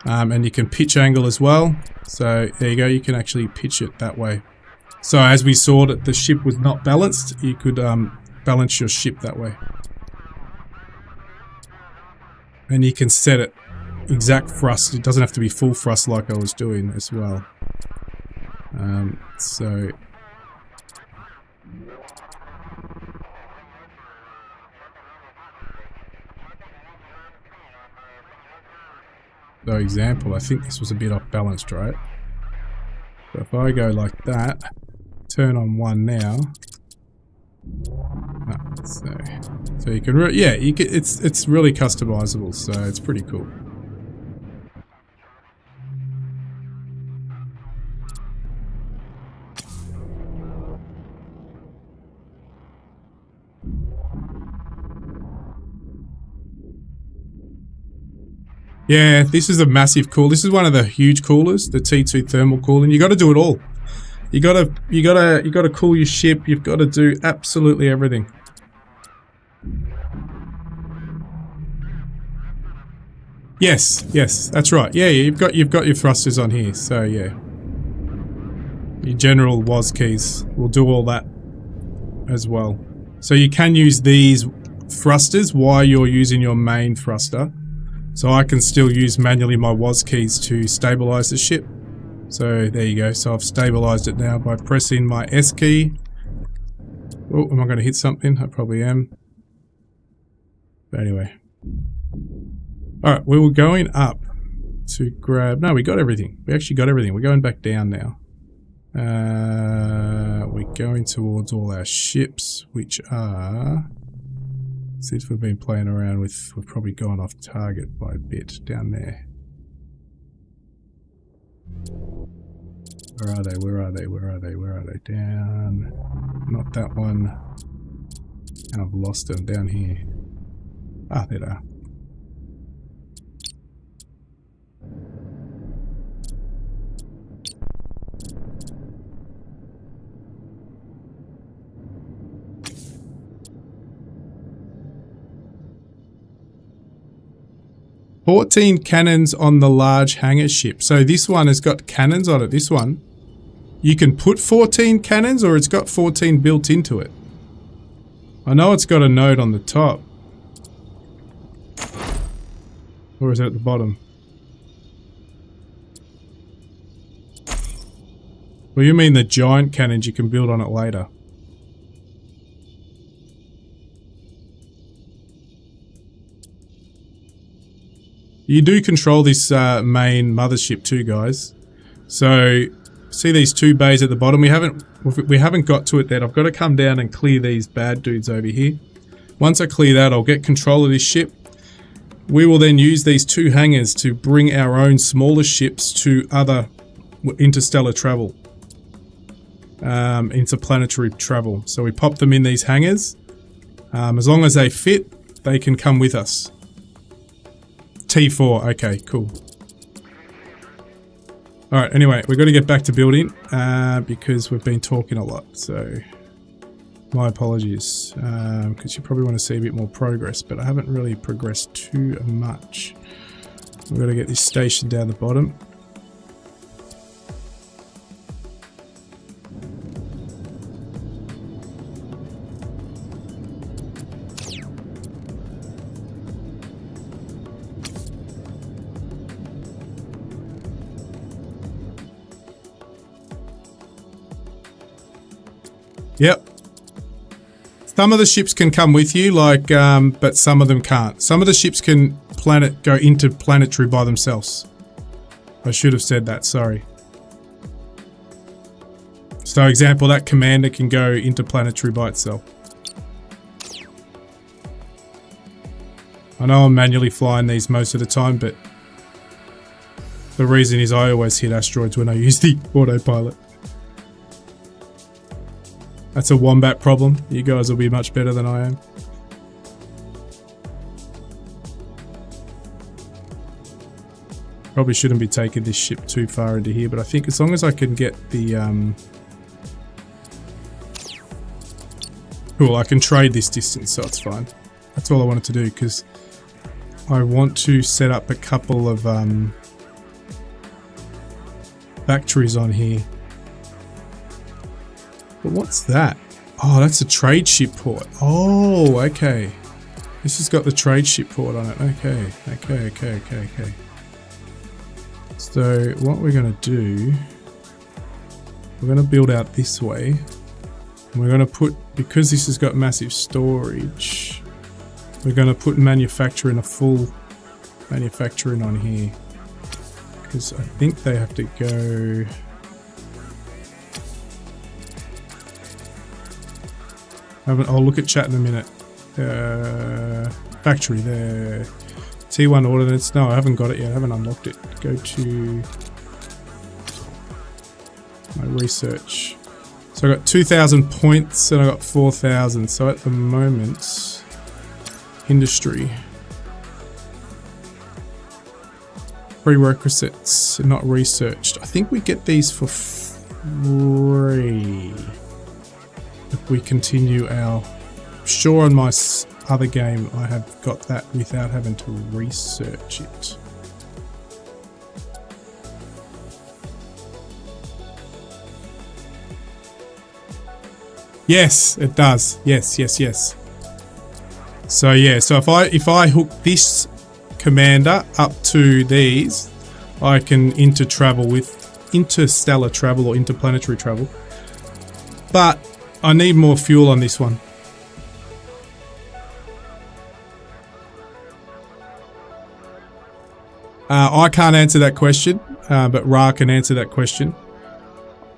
and you can pitch angle as well. So there you go, you can actually pitch it that way. So as we saw that the ship was not balanced, you could balance your ship that way. And you can set it exact thrust. It doesn't have to be full thrust like I was doing as well. So example, I think this was a bit off balanced, right? So if I go like that, turn on 1 now. So you can, it's really customizable, so it's pretty cool. Yeah, this is a massive cool. This is one of the huge coolers, the T2 thermal cooling. You got to do it all. You gotta cool your ship. You've got to do absolutely everything. Yes, that's right. Yeah, you've got your thrusters on here. So yeah, your general WAS keys will do all that as well. So you can use these thrusters while you're using your main thruster. So I can still use manually my WAS keys to stabilize the ship. So there you go. So I've stabilized it now by pressing my S key. Oh, am I going to hit something? I probably am. But anyway. Alright, we were going up to grab... No, we got everything. We actually got everything. We're going back down now. We're going towards all our ships, which are... Since we've been playing around with, we've probably gone off target by a bit down there. Where are they? Where are they? Where are they? Where are they? Down. Not that one. And I've lost them down here. Ah, there they are. "14 cannons on the large hangar ship." So this one has got cannons on it, this one. You can put 14 cannons, or it's got 14 built into it. I know it's got a node on the top. Or is it at the bottom? Well, you mean the giant cannons you can build on it later. You do control this main mothership too, guys. So, see these 2 bays at the bottom? We haven't got to it yet. I've got to come down and clear these bad dudes over here. Once I clear that, I'll get control of this ship. We will then use these 2 hangars to bring our own smaller ships to other interstellar travel. Interplanetary travel. So we pop them in these hangars. As long as they fit, they can come with us. T4, okay, cool. Alright, anyway, we've got to get back to building because we've been talking a lot, so my apologies. Because you probably want to see a bit more progress, but I haven't really progressed too much. We've got to get this station down the bottom. Yep. Some of the ships can come with you, like, but some of them can't. Some of the ships can go interplanetary by themselves. I should have said that, sorry. So, example, that commander can go interplanetary by itself. I know I'm manually flying these most of the time, but the reason is I always hit asteroids when I use the autopilot. That's a wombat problem. You guys will be much better than I am. Probably shouldn't be taking this ship too far into here, but I think as long as I can get the... Cool, I can trade this distance, so it's fine. That's all I wanted to do, because I want to set up a couple of factories on here. But what's that? Oh, that's a trade ship port. Oh, okay. This has got the trade ship port on it. Okay, okay. So what we're going to do, we're going to build out this way. And we're going to put, because this has got massive storage, we're going to put manufacturing, a full manufacturing on here. Because I think they have to go... I'll look at chat in a minute. Factory there. T1 ordnance. No, I haven't got it yet. I haven't unlocked it. Go to my research. So I got 2,000 points and I got 4,000. So at the moment, industry. Prerequisites, not researched. I think we get these for free. If we continue our... Sure, on my other game I have got that without having to research it. Yes, it does. Yes. So yeah, so if I hook this commander up to these, I can interstellar travel or interplanetary travel. But I need more fuel on this one. I can't answer that question, but Ra can answer that question.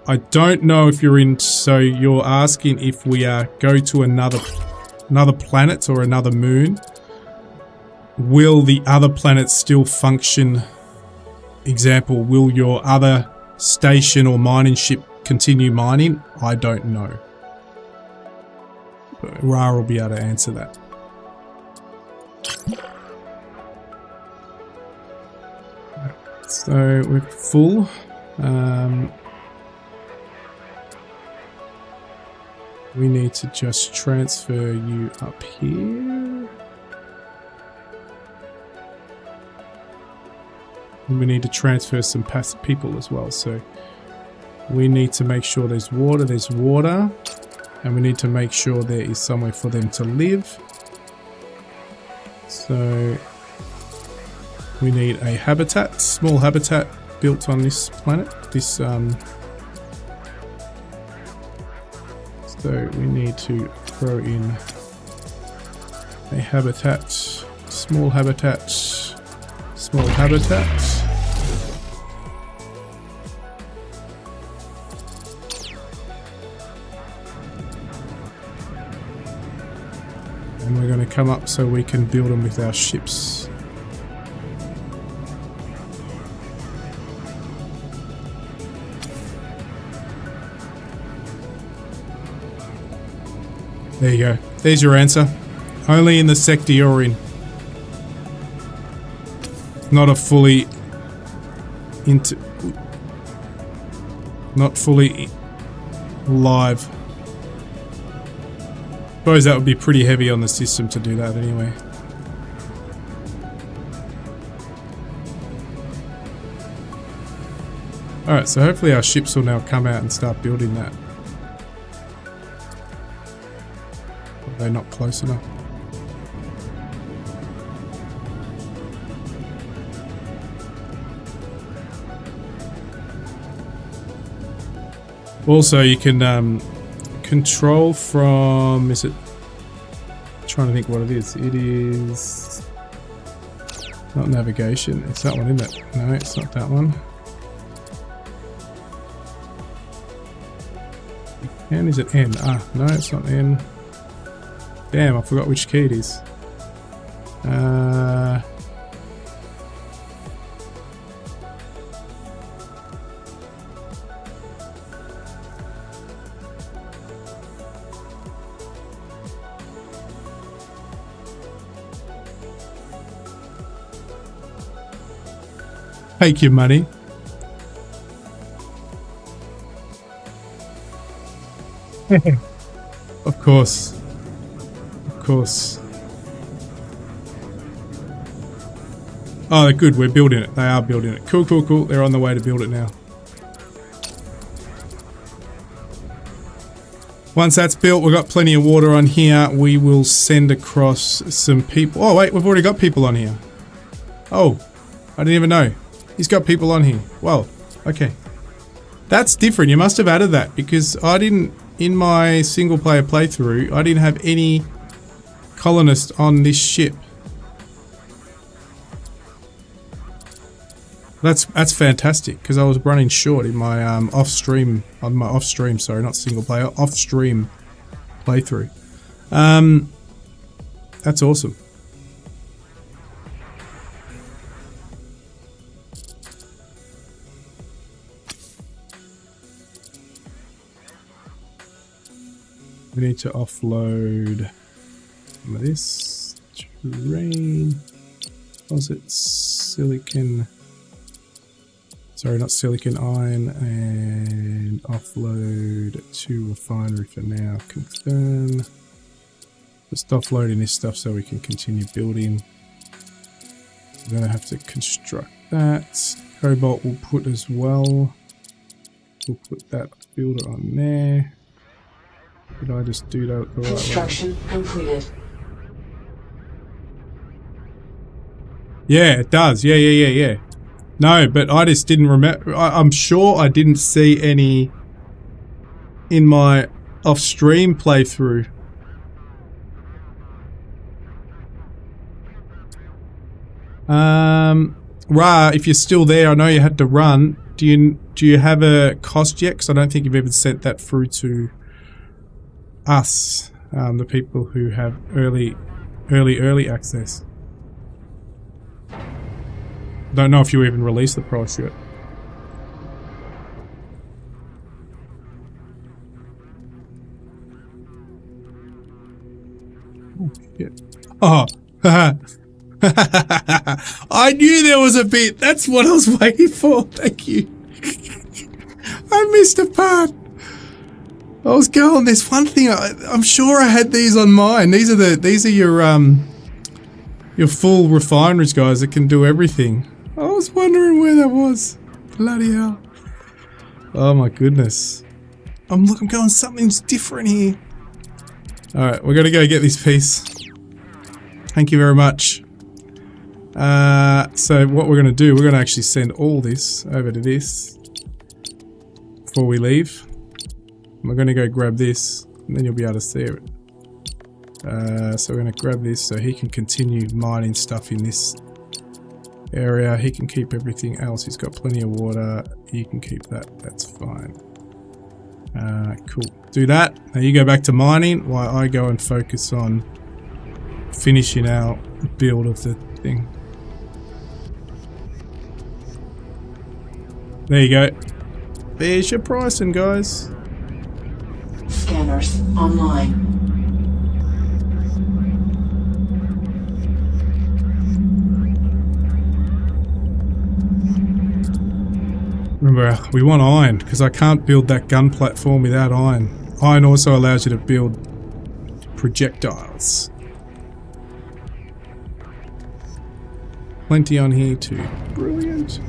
I don't know if you're in, so you're asking if we go to another planet or another moon. Will the other planets still function? Example, will your other station or mining ship continue mining? I don't know. But Ra will be able to answer that. So we're full. We need to just transfer you up here. And we need to transfer some passive people as well. So we need to make sure there's water. And we need to make sure there is somewhere for them to live. So we need a habitat, small habitat built on this planet. So we need to throw in a habitat, small habitat, small habitat. And And we're going to come up so we can build them with our ships. There you go. There's your answer. Only in the sector you're in. Not a fully not fully live. Suppose that would be pretty heavy on the system to do that anyway. Alright, so hopefully our ships will now come out and start building that. Are they not close enough? Also, you can control from, is it, I'm trying to think what it is. It is not navigation, it's that one, isn't it? No, it's not that one. N, is it N? Ah, no, it's not N. Damn, I forgot which key it is. Take your money. Of course. Of course. Oh, they're good. We're building it. They are building it. Cool, cool, cool. They're on the way to build it now. Once that's built, we've got plenty of water on here. We will send across some people. Oh, wait. We've already got people on here. Oh, I didn't even know. He's got people on here. Well, okay. That's different. You must have added that because I didn't, in my single player playthrough, I didn't have any colonists on this ship. That's fantastic because I was running short in my off-stream, sorry, not single player, off-stream playthrough. That's awesome. We need to offload some of this terrain. Deposit silicon. Sorry, not silicon, iron, and offload to refinery for now. Confirm. Just offloading this stuff so we can continue building. We're gonna have to construct that. Cobalt we'll put as well. We'll put that builder on there. Did I just do that the right way? Construction completed. Yeah, it does. Yeah. No, but I just didn't remember. I'm sure I didn't see any in my off-stream playthrough. Ra, if you're still there, I know you had to run. Do you have a cost yet? Because I don't think you've ever sent that through to us, the people who have early access. Don't know if you even released the price yet. Oh shit. Oh, I knew there was a bit. That's what I was waiting for. Thank you. I missed a part. I was going, there's one thing, I'm sure I had these on mine. These are your full refineries guys that can do everything. I was wondering where that was. Bloody hell. Oh my goodness. I'm going, something's different here. Alright, we're gonna go get this piece. Thank you very much. So what we're gonna do, we're gonna actually send all this over to this before we leave. We're going to go grab this, and then you'll be able to see it. So we're going to grab this so he can continue mining stuff in this area. He can keep everything else. He's got plenty of water. He can keep that. That's fine. Cool. Do that. Now you go back to mining while I go and focus on finishing our build of the thing. There you go. There's your pricing, guys. Scanners online. Remember, we want iron, because I can't build that gun platform without iron. Iron also allows you to build projectiles. Plenty on here too. Brilliant.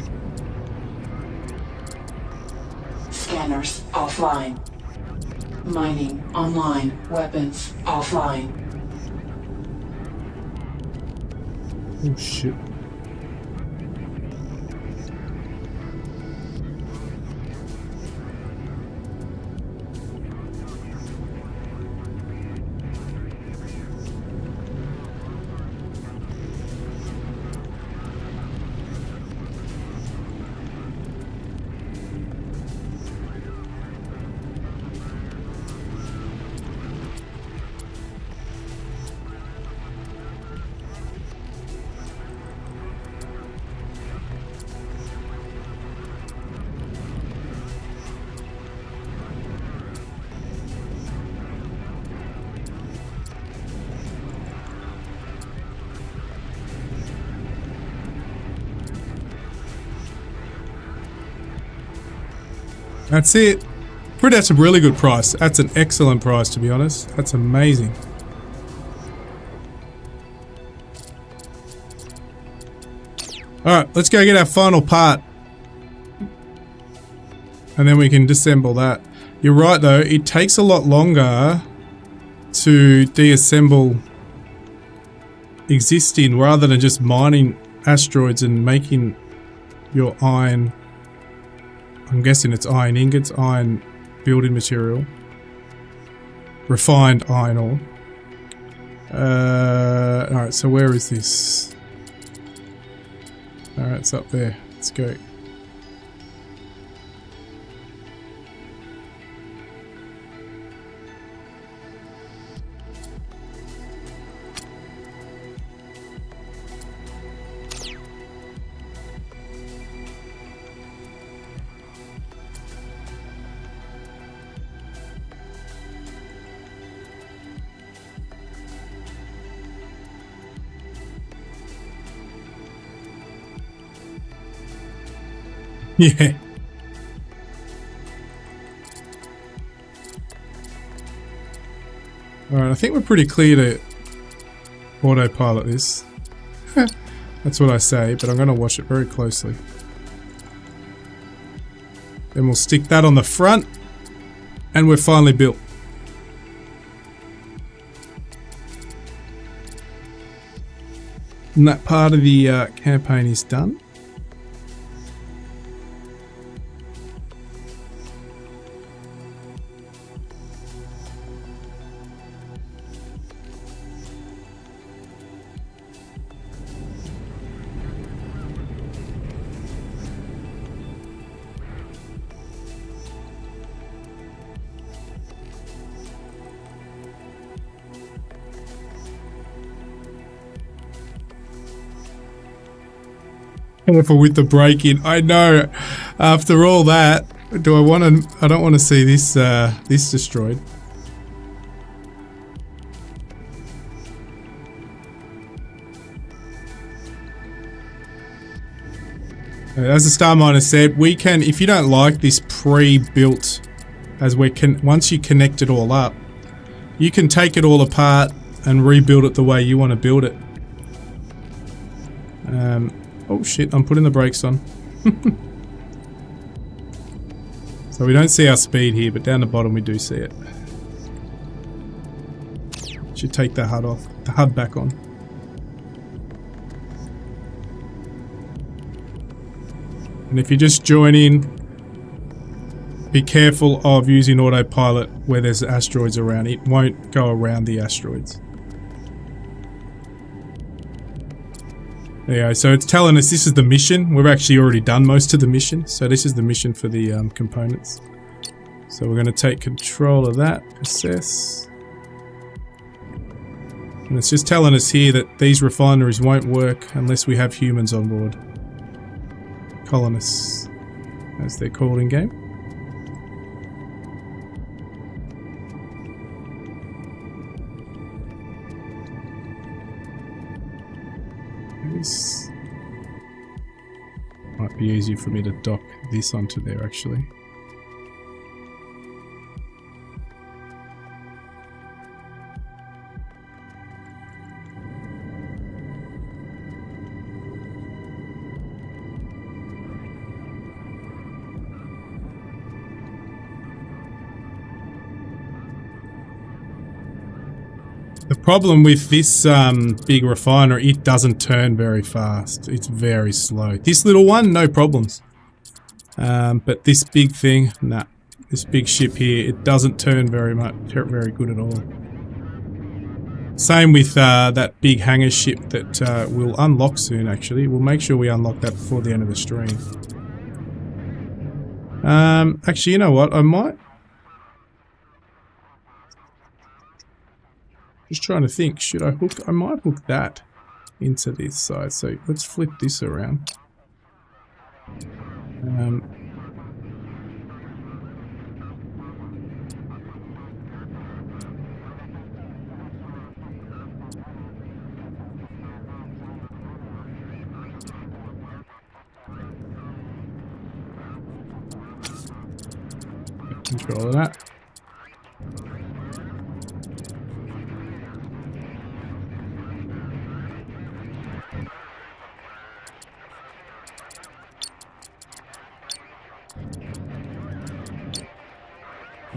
Scanners offline. Mining online. Weapons offline. Oh shit. That's it. That's a really good price. That's an excellent price, to be honest. That's amazing. Alright, let's go get our final part. And then we can disassemble that. You're right though, it takes a lot longer to deassemble existing rather than just mining asteroids and making your iron. I'm guessing it's iron ingots, iron building material, refined iron ore. Alright, so where is this? Alright, it's up there. Let's go. Yeah. Alright, I think we're pretty clear to autopilot this. That's what I say, but I'm going to watch it very closely. Then we'll stick that on the front, and we're finally built. And that part of the campaign is done. Careful with the break-in. I know. After all that, do I want to? I don't want to see this this destroyed. As the StarMiner said, we can. If you don't like this pre-built, as we can, once you connect it all up, you can take it all apart and rebuild it the way you want to build it. Oh shit, I'm putting the brakes on. So we don't see our speed here, but down the bottom we do see it. Should take the HUD off, the HUD back on. And if you just join in, be careful of using autopilot where there's asteroids around. It won't go around the asteroids. There you go. So it's telling us this is the mission. We've actually already done most of the mission. So this is the mission for the components. So we're going to take control of that. Assess. And it's just telling us here that these refineries won't work unless we have humans on board. Colonists, as they're called in game. This might be easier for me to dock this onto there actually. The problem with this big refinery, it doesn't turn very fast. It's very slow. This little one, no problems. But this big thing, nah. This big ship here, it doesn't turn very good at all. Same with that big hangar ship that we'll unlock soon actually. We'll make sure we unlock that before the end of the stream. Actually, you know what? I might... Just trying to think, should I hook... I might hook that into this side. So let's flip this around. Control of that.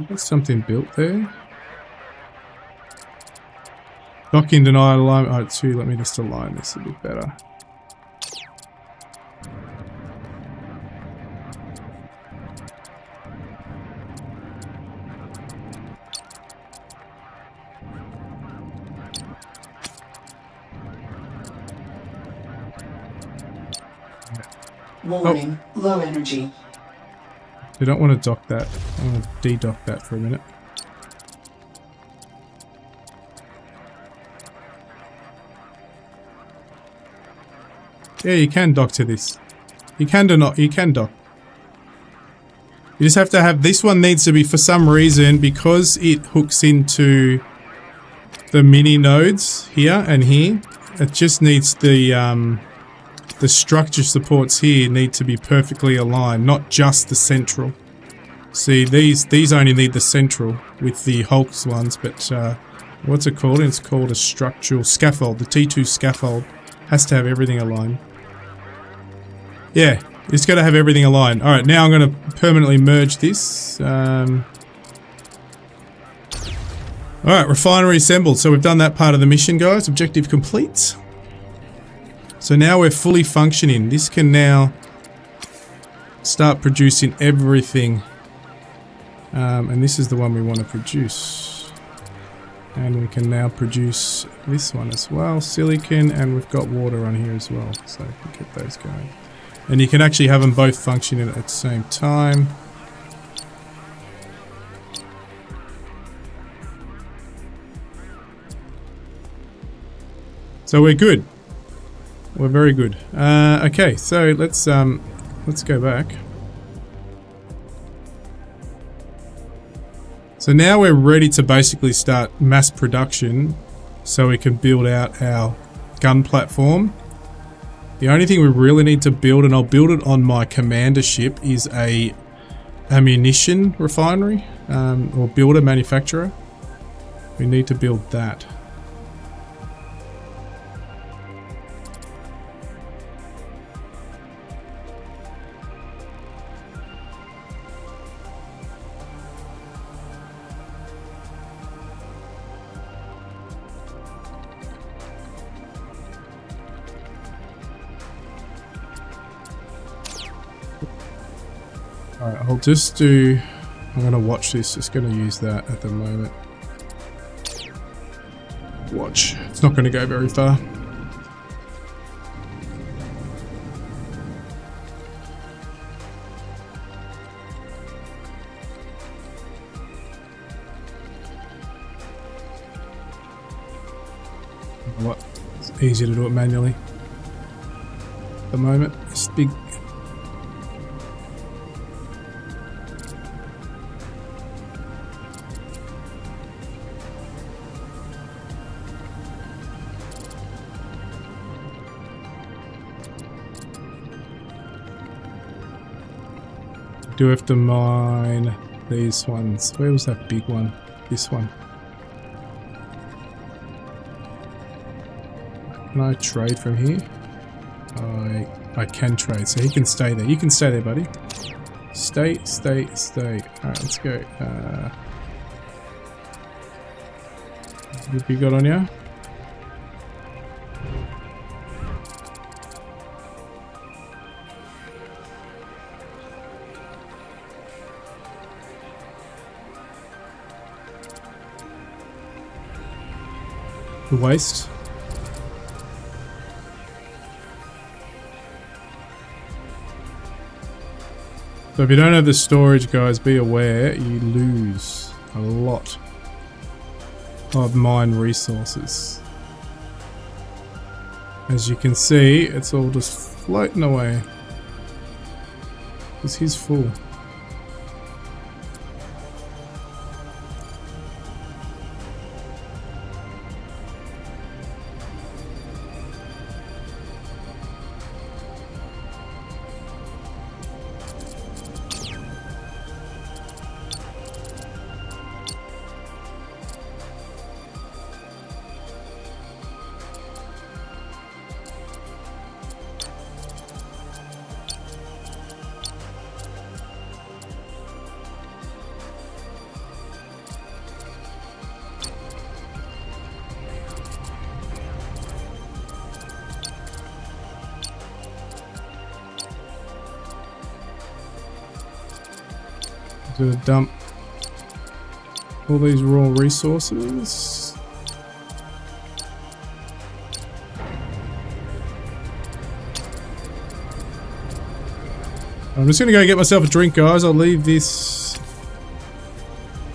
There's something built there. Docking denied alignment. Oh, 2. Let me just align this a bit better. Warning, low energy. I don't want to dock that. I want to de-dock that for a minute. Yeah, you can dock to this. You can do not. You can dock. You just have to have... This one needs to be, for some reason, because it hooks into the mini nodes here and here, it just needs the structure supports here need to be perfectly aligned, not just the central. See, these only need the central with the Hulk's ones, but what's it called? It's called a structural scaffold. The T2 scaffold has to have everything aligned. Yeah, it's got to have everything aligned. Alright, now I'm going to permanently merge this. Alright, refinery assembled. So we've done that part of the mission, guys. Objective complete. So now we're fully functioning. This can now start producing everything. And this is the one we want to produce. And we can now produce this one as well. Silicon, and we've got water on here as well. So we can get those going. And you can actually have them both functioning at the same time. So we're good. We're very good. Okay, so let's go back. So now we're ready to basically start mass production, so we can build out our gun platform. The only thing we really need to build, and I'll build it on my commander ship, is a ammunition refinery or builder manufacturer. We need to build that. Alright, I'll just do... I'm going to watch this, just going to use that at the moment. Watch. It's not going to go very far. What? It's easier to do it manually. At the moment, it's big. Do have to mine these ones. Where was that big one? This one. Can I trade from here? I can trade, so he can stay there. You can stay there, buddy. Stay. Alright, let's go. What have you got on you? The waste. So if you don't have the storage, guys, be aware you lose a lot of mine resources. As you can see, it's all just floating away because he's full. Gonna dump all these raw resources. I'm just gonna go get myself a drink, guys. I'll leave this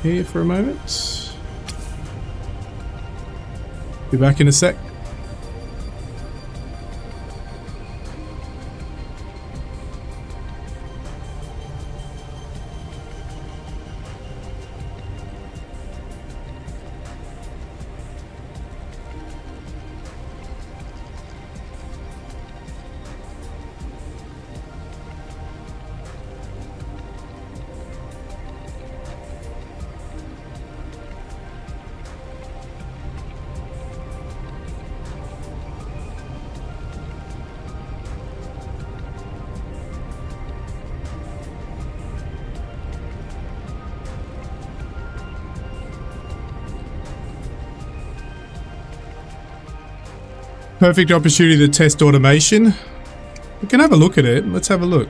here for a moment. Be back in a sec. Perfect opportunity to test automation. We can have a look at it. Let's have a look.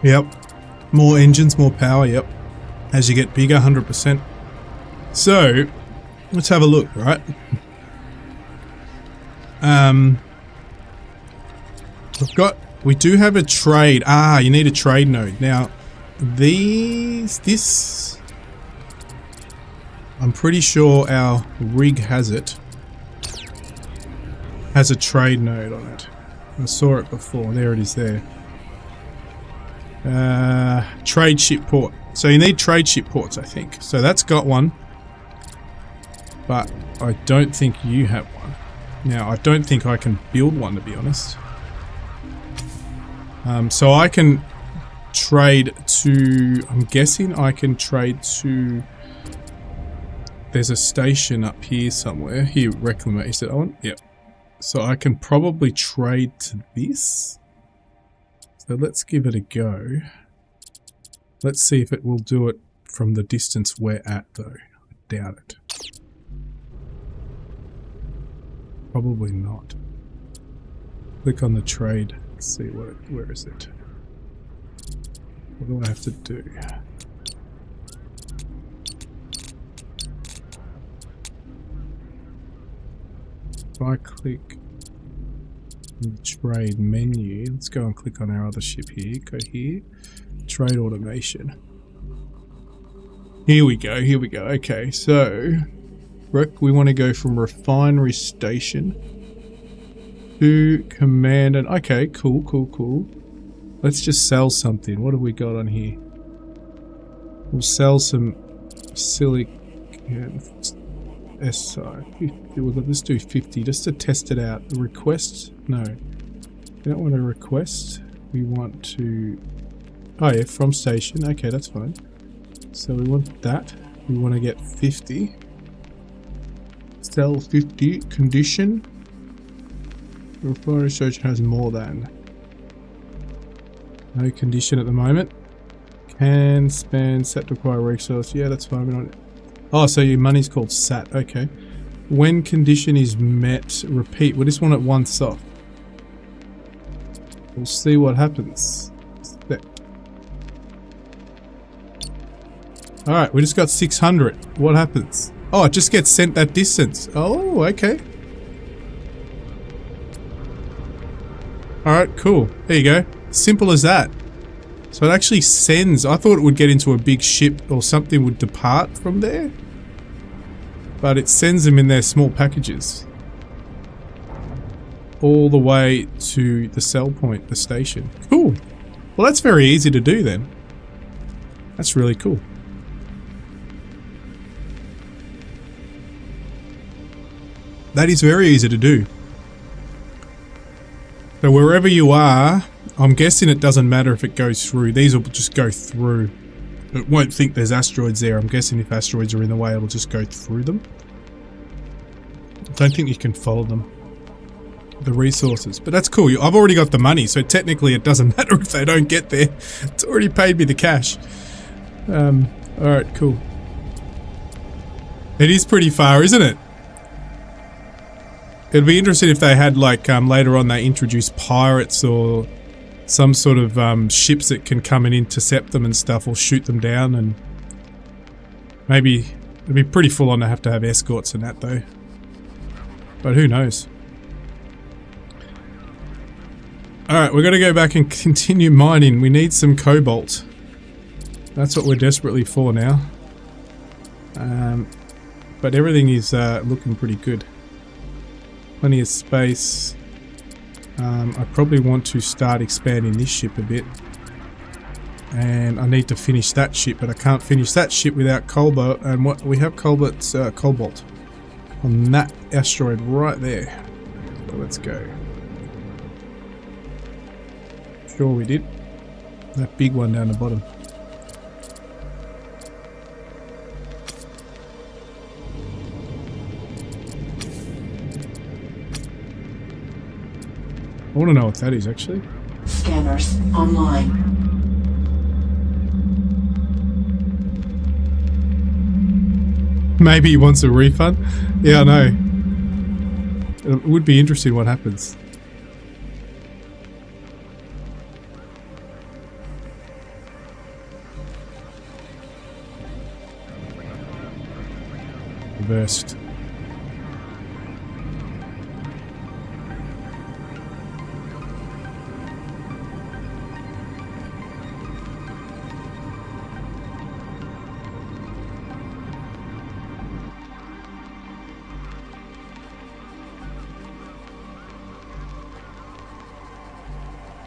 Yep. More engines, more power, yep. As you get bigger, 100%. So, let's have a look, right? We do have a trade. Ah, you need a trade node. Now, this, I'm pretty sure our rig has it. Has a trade node on it. I saw it before. There it is there. Trade ship port. So you need trade ship ports, I think. So that's got one. But I don't think you have one. Now, I don't think I can build one, to be honest. So I can trade to, I'm guessing I can trade to, there's a station up here somewhere. Here, reclamation, is it on? Yep. So I can probably trade to this. So let's give it a go. Let's see if it will do it from the distance we're at, though. I doubt it. Probably not. Click on the trade. Let's see where is it. What do I have to do? If I click the trade menu, let's go and click on our other ship here. Go here. Trade automation. Here we go, here we go. Okay, so we want to go from refinery station to command and okay, cool, cool, cool. Let's just sell something. What have we got on here? We'll sell some silicon SI. Let's do 50 just to test it out. Request? No. We don't want to request. We want to... Oh yeah, from station. Okay, that's fine. So we want that. We want to get 50. Sell 50. Condition. The refinery station has more than. No condition at the moment. Can spend set to acquire resource. Yeah, that's fine. We don't... Oh, so your money's called SAT. Okay. When condition is met, repeat. We'll just want it once off. We'll see what happens. Alright, we just got 600. What happens? Oh, it just gets sent that distance. Oh, okay. Alright, cool. There you go. Simple as that. So it actually sends... I thought it would get into a big ship or something would depart from there. But it sends them in their small packages. All the way to the sell point, the station. Cool. Well, that's very easy to do then. That's really cool. That is very easy to do. So wherever you are, I'm guessing it doesn't matter if it goes through. These will just go through. It won't think there's asteroids there. I'm guessing if asteroids are in the way, it'll just go through them. I don't think you can follow them. The resources. But that's cool. I've already got the money, so technically it doesn't matter if they don't get there. It's already paid me the cash. Alright, cool. It is pretty far, isn't it? It'd be interesting if they had, like, later on they introduce pirates or some sort of ships that can come and intercept them and stuff or shoot them down, and maybe it'd be pretty full on to have escorts and that though. But who knows? Alright, we're gonna go back and continue mining. We need some cobalt. That's what we're desperately for now. But everything is looking pretty good. Plenty of space. I probably want to start expanding this ship a bit. And I need to finish that ship, but I can't finish that ship without cobalt. And what we have cobalt on that asteroid right there. So let's go. Sure we did. That big one down the bottom. I want to know what that is actually. Scanners online. Maybe he wants a refund? Yeah, I know. It would be interesting what happens. Reversed.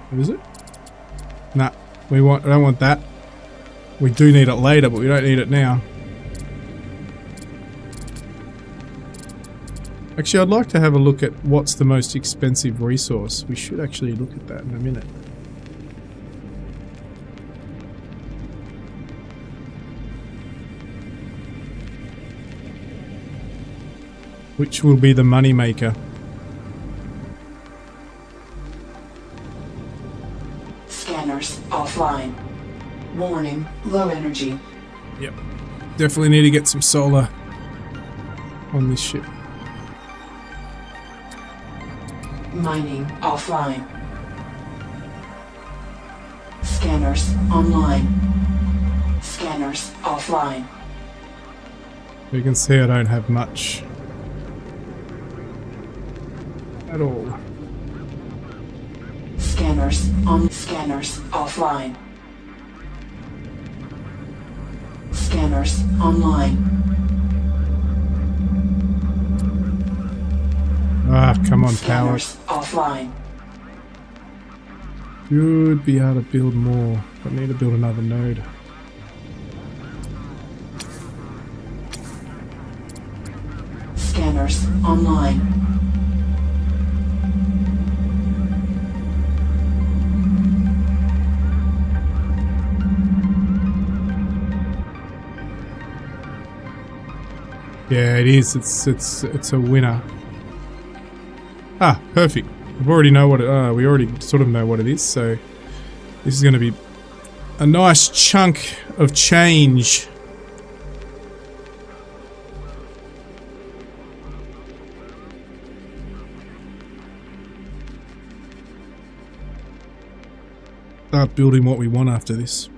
What is it? Nah, I don't want that. We do need it later, but we don't need it now. Actually, I'd like to have a look at what's the most expensive resource. We should actually look at that in a minute. Which will be the money maker? Scanners offline. Warning, low energy. Yep. Definitely need to get some solar on this ship. Mining offline. Scanners online. Scanners offline. You can see I don't have much at all. Scanners on. Scanners offline. Scanners online. Ah, come on, power. Scanners offline. Should be able to build more. I need to build another node. Scanners online. Yeah, it is. It's a winner. Ah, perfect. We already know what it. We already sort of know what it is. So this is going to be a nice chunk of change. Start building what we want after this.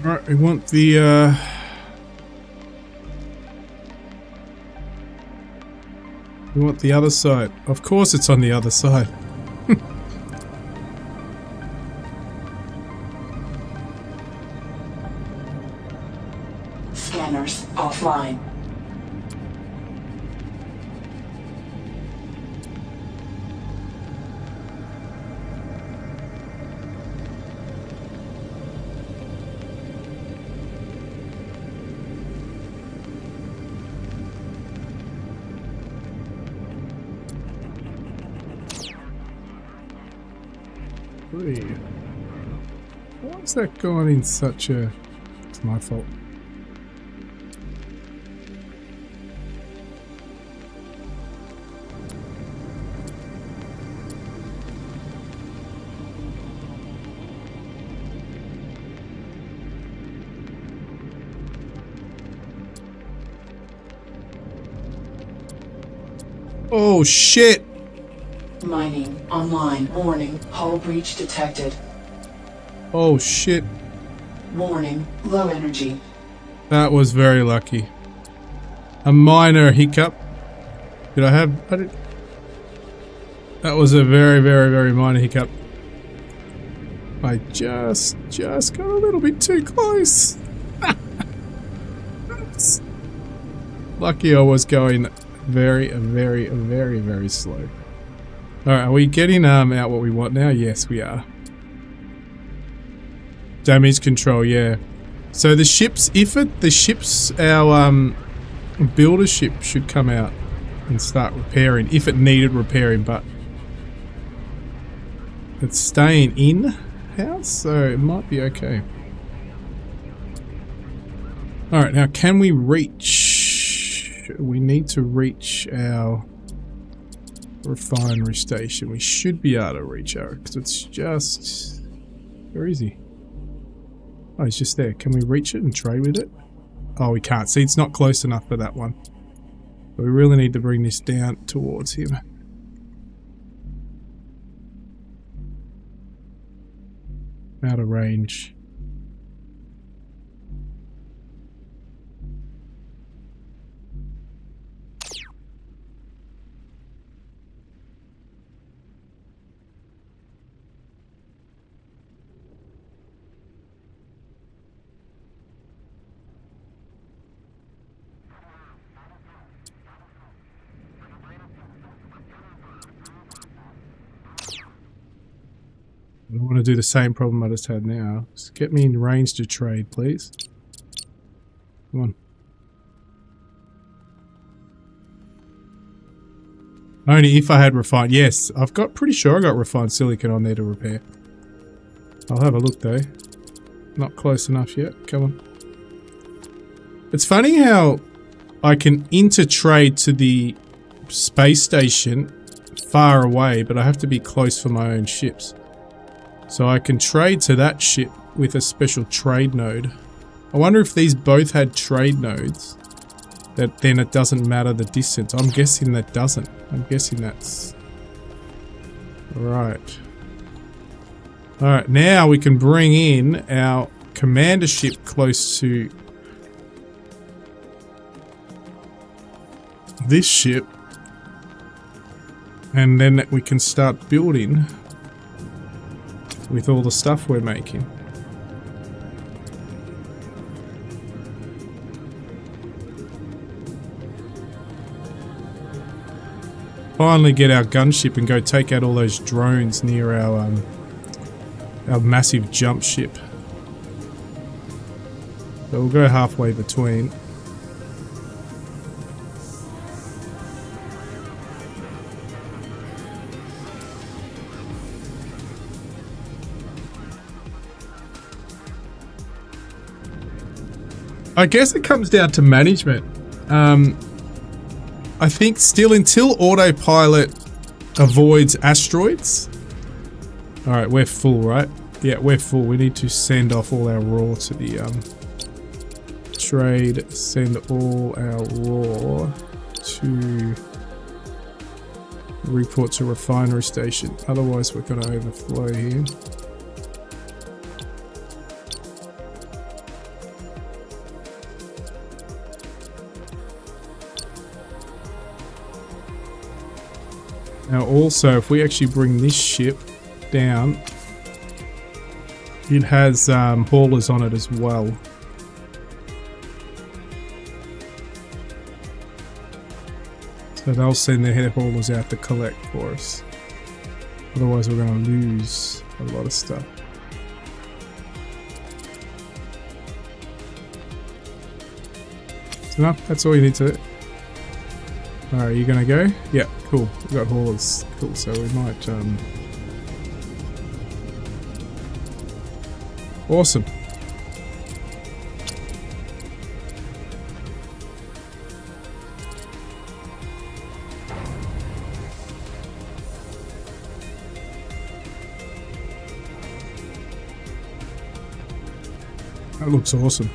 Alright, we want the we want the other side. Of course it's on the other side. Scanners offline. Why's that going in such a... It's my fault. Oh shit! Mining online. Warning, hull breach detected. Oh shit. Warning, low energy. That was very lucky. A minor hiccup. Did I have... That was a very, very, very minor hiccup. I just got a little bit too close. Lucky I was going very, very, very, very slow. Alright, are we getting out what we want now? Yes, we are. Damage control, yeah. So the ships, our builder ship should come out and start repairing, if it needed repairing, but it's staying in house, so it might be okay. Alright, now can we reach... We need to reach our refinery station. We should be able to reach our... because it's just... Where is he? Oh, he's just there. Can we reach it and trade with it? Oh, we can't. See, it's not close enough for that one. But we really need to bring this down towards him. Out of range. I don't want to do the same problem I just had now. Just get me in range to trade, please. Come on. Only if I had refined... Yes, I've got... Pretty sure I got refined silicon on there to repair. I'll have a look though. Not close enough yet. Come on. It's funny how I can intertrade to the space station far away, but I have to be close for my own ships. So I can trade to that ship with a special trade node. I wonder if these both had trade nodes, that then it doesn't matter the distance. I'm guessing that doesn't. I'm guessing that's... Right. Alright, now we can bring in our commander ship close to this ship, and then we can start building with all the stuff we're making. Finally get our gunship and go take out all those drones near our massive jump ship. So we'll go halfway between. I guess it comes down to management. I think still until autopilot avoids asteroids. Alright, we're full, right? Yeah, we're full. We need to send off all our raw to the trade. Send all our raw to report to refinery station. Otherwise we're going to overflow here. Now also, if we actually bring this ship down, it has haulers on it as well. So they'll send their head haulers out to collect for us. Otherwise we're going to lose a lot of stuff. So no, that's all you need to do. Alright, you gonna go? Yeah, cool. We've got haulers. Cool, so we might awesome. That looks awesome.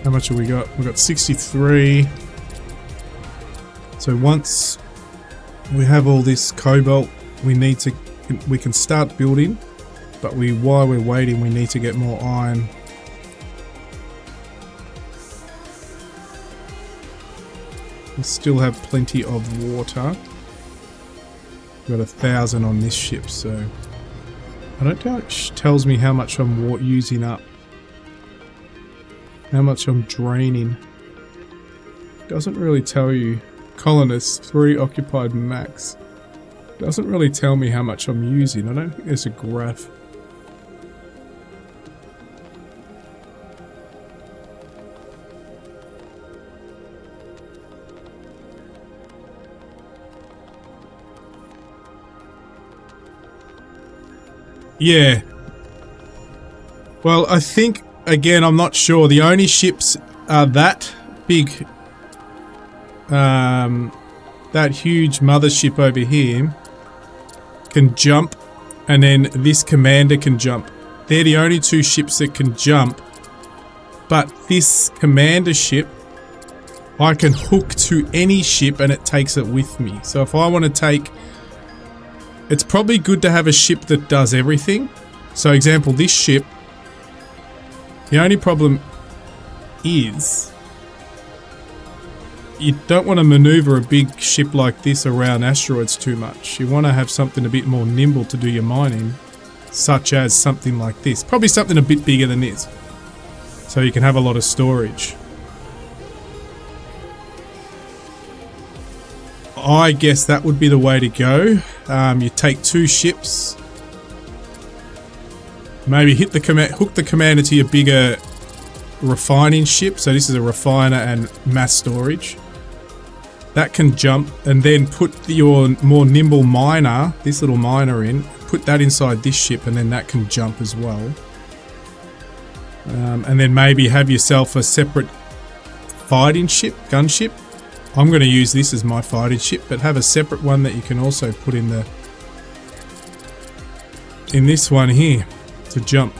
How much have we got? We've got 63. So once we have all this cobalt, we can start building, but while we're waiting, we need to get more iron. We still have plenty of water. We've got 1,000 on this ship, so I don't know. It tells me how much I'm using up. How much I'm draining. Doesn't really tell you. Colonists, 3 occupied max. Doesn't really tell me how much I'm using. I don't think there's a graph. Yeah. Well, I think, again, I'm not sure. The only ships are that big, that huge mothership over here can jump, and then this commander can jump. They're the only 2 ships that can jump, but this commander ship, I can hook to any ship and it takes it with me. So if I want to take, it's probably good to have a ship that does everything. So example, this ship, the only problem is you don't want to maneuver a big ship like this around asteroids too much. You want to have something a bit more nimble to do your mining, such as something like this. Probably something a bit bigger than this, so you can have a lot of storage. I guess that would be the way to go. You take 2 ships, maybe hook the commander to your bigger refining ship. So this is a refiner and mass storage. That can jump, and then put your more nimble miner, this little miner in, put that inside this ship, and then that can jump as well. And then maybe have yourself a separate fighting ship, gunship. I'm going to use this as my fighting ship, but have a separate one that you can also put in this one here to jump.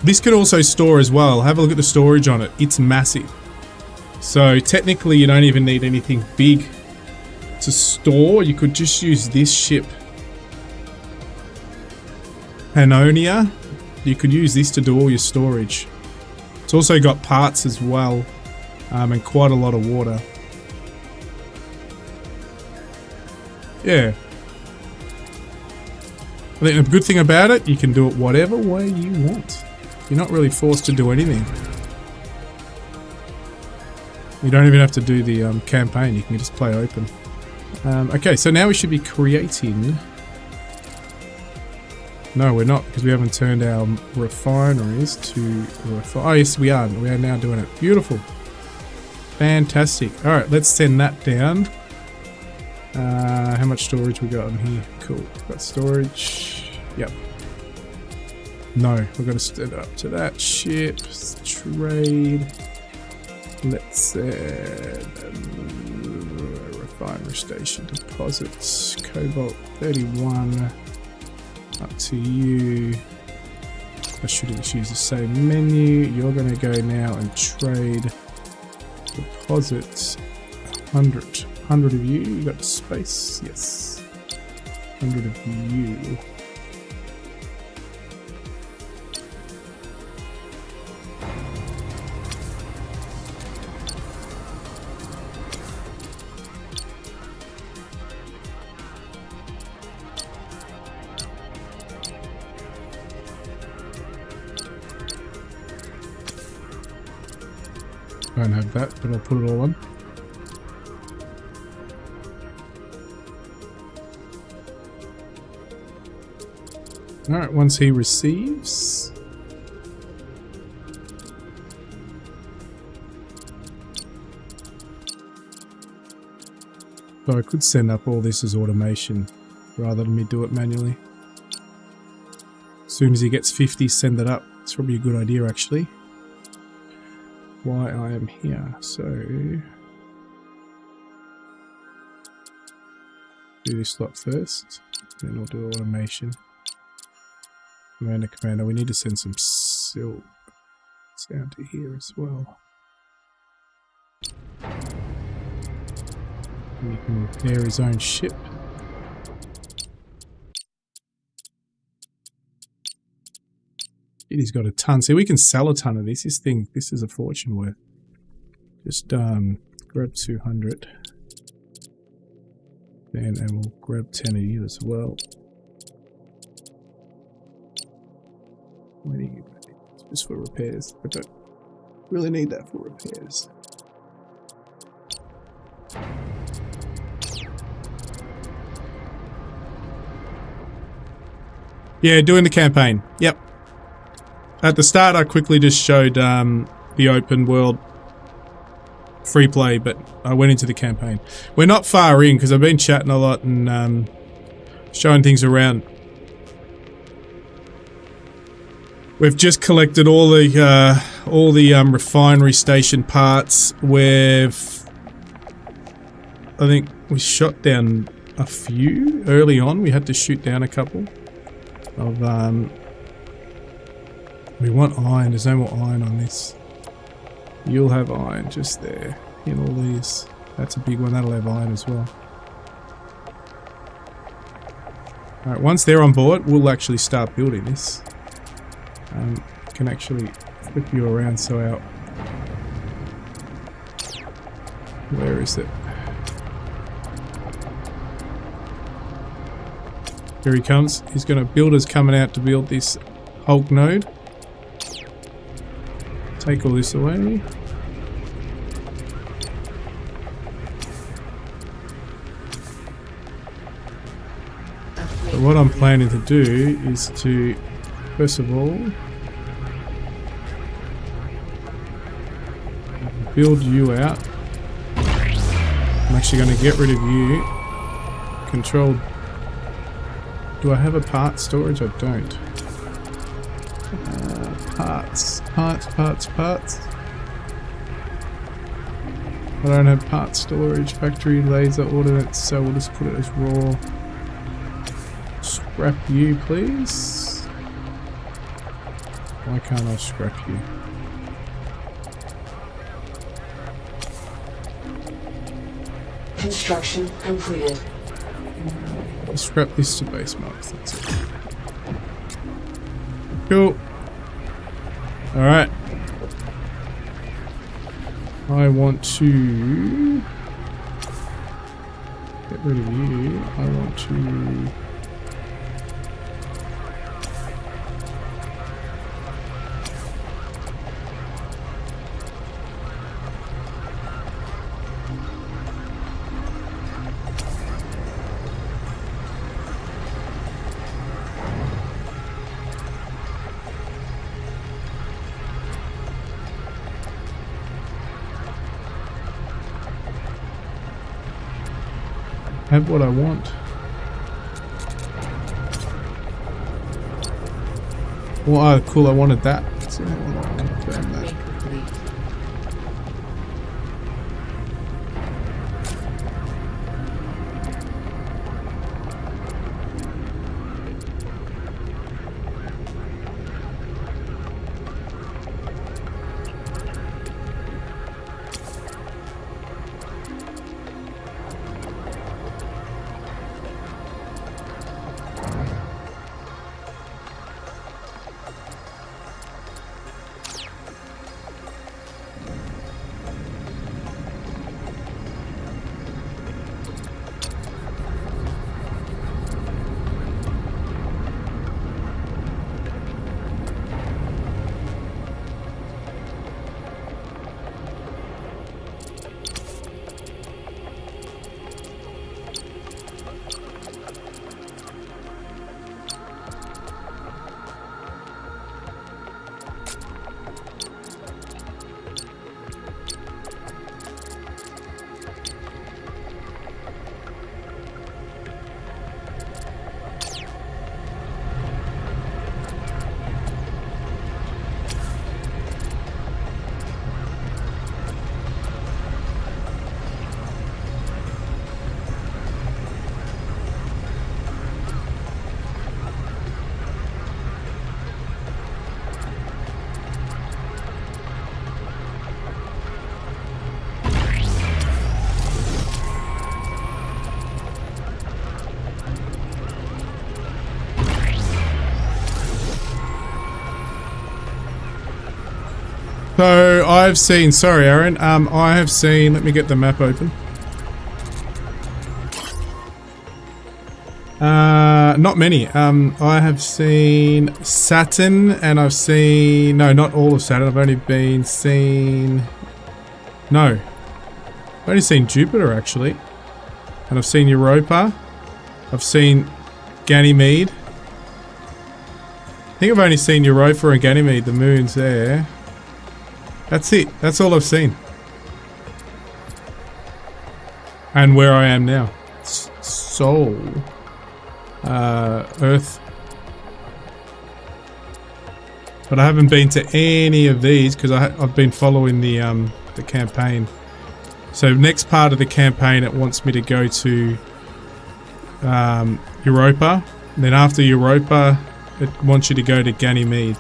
This can also store as well. Have a look at the storage on it. It's massive. So technically you don't even need anything big to store. You could just use this ship, Pannonia. You could use this to do all your storage. It's also got parts as well, and quite a lot of water. Yeah. I think the good thing about it, you can do it whatever way you want. You're not really forced to do anything. You don't even have to do the campaign, you can just play open. Okay, so now we should be creating... No, we're not, because we haven't turned our refineries to refine. Oh, yes, we are. We are now doing it. Beautiful. Fantastic. Alright, let's send that down. How much storage we got in here? Cool. Got storage. Yep. No, we've got to set it up to that. Ships, trade. Let's add refinery station deposits. Cobalt 31. Up to you. I should have just used the same menu. You're going to go now and trade deposits. 100. 100 of you. You got the space? Yes. 100 of you. Don't have that, but I'll put it all on. Alright, once he receives... So I could send up all this as automation, rather than me do it manually. As soon as he gets 50, send it up. It's probably a good idea, actually. Why I am here, so... Do this lot first, then we'll do automation. Commander, we need to send some silk down to here as well. And he can repair his own ship. He's got a ton. See, we can sell a ton of this. This is a fortune worth. Just grab 200. And we'll grab 10 of you as well. It's just for repairs. I don't really need that for repairs. Yeah, doing the campaign. Yep. At the start, I quickly just showed the open world free play, but I went into the campaign. We're not far in because I've been chatting a lot and showing things around. We've just collected all the refinery station parts. I think we shot down a few early on. We had to shoot down a couple of we want iron. There's no more iron on this. You'll have iron just there in all these. That's a big one. That'll have iron as well. Alright, once they're on board, we'll actually start building this. Can actually flip you around so out. Where is it? Here he comes. He's going to builders coming out to build this Hulk node. Take all this away. So what I'm planning to do is to, first of all, build you out. I'm actually going to get rid of you. Control. Do I have a part storage? I don't. Parts. I don't have part storage. Factory laser ordnance, so we'll just put it as raw. Scrap you, please. Why can't I scrap you? Construction completed. I'll scrap this to base marks. That's it. Cool. Alright. I want to get rid of you. I want to have what I want. Well, cool, I wanted that. So I want to confirm that. So I've seen, sorry Aaron, I have seen, let me get the map open. Not many. I have seen Saturn and I've seen, no, not all of Saturn. I've only seen, no. I've only seen Jupiter actually. And I've seen Europa. I've seen Ganymede. I think I've only seen Europa and Ganymede, the moons there. That's it. That's all I've seen. And where I am now. Sol. Earth. But I haven't been to any of these because I've been following the campaign. So next part of the campaign, it wants me to go to Europa. And then after Europa, it wants you to go to Ganymede.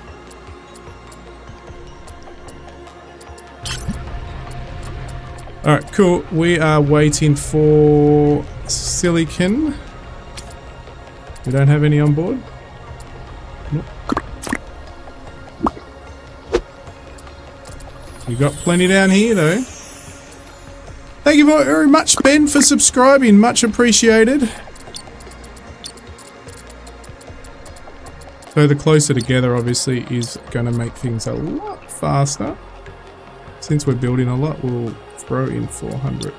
Alright, cool. We are waiting for silicon. We don't have any on board? Nope. We got plenty down here though. Thank you very much, Ben, for subscribing. Much appreciated. So the closer together obviously is going to make things a lot faster. Since we're building a lot, we'll throw in 400.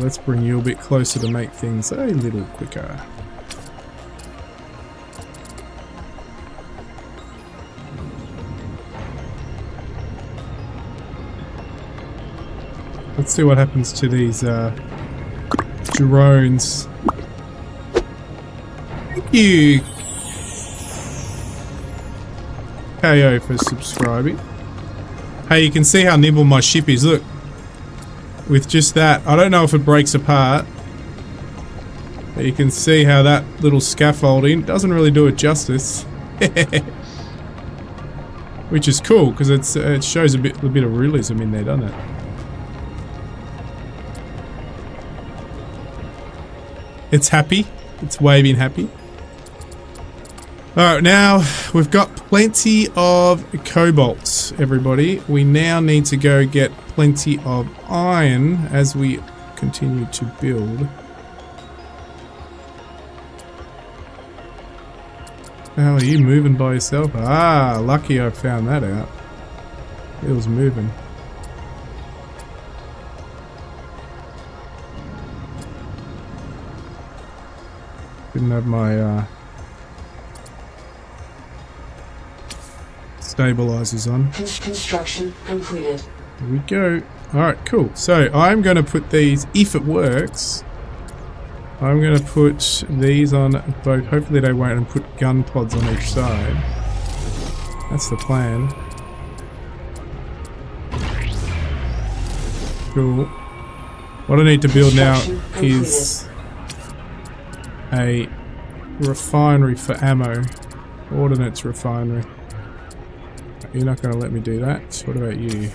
Let's bring you a bit closer to make things a little quicker. Let's see what happens to these drones. Thank you, KO, for subscribing. Hey, you can see how nimble my ship is. Look, with just that, I don't know if it breaks apart, but you can see how that little scaffolding doesn't really do it justice. which is cool because it shows a bit of realism in there, doesn't it? It's happy. It's waving happy. Alright, now we've got plenty of cobalt, everybody. We now need to go get plenty of iron as we continue to build. The hell are you moving by yourself? Ah, lucky I found that out. It was moving. Didn't have my stabilizers on. Construction completed. Here we go. Alright, cool. So I'm going to put these, if it works, I'm going to put these on both. Hopefully they won't, and put gun pods on each side. That's the plan. Cool. What I need to build now is a refinery for ammo. Ordnance refinery. You're not going to let me do that. What about you?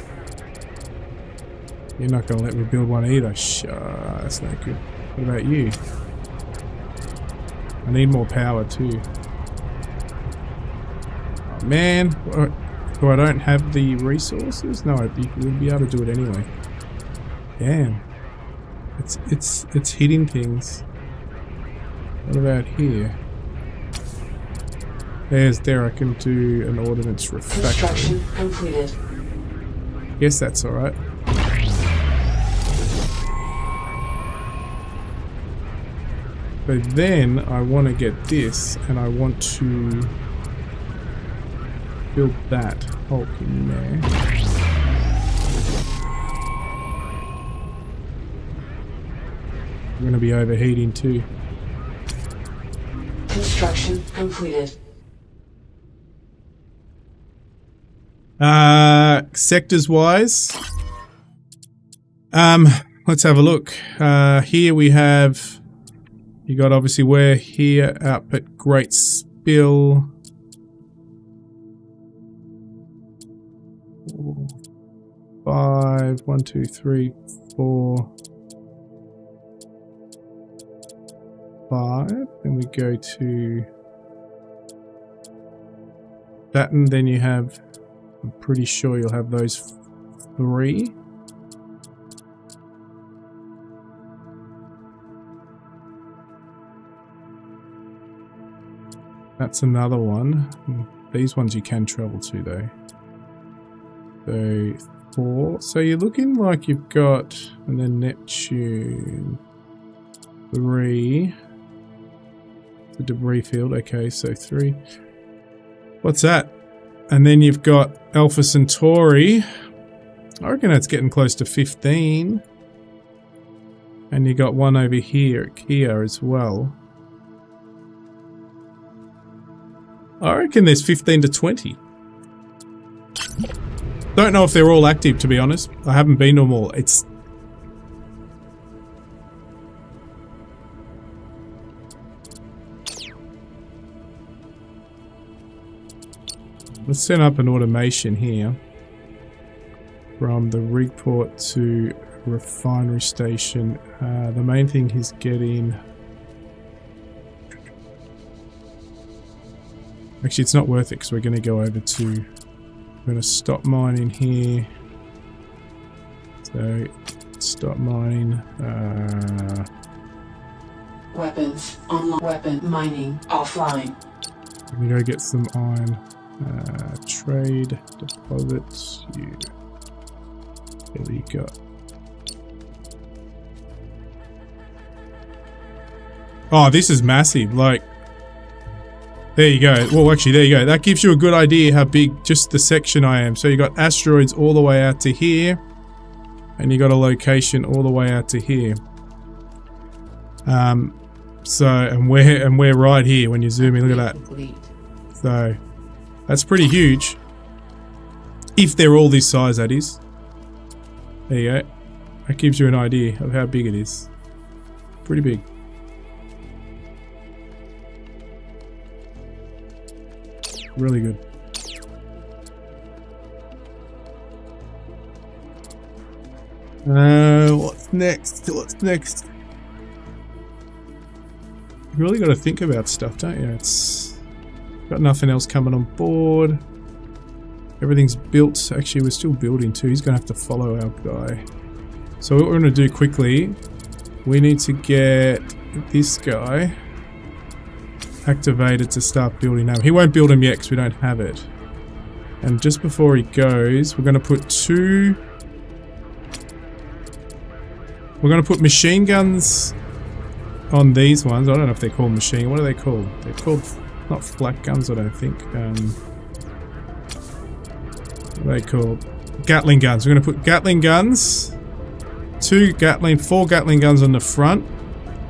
You're not going to let me build one either. That's no good. What about you? I need more power too. Oh man, I don't have the resources? No, we'd be able to do it anyway. Damn. It's hitting things. What about here? There I can do an ordnance refactory. Construction completed. Guess that's alright. But then I want to get this, and I want to build that Hulk in there. I'm going to be overheating too. Construction completed. Sectors wise, let's have a look. Here we have, you got obviously we're here up at Great Spill. 5, 1, 2, 3, 4, 5. Then we go to Baton. Then you have, I'm pretty sure you'll have those 3. That's another one. These ones you can travel to though. So 4. So you're looking like you've got, and then Neptune 3. The debris field. Okay, so 3. What's that? And then you've got Alpha Centauri. I reckon that's getting close to 15. And you got one over here at Kia as well. I reckon there's 15 to 20. Don't know if they're all active, to be honest. I haven't been to them all. It's... Let's set up an automation here. From the rig port to refinery station. The main thing is getting... Actually, it's not worth it because we're going to go over to... I'm going to stop mining here. So, stop mining. Weapons online. Weapon mining offline. Let me go get some iron. Trade deposits. There you go. Oh, this is massive. Like, there you go. Well, actually, there you go. That gives you a good idea how big just the section I am. So you got asteroids all the way out to here, and you got a location all the way out to here. So and we're right here when you zoom in. Look at that. So that's pretty huge. If they're all this size, that is. There you go. That gives you an idea of how big it is. Pretty big. Really good. What's next? What's next? You really got to think about stuff, don't you? It's got nothing else coming on board. Everything's built. Actually, we're still building too. He's going to have to follow our guy. So what we're going to do quickly, we need to get this guy activated to start building now. He won't build him yet because we don't have it. And just before he goes, we're going to put two... We're going to put machine guns on these ones. I don't know if they're called machine. What are they called? They're called not flak guns, I don't think. What are they called? Gatling guns. We're going to put Gatling guns. Four Gatling guns on the front.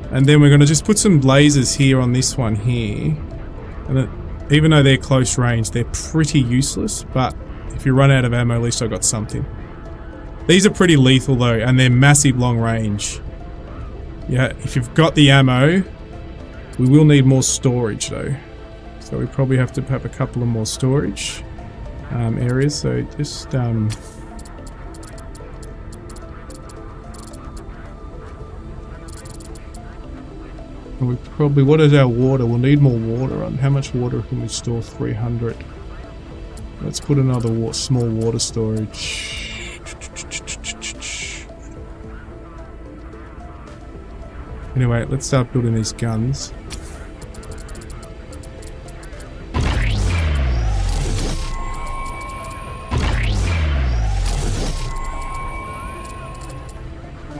And then we're going to just put some lasers here on this one here. And even though they're close range, they're pretty useless. But if you run out of ammo, at least I got something. These are pretty lethal though, and they're massive long range. Yeah, if you've got the ammo, we will need more storage though. So we probably have to have a couple of more storage areas. So just we probably, what is our water? We'll need more water. On how much water can we store? 300. Let's put another small water storage. Anyway, let's start building these guns.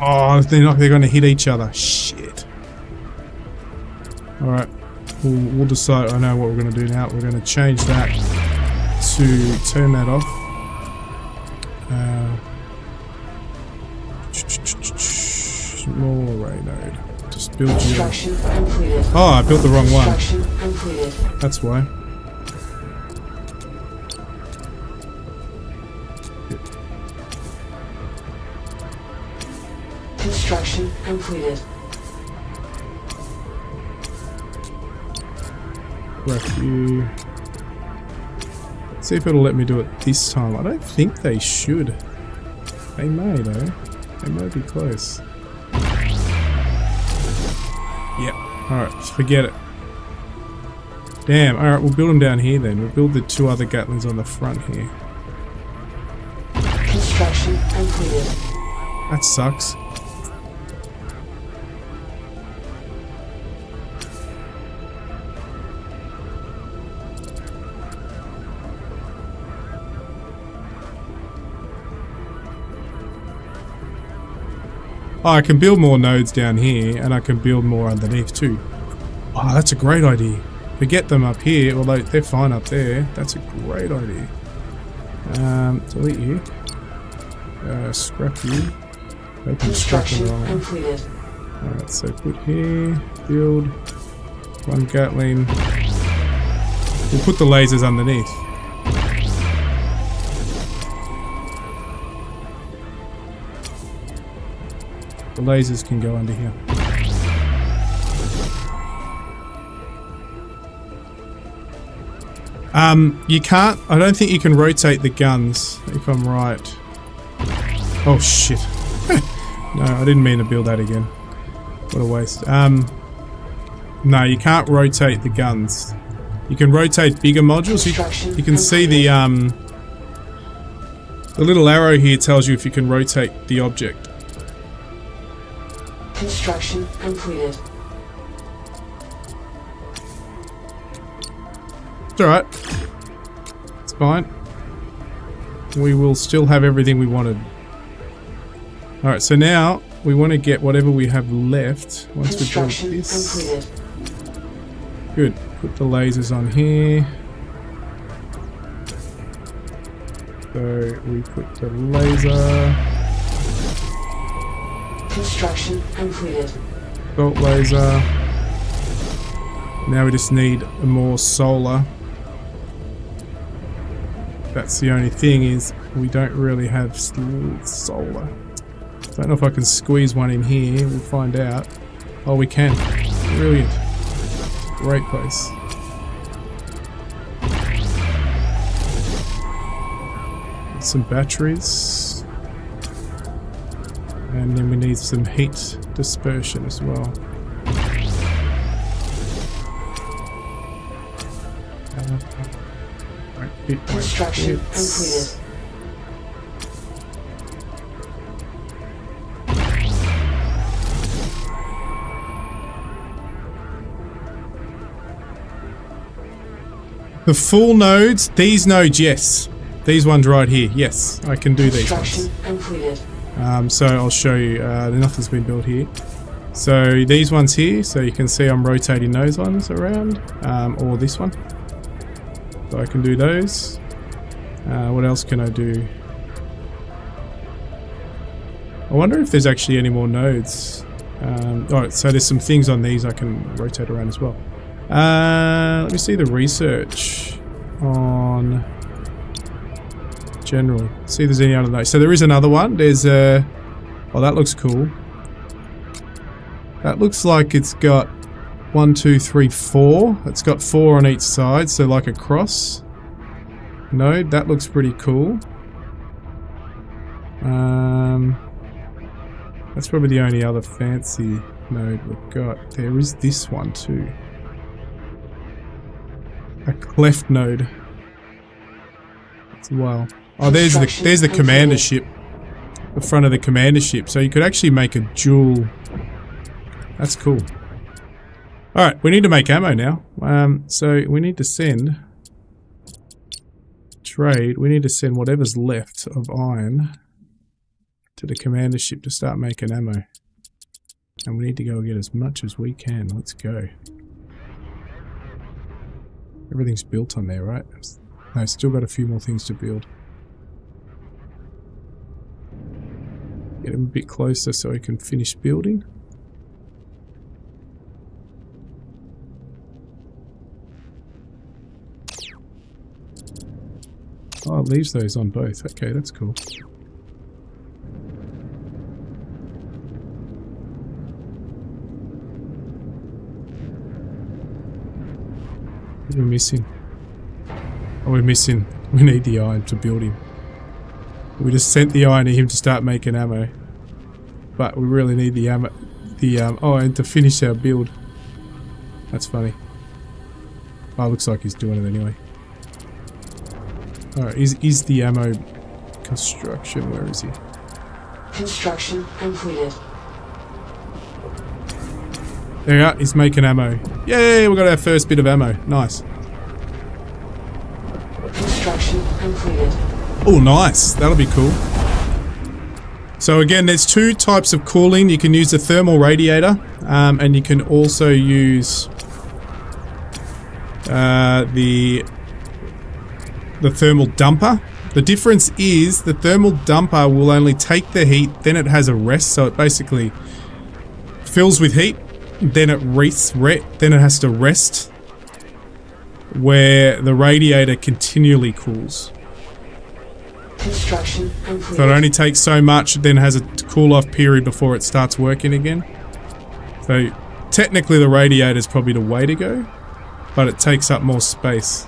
Oh, they're going to hit each other. Shit. Alright, we'll decide. I know what we're going to do now. We're going to change that to turn that off. More array node. Just build you. Oh, I built the wrong one. That's why. Construction completed. Grab you. See if it'll let me do it this time. I don't think they should. They may though. They might be close. Yep. Alright, forget it. Damn. Alright, we'll build them down here then. We'll build the two other Gatlings on the front here. Construction completed. That sucks. Oh, I can build more nodes down here, and I can build more underneath too. Oh, that's a great idea. Forget them up here, although they're fine up there. That's a great idea. Delete you. Scrap you. Construction completed. Alright, so put here, build, one Gatling. We'll put the lasers underneath. The lasers can go under here. You can't, I don't think you can rotate the guns, if I'm right. Oh shit. No, I didn't mean to build that again. What a waste. No, you can't rotate the guns. You can rotate bigger modules. You can see the little arrow here tells you if you can rotate the object. Construction completed. It's alright. It's fine. We will still have everything we wanted. Alright, so now we want to get whatever we have left once we've done this. Completed. Good. Put the lasers on here. So we put the laser. Construction completed. Bolt laser. Now we just need more solar. That's the only thing, is we don't really have solar. Don't know if I can squeeze one in here. We'll find out. Oh, we can. Brilliant. Great place. Some batteries. And then we need some heat dispersion as well. Construction completed. The full nodes, these nodes, yes. These ones right here, yes. I can do these ones. Construction completed. So I'll show you, nothing's been built here. So these ones here, so you can see I'm rotating those ones around, or this one. So I can do those. What else can I do? I wonder if there's actually any more nodes. Oh, so there's some things on these I can rotate around as well. Let me see the research on general. See if there's any other nodes. So there is another one. There's a... Oh, that looks cool. That looks like it's got 1, 2, 3, 4. It's got 4 on each side, so like a cross node. That looks pretty cool. That's probably the only other fancy node we've got. There is this one too. A cleft node as well. Oh, there's the commander ship. The front of the commander ship. So you could actually make a dual. That's cool. Alright, we need to make ammo now. So we need to send trade. We need to send whatever's left of iron to the commander ship to start making ammo. And we need to go get as much as we can. Let's go. Everything's built on there, right? No, still got a few more things to build. Get him a bit closer so he can finish building. Oh, it leaves those on both. Okay, that's cool. What are we missing? Oh, we're missing. We need the iron to build him. We just sent the iron to him to start making ammo. But we really need the ammo. Oh, and to finish our build. That's funny. Oh, looks like he's doing it anyway. Alright, is the ammo construction? Where is he? Construction completed. There we are, he's making ammo. Yay, we got our first bit of ammo. Nice. Construction completed. Oh, nice. That'll be cool. So again, there's two types of cooling. You can use the thermal radiator, and you can also use the thermal dumper. The difference is the thermal dumper will only take the heat, then it has a rest, so it basically fills with heat, then it then it has to rest, where the radiator continually cools. Construction complete. So it only takes so much, then has a cool off period before it starts working again. So technically the radiator is probably the way to go, but it takes up more space.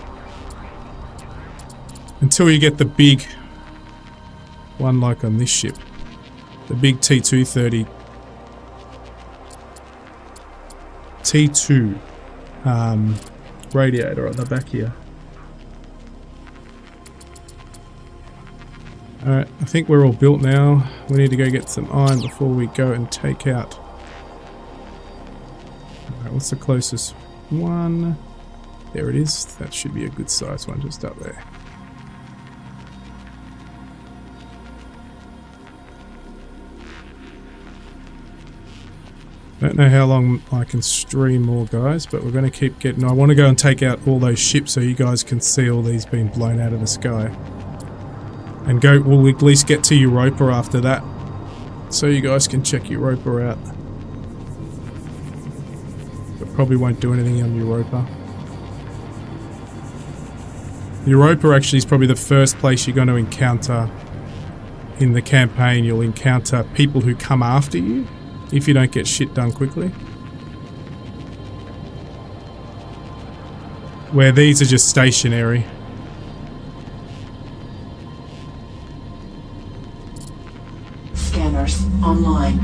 Until you get the big one like on this ship. The big T230. T2 radiator on the back here. Alright, I think we're all built now. We need to go get some iron before we go and take out. Alright, what's the closest one? There it is. That should be a good size one just up there. Don't know how long I can stream more, guys, but we're going to keep getting... I want to go and take out all those ships so you guys can see all these being blown out of the sky. And we'll at least get to Europa after that, so you guys can check Europa out. But probably won't do anything on Europa. Europa actually is probably the first place you're going to encounter in the campaign. You'll encounter people who come after you if you don't get shit done quickly. Where these are just stationary. Scanning Scanners online.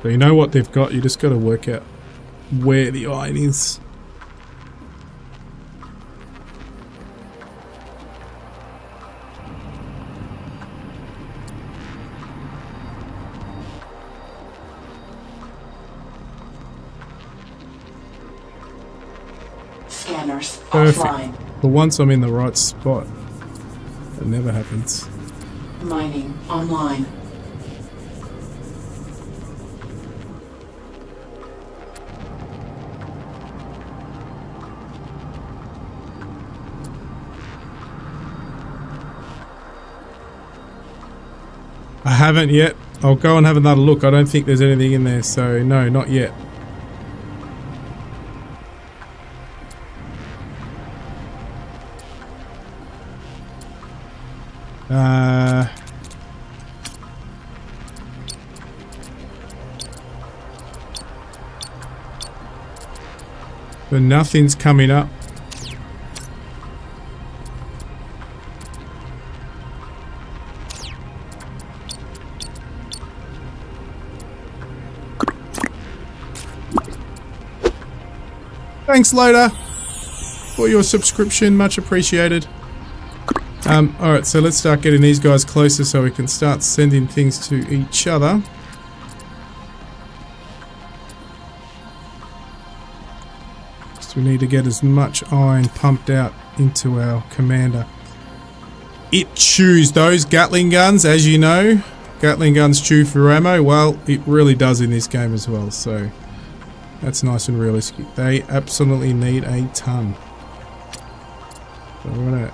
So you know what they've got, you just got to work out where the iron is. Scanners Perfect. offline. For once I'm in the right spot. That never happens. Mining online. I haven't yet. I'll go and have another look. I don't think there's anything in there, so no, not yet. But nothing's coming up. Thanks, Loader, for your subscription. Much appreciated. Alright, so let's start getting these guys closer so we can start sending things to each other. So we need to get as much iron pumped out into our commander. It chews those Gatling guns, as you know. Gatling guns chew for ammo. Well, it really does in this game as well, so that's nice and realistic. They absolutely need a ton. So we're gonna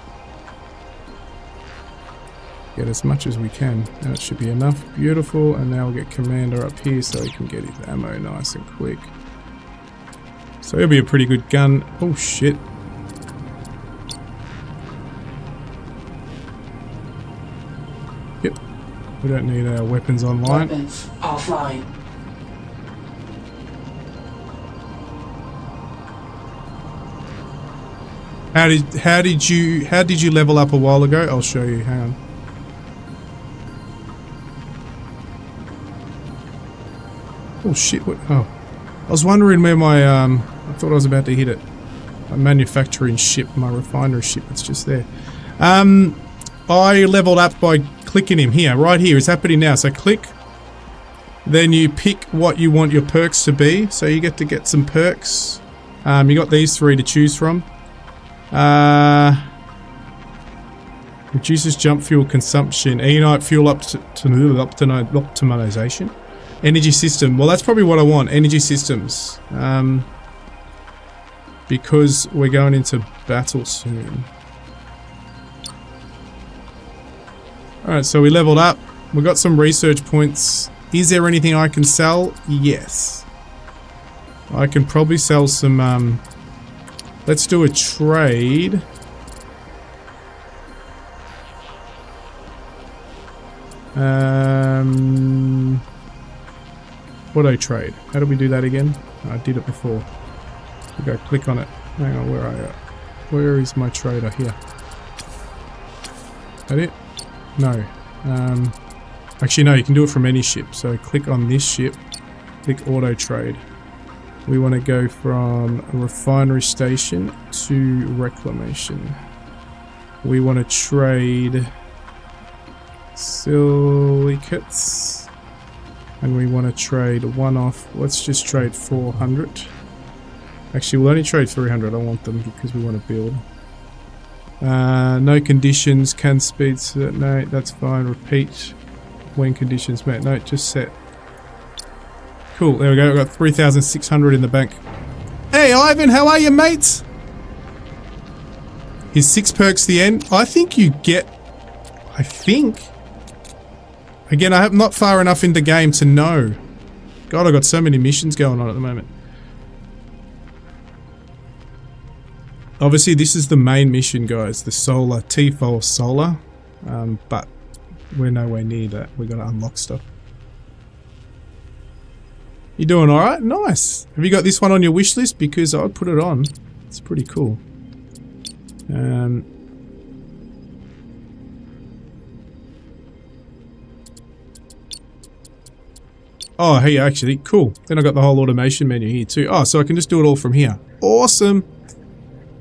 get as much as we can. That should be enough. Beautiful. And now we'll get Commander up here so he can get his ammo nice and quick. So it'll be a pretty good gun. Oh shit. Yep. We don't need our weapons online. Weapons offline. How did you level up a while ago? I'll show you. Hang on. Oh shit! What? Oh, I was wondering where my I thought I was about to hit it. My manufacturing ship, my refinery ship. It's just there. I leveled up by clicking him here, right here. It's happening now. So click. Then you pick what you want your perks to be. So you get some perks. You got these three to choose from. Reduces jump fuel consumption. Enite fuel optimization. Energy system. Well, that's probably what I want. Energy systems. Because we're going into battle soon. Alright, so we leveled up. We got some research points. Is there anything I can sell? Yes. I can probably sell some, let's do a trade. Auto trade. How do we do that again? I did it before. We go click on it. Hang on, where are you? Where is my trader? Here. That it? No. Actually, no, you can do it from any ship. So click on this ship. Click auto trade. We want to go from a refinery station to reclamation. We want to trade silicates. And we want to trade one off. Let's just trade 400. Actually, we'll only trade 300. I want them because we want to build. No conditions. Can speed set. No, that's fine. Repeat when conditions met. No, just set. Cool. There we go. We've got 3,600 in the bank. Hey, Ivan. How are you, mates? Is 6 perks the end? I think you get... I think Again, I'm not far enough into game to know. God, I've got so many missions going on at the moment. Obviously, this is the main mission, guys. The solar, T4 solar. But we're nowhere near that. We've got to unlock stuff. You doing alright? Nice. Have you got this one on your wish list? Because I'd put it on. It's pretty cool. Oh, hey, actually, cool. Then I got the whole automation menu here too. Oh, so I can just do it all from here. Awesome.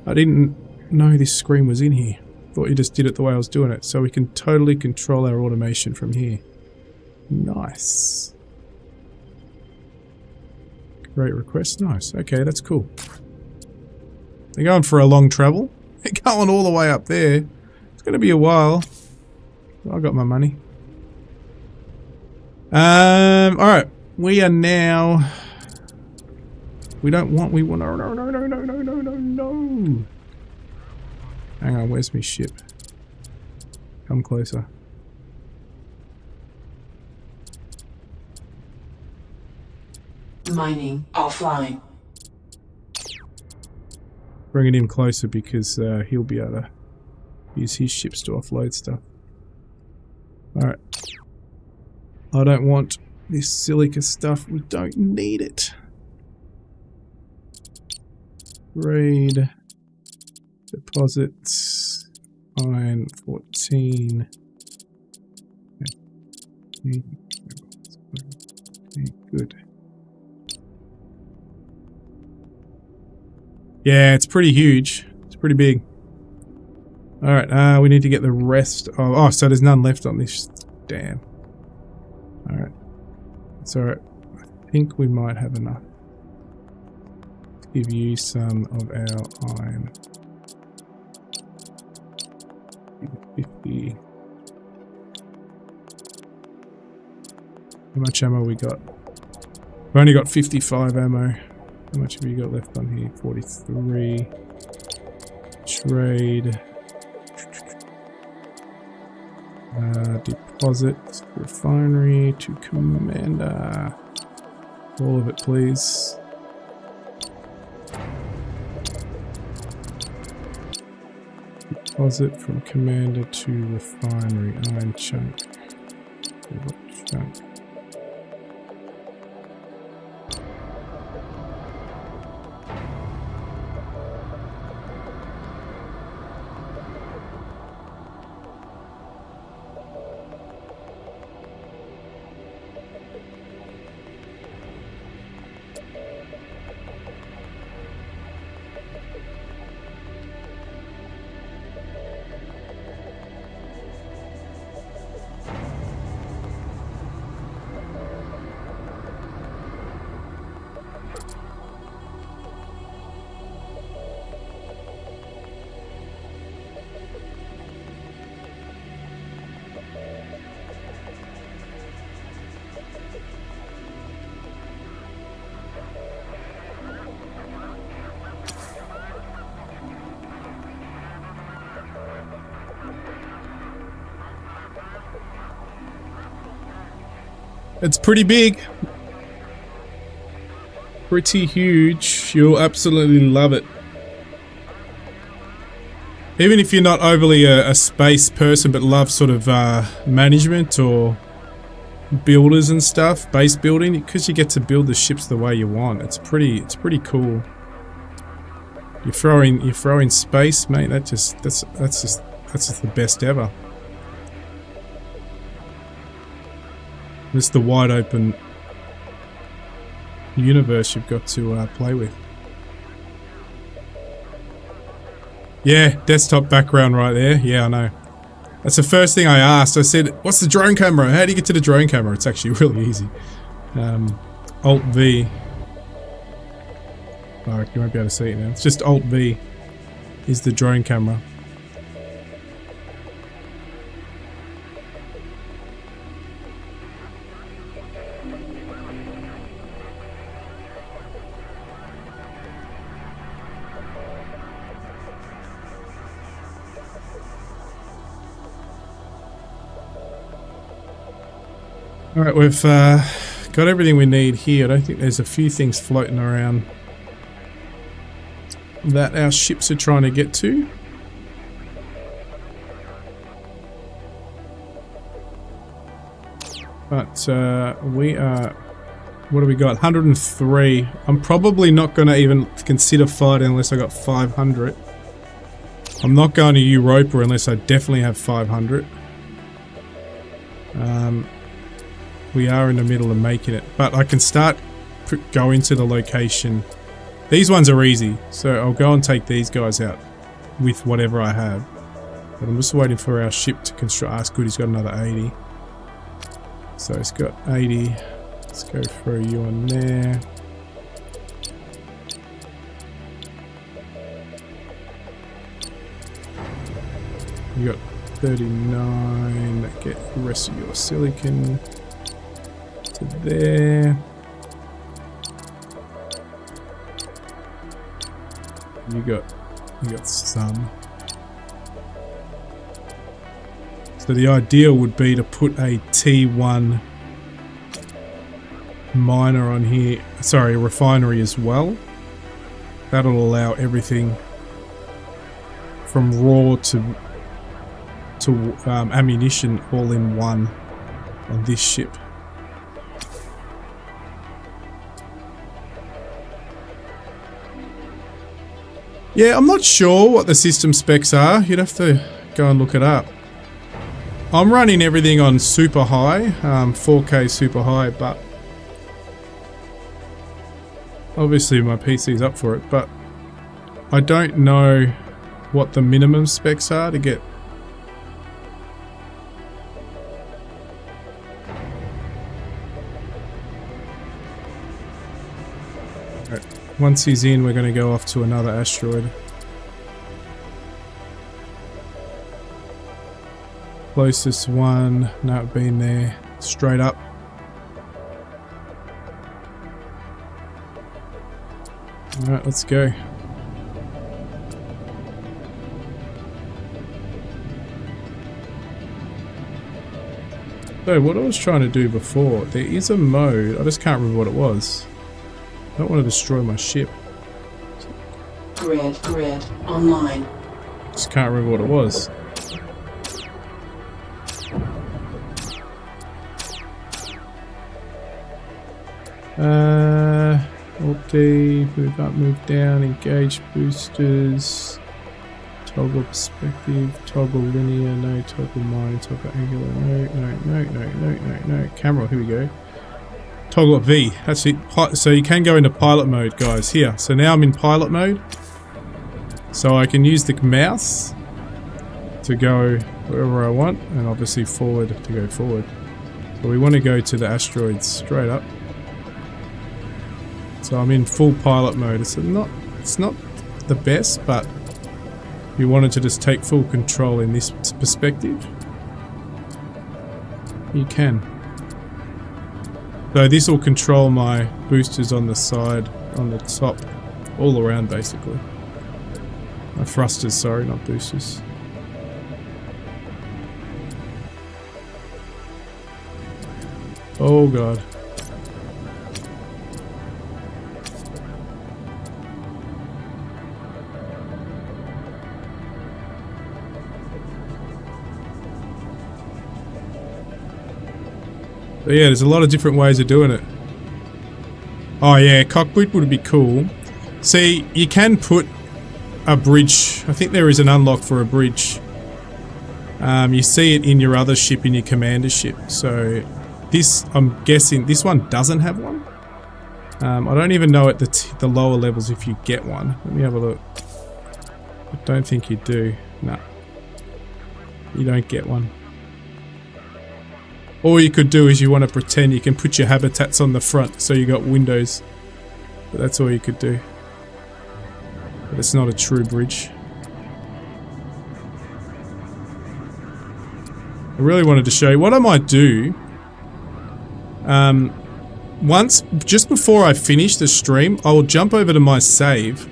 I didn't know this screen was in here. Thought you just did it the way I was doing it. So we can totally control our automation from here. Nice. Great request. Nice. Okay, that's cool. They're going for a long travel. They're going all the way up there. It's going to be a while. I got my money. Alright. We are now... We want... No. Hang on, where's my ship? Come closer. Mining offline. Bring it in closer because he'll be able to use his ships to offload stuff. Alright. I don't want this silica stuff. We don't need it. Raid. Deposits. Iron 14. Okay, good. Yeah, it's pretty huge. It's pretty big. Alright, we need to get the rest of... Oh, so there's none left on this. Damn. Alright. It's alright. I think we might have enough to give you some of our iron. 50. How much ammo we got? We've only got 55 ammo. How much have you got left on here? 43. Trade. Deposit. Refinery to commander. All of it, please. Deposit from commander to refinery. Iron chunk. Chunk. It's pretty big. Pretty huge. You'll absolutely love it. Even if you're not overly a space person but love sort of management or builders and stuff, base building, because you get to build the ships the way you want. It's pretty cool. You throw in space, mate, that's just the best ever. This is the wide open universe you've got to play with. Yeah, desktop background right there. Yeah, I know. That's the first thing I asked. I said, what's the drone camera? How do you get to the drone camera? It's actually really easy. Alt V. Oh, you won't be able to see it now. It's just Alt V is the drone camera. Alright, we've got everything we need here. I don't think there's a few things floating around that our ships are trying to get to. But we are... What do we got? 103. I'm probably not going to even consider fighting unless I got 500. I'm not going to Europa unless I definitely have 500. We are in the middle of making it, but I can start going to the location. These ones are easy, so I'll go and take these guys out with whatever I have. But I'm just waiting for our ship to construct. Ah, it's good, he's got another 80. So it's got 80. Let's go throw you on there. You got 39. Get the rest of your silicon to there. You got some. So the ideal would be to put a T1 miner on here. Sorry, a refinery as well. That'll allow everything from raw to ammunition all in one on this ship. Yeah, I'm not sure what the system specs are. You'd have to go and look it up. I'm running everything on super high, 4K super high, but obviously my PC's up for it, but I don't know what the minimum specs are to get. Right. Once he's in, we're going to go off to another asteroid. Closest one, no, been there, straight up. Alright, let's go. So what I was trying to do before, there is a mode, I just can't remember what it was. I don't want to destroy my ship. Grid online. Just can't remember what it was. Alt D, move up, move down, engage boosters, toggle perspective, toggle linear, no, toggle mine, toggle angular, no, camera, here we go. Toggle V, that's it. So you can go into pilot mode, guys, here. So now I'm in pilot mode. So I can use the mouse to go wherever I want, and obviously forward to go forward. So we want to go to the asteroids straight up. So I'm in full pilot mode. It's not the best, but if you wanted to just take full control in this perspective, you can. So this will control my boosters on the side, on the top, all around basically. My thrusters, sorry, not boosters. Oh god. But yeah, there's a lot of different ways of doing it. Oh yeah, cockpit would be cool. See, you can put a bridge. I think there is an unlock for a bridge. You see it in your other ship, in your commander ship. So this, I'm guessing, this one doesn't have one. I don't even know at the lower levels if you get one. Let me have a look. I don't think you do. No. You don't get one. All you could do is you want to pretend you can put your habitats on the front so you got windows. But that's all you could do. But it's not a true bridge. I really wanted to show you what I might do. Once, just before I finish the stream, I will jump over to my save.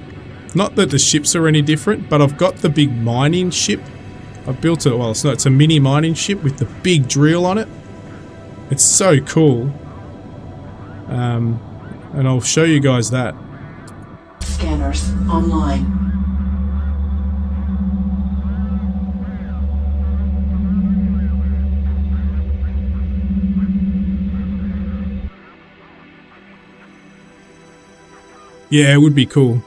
Not that the ships are any different, but I've got the big mining ship. I've built it, well, it's a mini mining ship with the big drill on it. It's so cool. And I'll show you guys that. Scanners online. Yeah, it would be cool.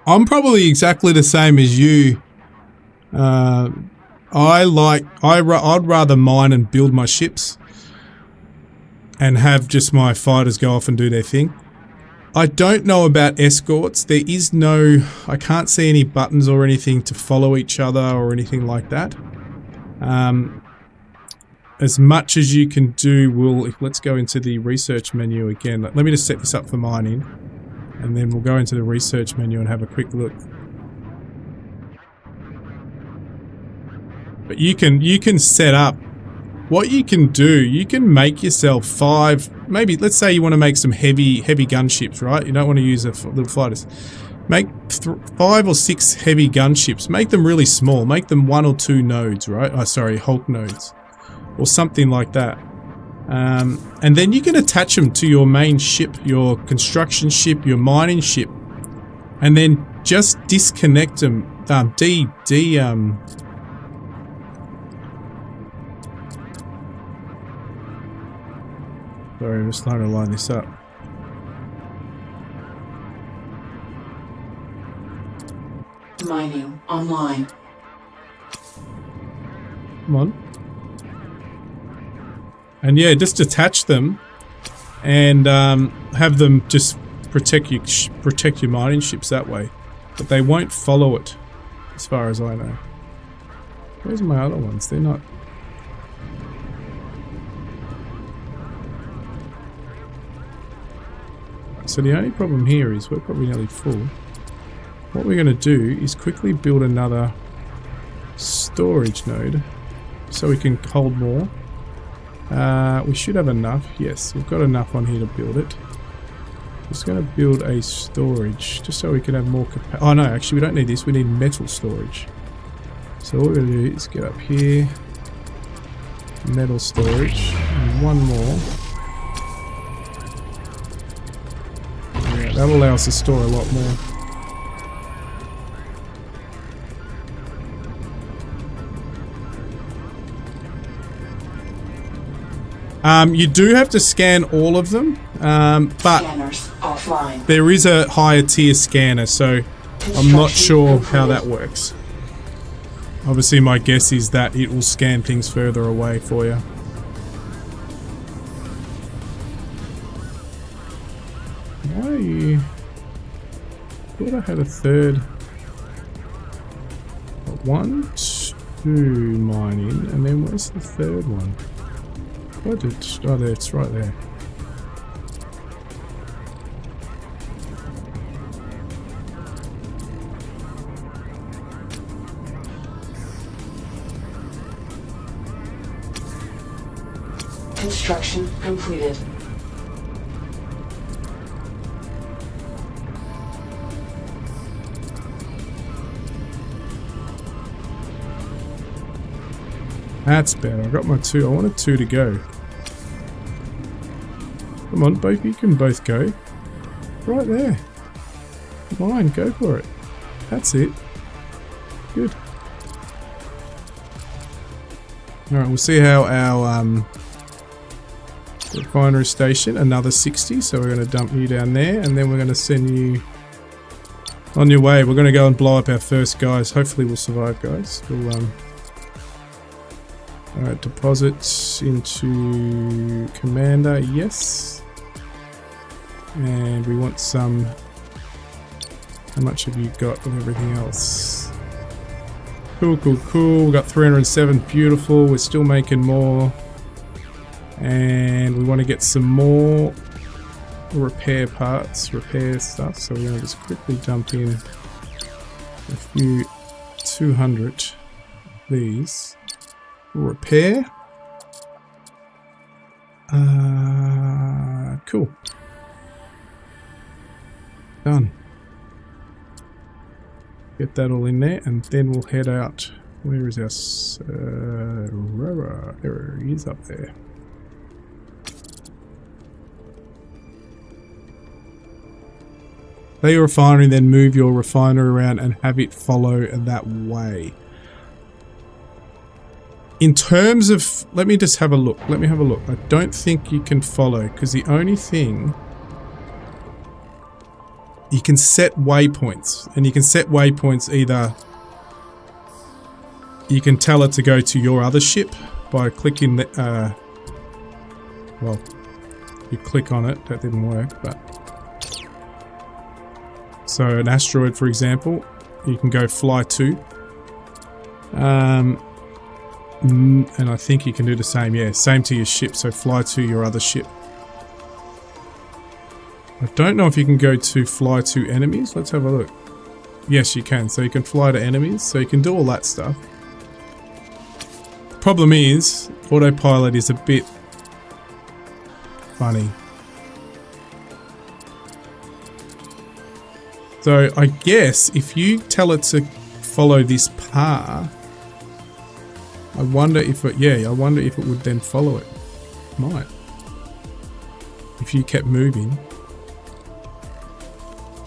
I'm probably exactly the same as you. I'd rather mine and build my ships and have just my fighters go off and do their thing. I don't know about escorts. There is no, I can't see any buttons or anything to follow each other or anything like that. As much as you can do, let's go into the research menu again. Let me just set this up for mining, and then we'll go into the research menu and have a quick look. But you can set up what you can do. You can make yourself 5, maybe let's say you want to make some heavy gunships, right? You don't want to use little fighters. Make 5 or 6 heavy gunships. Make them really small. Make them 1 or 2 nodes, right? Oh, sorry, Hulk nodes, or something like that. And then you can attach them to your main ship, your construction ship, your mining ship, and then just disconnect them. Sorry, I'm just trying to line this up. Mining online. Come on. And yeah, just attach them and have them just protect your mining ships that way. But they won't follow it, as far as I know. Where's my other ones? They're not... So the only problem here is we're probably nearly full. What we're going to do is quickly build another storage node so we can hold more. We should have enough. Yes, we've got enough on here to build it. Just going to build a storage just so we can have more capacity. Oh no, actually we don't need this. We need metal storage. So what we're going to do is get up here, metal storage, and one more. Yeah, that'll allow us to store a lot more. You do have to scan all of them, but there is a higher tier scanner, so I'm not sure how that works. Obviously my guess is that it will scan things further away for you. Why are you... I thought I had a third... 1, 2 mining, and then where's the third one? Oh, there, it's right there. Construction completed. That's better. I got my 2. I wanted 2 to go. Come on, both you can both go. Right there. Come on, go for it. That's it. Good. Alright, we'll see how our refinery station, another 60, so we're going to dump you down there, and then we're going to send you on your way. We're going to go and blow up our first guys. Hopefully we'll survive, guys. We'll, alright, deposits into commander, yes. And we want some... How much have you got of everything else? Cool, cool, cool. We got 307, beautiful. We're still making more. And we want to get some more repair parts, repair stuff. So we're going to just quickly dump in a few 200 of these. Repair. Cool. Get that all in there, and then we'll head out. Where is our rower? There he is up there. Play your refinery, then move your refiner around and have it follow that way. In terms of, let me just have a look. Let me have a look. I don't think you can follow, because the only thing, you can set waypoints, and you can set waypoints either, you can tell it to go to your other ship by clicking the, well, you click on it, that didn't work, but, so an asteroid, for example, you can go fly to, and I think you can do the same, yeah, same to your ship, so fly to your other ship. I don't know if you can go to fly to enemies. Let's have a look. Yes, you can. So you can fly to enemies. So you can do all that stuff. Problem is, autopilot is a bit funny. So I guess if you tell it to follow this path, I wonder if it, yeah, I wonder if it would then follow it. Might. If you kept moving.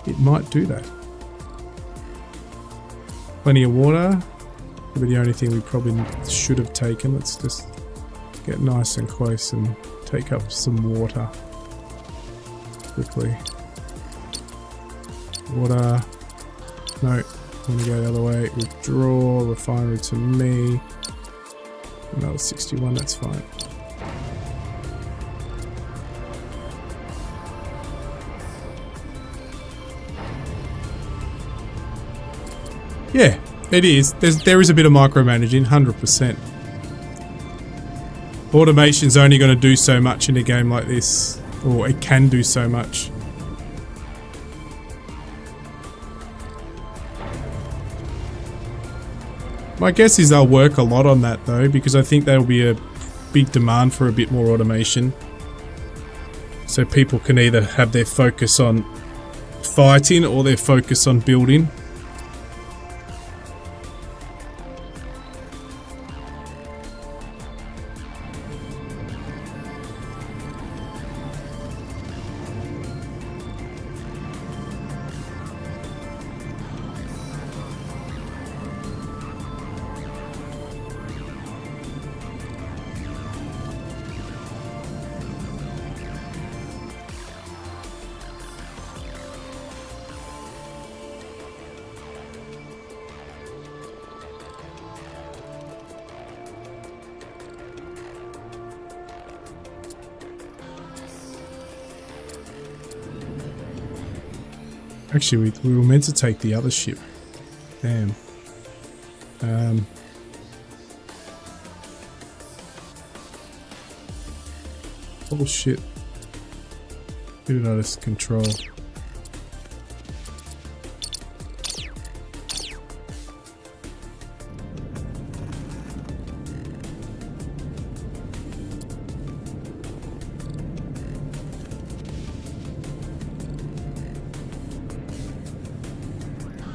It might do that. Plenty of water. But the only thing we probably should have taken. Let's just get nice and close and take up some water. Quickly. Water. No. I want to go the other way. Withdraw. Refinery to me. Another 61. That's fine. Yeah, it is. There is a bit of micromanaging, 100%. Automation's only going to do so much in a game like this, or it can do so much. My guess is they'll work a lot on that though, because I think there'll be a big demand for a bit more automation. So people can either have their focus on fighting or their focus on building. Actually, we were meant to take the other ship. Damn. Oh shit. Did notice control.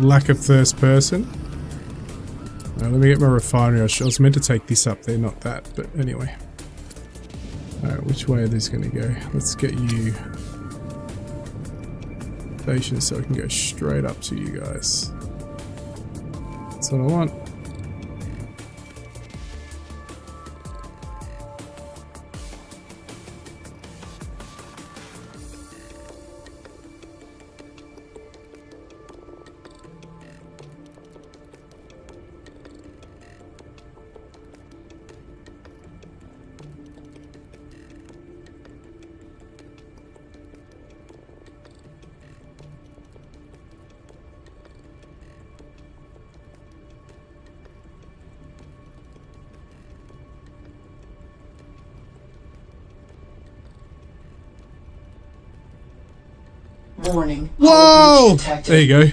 Lack of first person. Let me get my refinery. I was meant to take this up there, not that, but anyway. Alright, which way are these going to go? Let's get you stationed so I can go straight up to you guys. That's what I want. Warning. Whoa! There you go.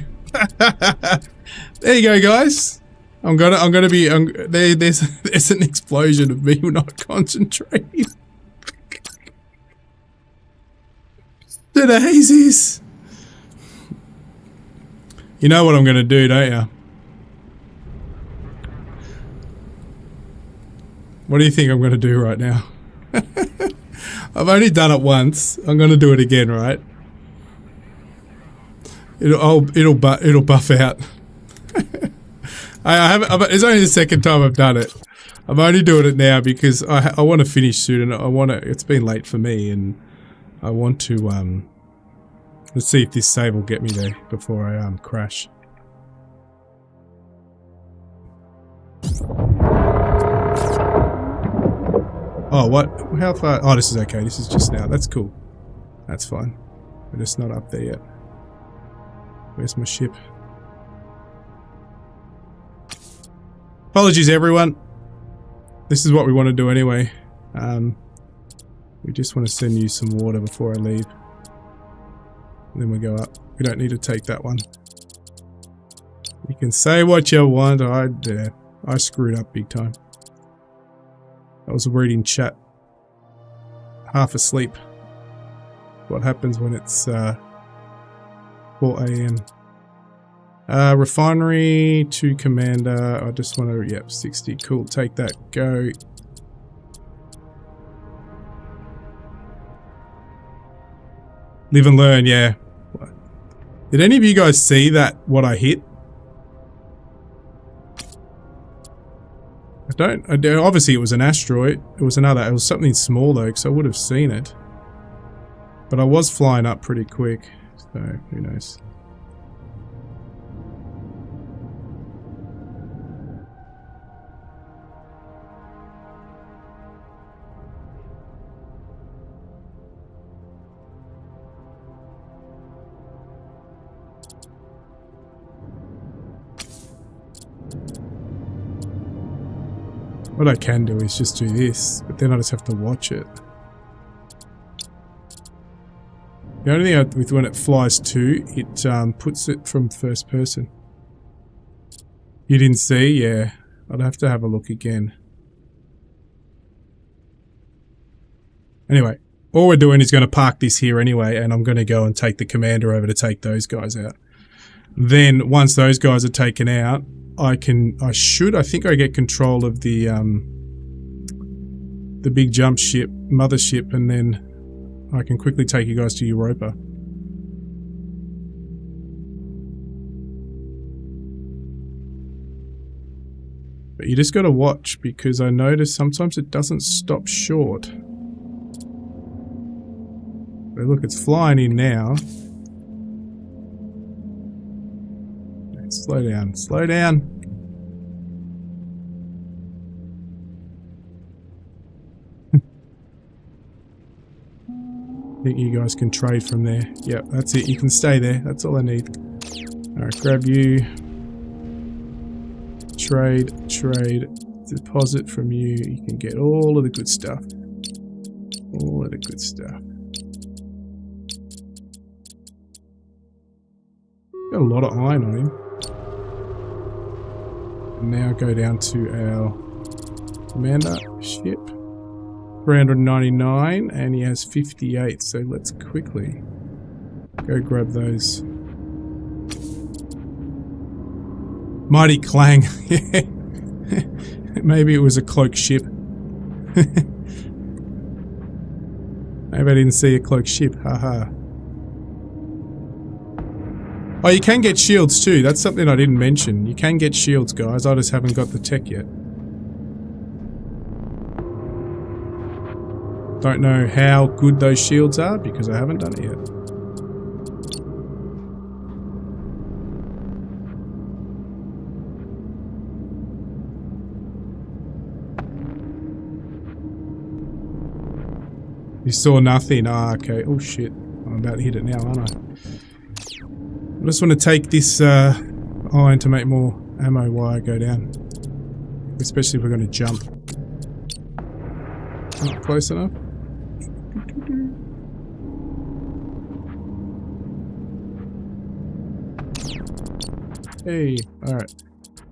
There you go, guys. I'm gonna be. There's an explosion of me not concentrating. The daisies. You know what I'm gonna do, don't you? What do you think I'm going to do right now? I've only done it once. I'm going to do it again, right? It'll buff out. It's only the second time I've done it. I'm only doing it now because I want to finish soon, and it's been late for me, and I want to let's see if this save will get me there before I crash. Oh, what? How far? Oh, this is okay. This is just now. That's cool. That's fine. We're just not up there yet. Where's my ship? Apologies, everyone. This is what we want to do anyway. We just want to send you some water before I leave. And then we go up. We don't need to take that one. You can say what you want. I screwed up big time. I was reading chat. Half asleep. What happens when it's 4 AM. Refinery to commander. I just want to, yep, 60. Cool. Take that. Go. Live and learn, yeah. Did any of you guys see that, what I hit? Obviously it was an asteroid. It was something small though, because I would have seen it. But I was flying up pretty quick, so who knows. What I can do is just do this, but then I just have to watch it. The only thing with when it flies too, it puts it from first person. You didn't see? Yeah. I'd have to have a look again. Anyway, all we're doing is going to park this here anyway, and I'm going to go and take the commander over to take those guys out. Then, once those guys are taken out, I think I get control of the big jump ship, mothership, and then I can quickly take you guys to Europa. But you just got to watch, because I notice sometimes it doesn't stop short. But look, it's flying in now. Slow down, slow down. I think you guys can trade from there. Yep, that's it. You can stay there. That's all I need. Alright, grab you. Trade, deposit from you. You can get all of the good stuff. All of the good stuff. Got a lot of iron on him. Now go down to our commander ship. 399, and he has 58, so let's quickly go grab those. Mighty Clang. Yeah. Maybe it was a cloaked ship. Maybe I didn't see a cloaked ship. Haha. Oh, you can get shields too. That's something I didn't mention. You can get shields, guys. I just haven't got the tech yet. Don't know how good those shields are because I haven't done it yet. You saw nothing? Ah, okay. Oh shit. I'm about to hit it now, aren't I? I just want to take this iron to make more ammo while I go down. Especially if we're going to jump. Not close enough. Hey, alright.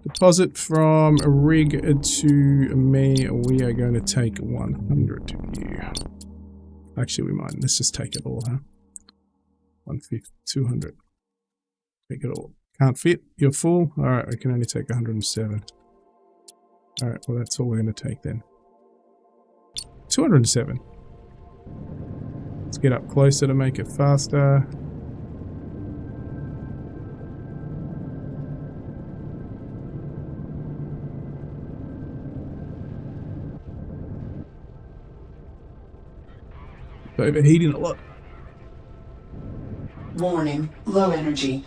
Deposit from a rig to me. We are going to take 100 you. Actually, we might. Let's just take it all, huh? 150, 200. Take it all. Can't fit. You're full. Alright, we can only take 107. Alright, well that's all we're going to take then. 207. Let's get up closer to make it faster. Overheating a lot. Warning, low energy.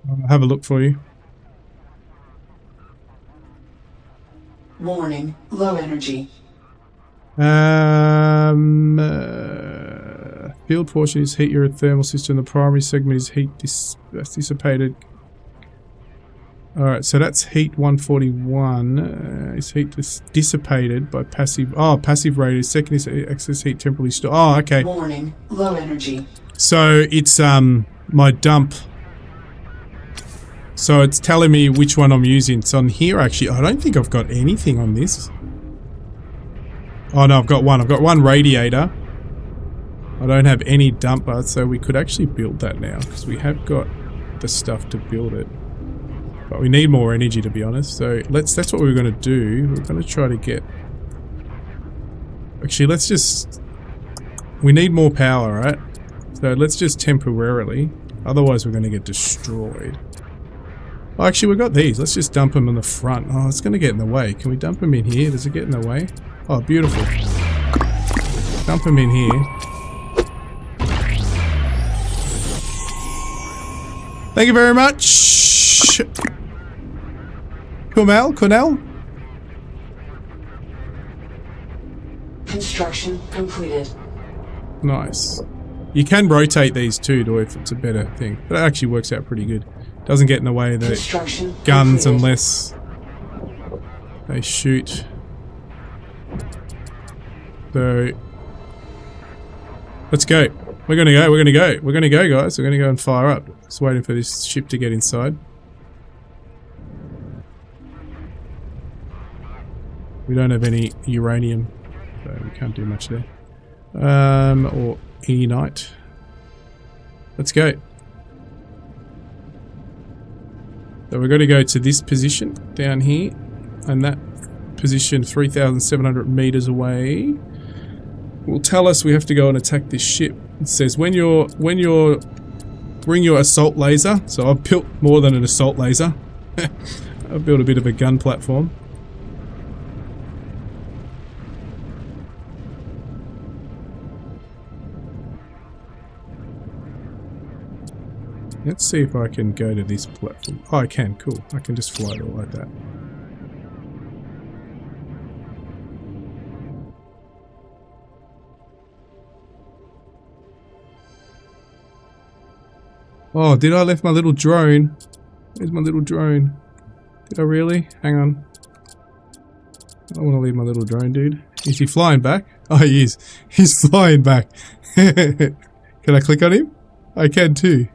I'll have a look for you. Warning, low energy. Field portion is heat your thermal system. The primary segment is heat dissipated. Alright, so that's heat 141. Is heat dissipated by passive... Oh, passive radius. Second is excess heat temporarily stored. Oh, okay. Warning, low energy. So it's my dump. So it's telling me which one I'm using. It's on here actually. I don't think I've got anything on this. Oh no, I've got one. I've got one radiator. I don't have any dumper, so we could actually build that now because we have got the stuff to build it. But we need more energy, to be honest. So that's what we're going to do. We're going to try to get... Actually, let's just... We need more power, right? So let's just temporarily... Otherwise, we're going to get destroyed. Oh, actually, we've got these. Let's just dump them in the front. Oh, it's going to get in the way. Can we dump them in here? Does it get in the way? Oh, beautiful. Dump them in here. Thank you very much. Cornell? Construction completed. Nice. You can rotate these too, though, if it's a better thing. But it actually works out pretty good. Doesn't get in the way of the guns completed. unless they shoot. So let's go. We're gonna go, guys. We're gonna go and fire up. Just waiting for this ship to get inside. We don't have any uranium, so we can't do much there. Or enite. Let's go. So we're going to go to this position down here, and that position 3,700 meters away will tell us we have to go and attack this ship. It says when you're bring your assault laser. So I've built more than an assault laser. I've built a bit of a gun platform. Let's see if I can go to this platform. Oh, I can. Cool. I can just fly it all like that. Oh, did I left my little drone? Where's my little drone? Did I really? Hang on. I don't want to leave my little drone, dude. Is he flying back? Oh, he is. He's flying back. Can I click on him? I can too.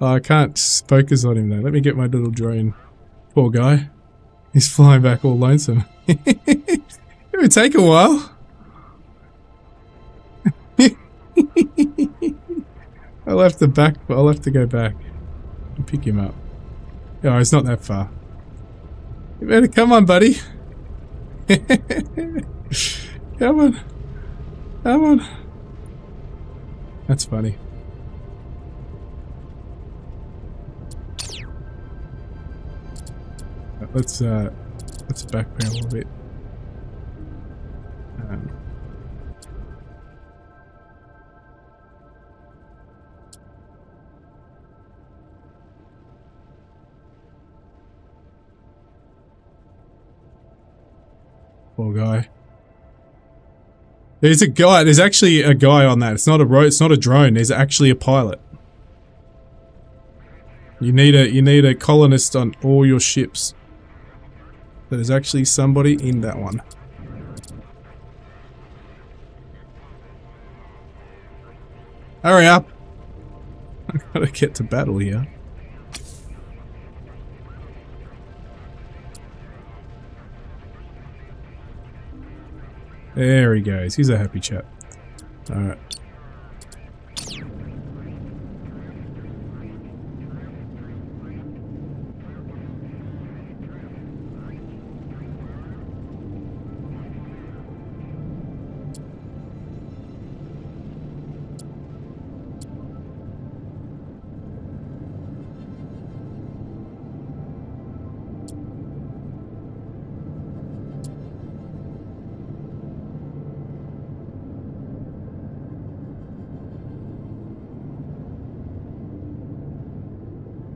Oh, I can't focus on him though. Let me get my little drone. Poor guy. He's flying back all lonesome. It would take a while. I'll have to go back and pick him up. Oh, it's not that far. You better come on, buddy. Come on. Come on. That's funny. Let's backpedal a little bit. Poor guy. There's a guy. There's actually a guy on that. It's not a drone. There's actually a pilot. You need a colonist on all your ships. There's actually somebody in that one. Hurry up! I've got to get to battle here. There he goes. He's a happy chap. Alright.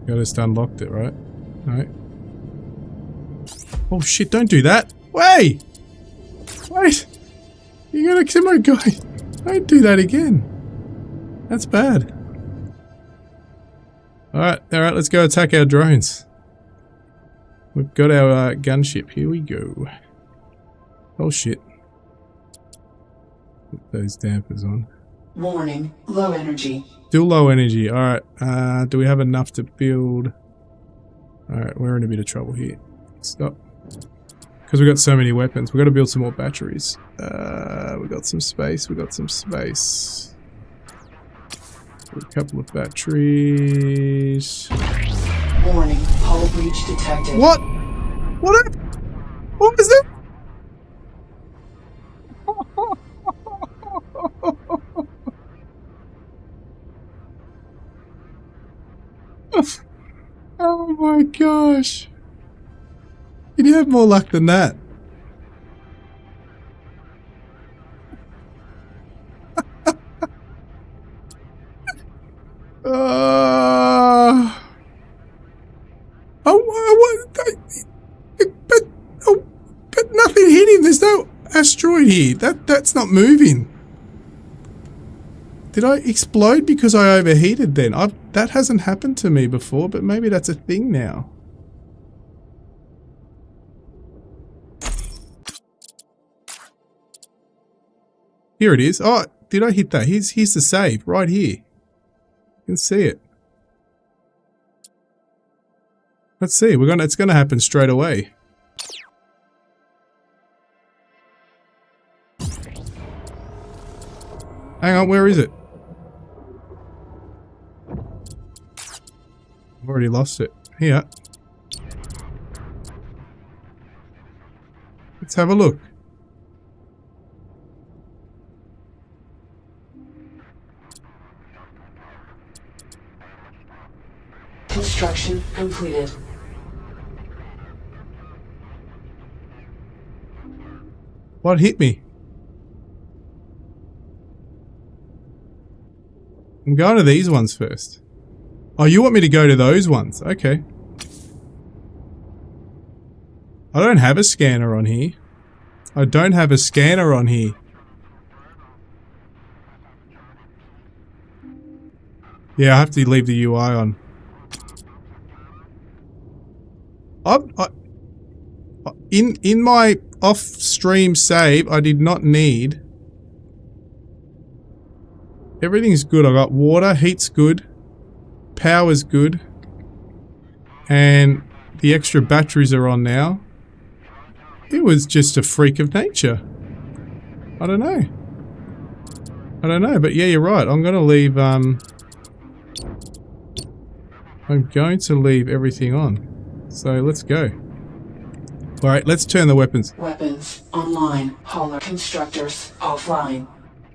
I just unlocked it, right? Right. Oh shit, don't do that. Wait! Wait! You're gonna kill my guy. Don't do that again. That's bad. Alright, let's go attack our drones. We've got our gunship. Here we go. Oh shit. Put those dampers on. Warning, low energy. Still low energy. Alright, do we have enough to build? Alright, we're in a bit of trouble here. Stop. Because we've got so many weapons. We've got to build some more batteries. We've got some space. We've got some space. A couple of batteries. Warning, hull breach detected. What? What? What was that? Oh my gosh. You have more luck than that. But nothing hit him. There's no asteroid here. That's not moving. Did I explode because I overheated then? That hasn't happened to me before, but maybe that's a thing now. Here it is. Oh, did I hit that? Here's the save, right here. You can see it. Let's see. It's gonna happen straight away. Hang on, where is it? I've already lost it. Here. Let's have a look. Construction completed. What hit me? I'm going to these ones first. Oh, you want me to go to those ones? Okay. I don't have a scanner on here. I don't have a scanner on here. Yeah, I have to leave the UI on. In my off-stream save, I did not need... Everything's good. I got water, heat's good, power's good, and the extra batteries are on now. It was just a freak of nature. I don't know. I don't know, but yeah, you're right. I'm gonna leave, I'm going to leave everything on. So let's go. Alright, let's turn the weapons. Weapons online. Hauler constructors offline.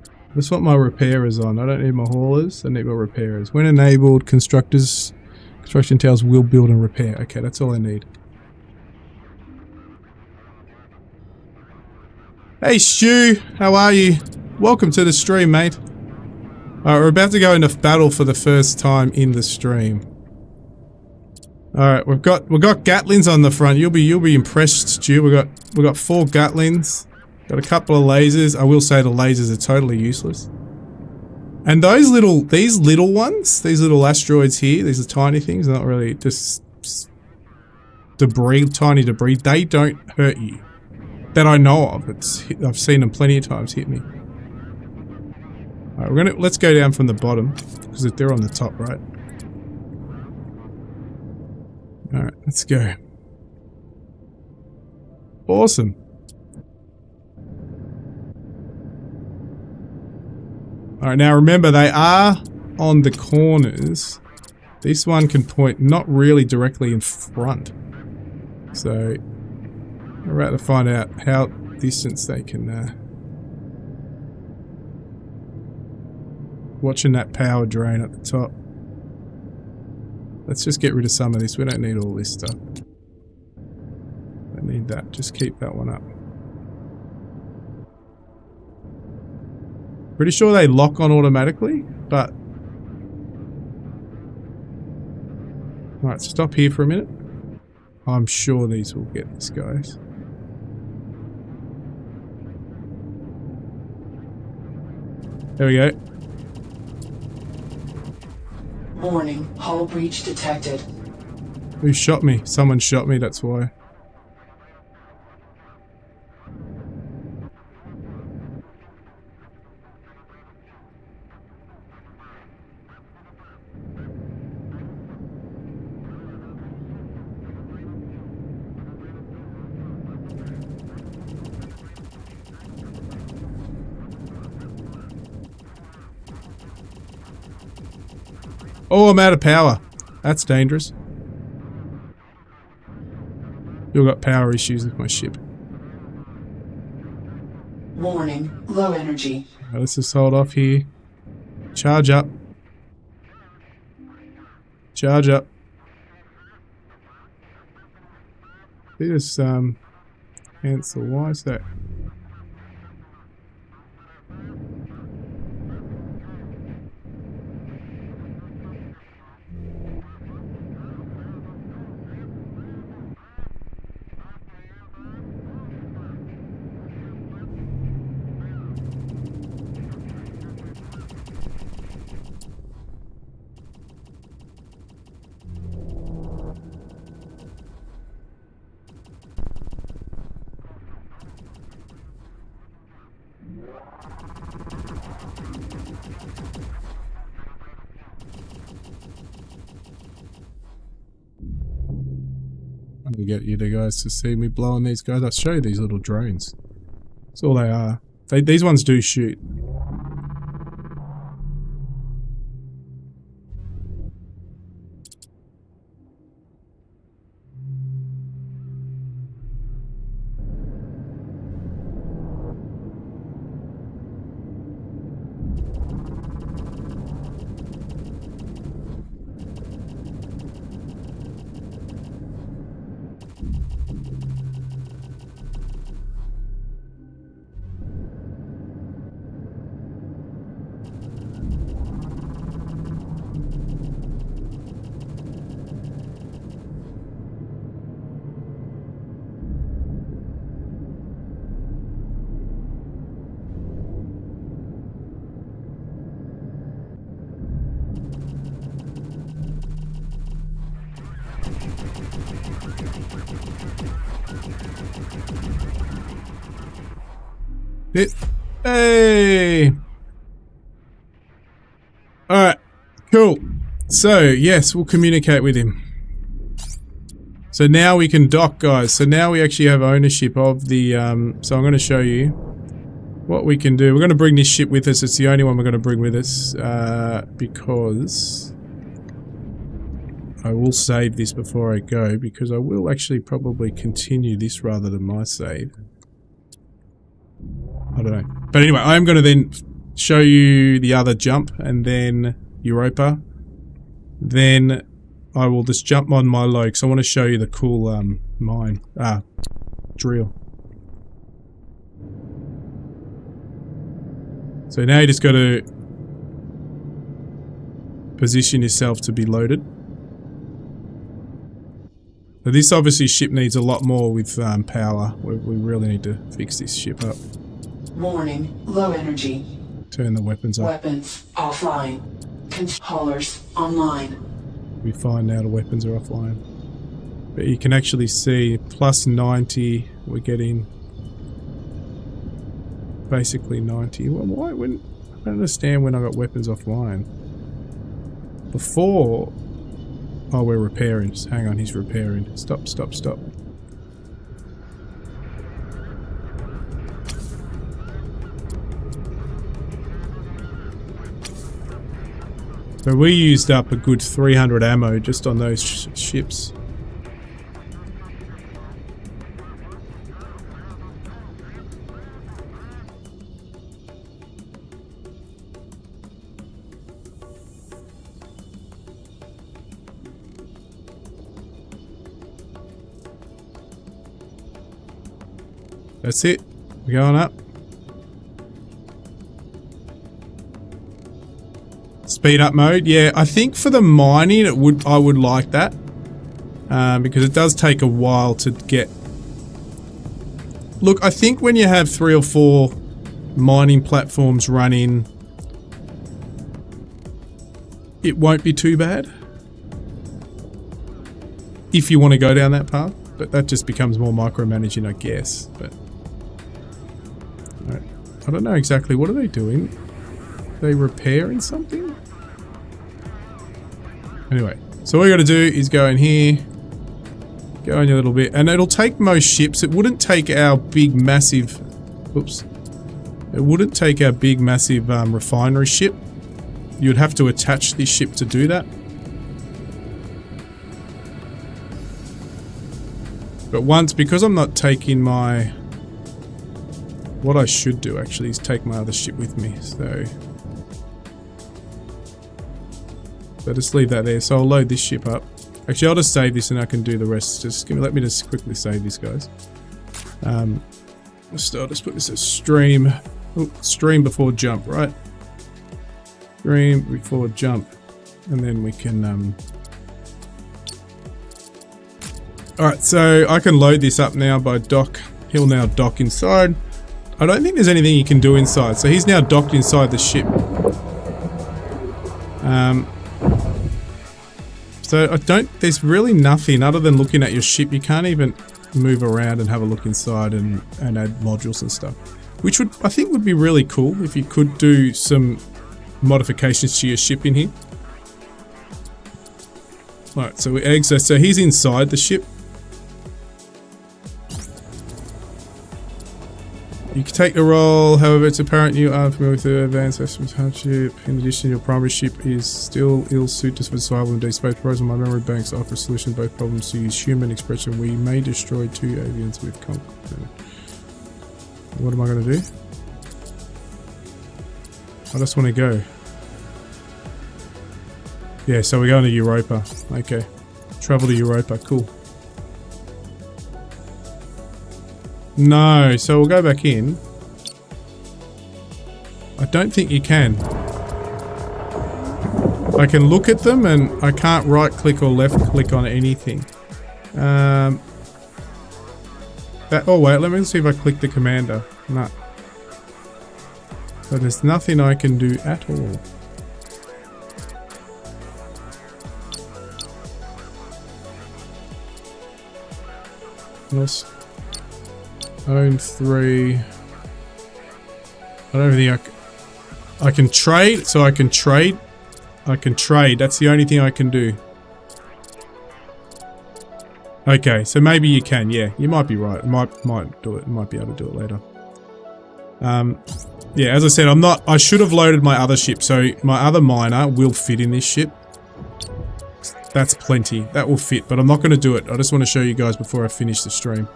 I just want my repairers on. I don't need my haulers. I need my repairers. When enabled, construction towers will build and repair. Okay, that's all I need. Hey Stu, how are you? Welcome to the stream, mate. Alright, we're about to go into battle for the first time in the stream. Alright, we've got Gatlins on the front. You'll be impressed, Stu. We've got 4 Gatlins. Got a couple of lasers. I will say the lasers are totally useless. And these little ones, these little asteroids here, these are tiny things, not really just debris, tiny debris. They don't hurt you. That I know of. I've seen them plenty of times hit me. Alright, let's go down from the bottom, because they're on the top, right? Alright, let's go. Awesome. Alright, now remember they are on the corners. This one can point not really directly in front. So, we're about to find out how distance they can... Watching that power drain at the top. Let's just get rid of some of this. We don't need all this stuff. Don't need that. Just keep that one up. Pretty sure they lock on automatically, but... Alright, stop here for a minute. I'm sure these will get this, guys. There we go. Warning, hull breach detected. Who shot me? Someone shot me, that's why. Oh, I'm out of power. That's dangerous. You've got power issues with my ship. Warning, low energy. Right, let's just hold off here. Charge up. Charge up. Let's cancel. Why is that? I'm gonna get you guys to see me blowing these guys. I'll show you these little drones. That's all they are. These ones do shoot. Hey! Alright, cool. So, yes, we'll communicate with him. So now we can dock, guys. So now we actually have ownership of the, so I'm going to show you what we can do. We're going to bring this ship with us. It's the only one we're going to bring with us, because I will save this before I go, because I will actually probably continue this rather than my save. I don't know. But anyway, I'm going to then show you the other jump and then Europa. Then I will just jump on my load because I want to show you the cool drill. So now you just got to position yourself to be loaded. So this obviously ship needs a lot more with power. We really need to fix this ship up. Warning, low energy. Turn the weapons off. Weapons offline. Haulers online. We find now the weapons are offline. But you can actually see plus 90, we're getting basically 90. Well, why wouldn't, I don't understand when I got weapons offline. Before, oh, we're repairing. Just hang on, he's repairing. Stop, stop, stop. So we used up a good 300 ammo just on those ships. That's it. We're going up. Speed up mode, yeah. I think for the mining, I would like that. because it does take a while to get... Look, I think when you have 3 or 4 mining platforms running, it won't be too bad if you want to go down that path, but that just becomes more micromanaging, I guess. But I don't know exactly, what are they doing? Are they repairing something? Anyway, so all you got to do is go in here, go in a little bit, and it'll take most ships. It wouldn't take our big massive, oops, it wouldn't take our big massive refinery ship. You'd have to attach this ship to do that. But once, because I'm not taking my, what I should do actually is take my other ship with me, so just leave that there. So I'll load this ship up. Actually, I'll just save this and I can do the rest. Just let me just quickly save this, guys. I'll just put this as stream. Oh, stream before jump, right? Stream before jump, and then we can. All right, so I can load this up now by dock. He'll now dock inside. I don't think there's anything you can do inside, so he's now docked inside the ship. So there's really nothing other than looking at your ship. You can't even move around and have a look inside and add modules and stuff. Which I think would be really cool if you could do some modifications to your ship in here. Alright, so we exit. So he's inside the ship. You can take the role, however it's apparent you are familiar with the advanced systems hardship. In addition, your primary ship is still ill-suited for survival in deep space. Proposal my memory banks offer a solution to both problems. To use human expression, we may destroy 2 avians with conquer. What am I going to do? I just want to go. Yeah, so we're going to Europa. Okay. Travel to Europa. Cool. No, so we'll go back in. I don't think you can. I can look at them and I can't right click or left click on anything. Oh wait, let me see if I click the commander. No. So there's nothing I can do at all. Else. Own 3. I don't think I can trade, so I can trade. I can trade, that's the only thing I can do. Okay, so maybe you can, yeah, you might be right. Might do it, might be able to do it later. Yeah, as I said, I should have loaded my other ship, so my other miner will fit in this ship. That's plenty, that will fit, but I'm not going to do it. I just want to show you guys before I finish the stream.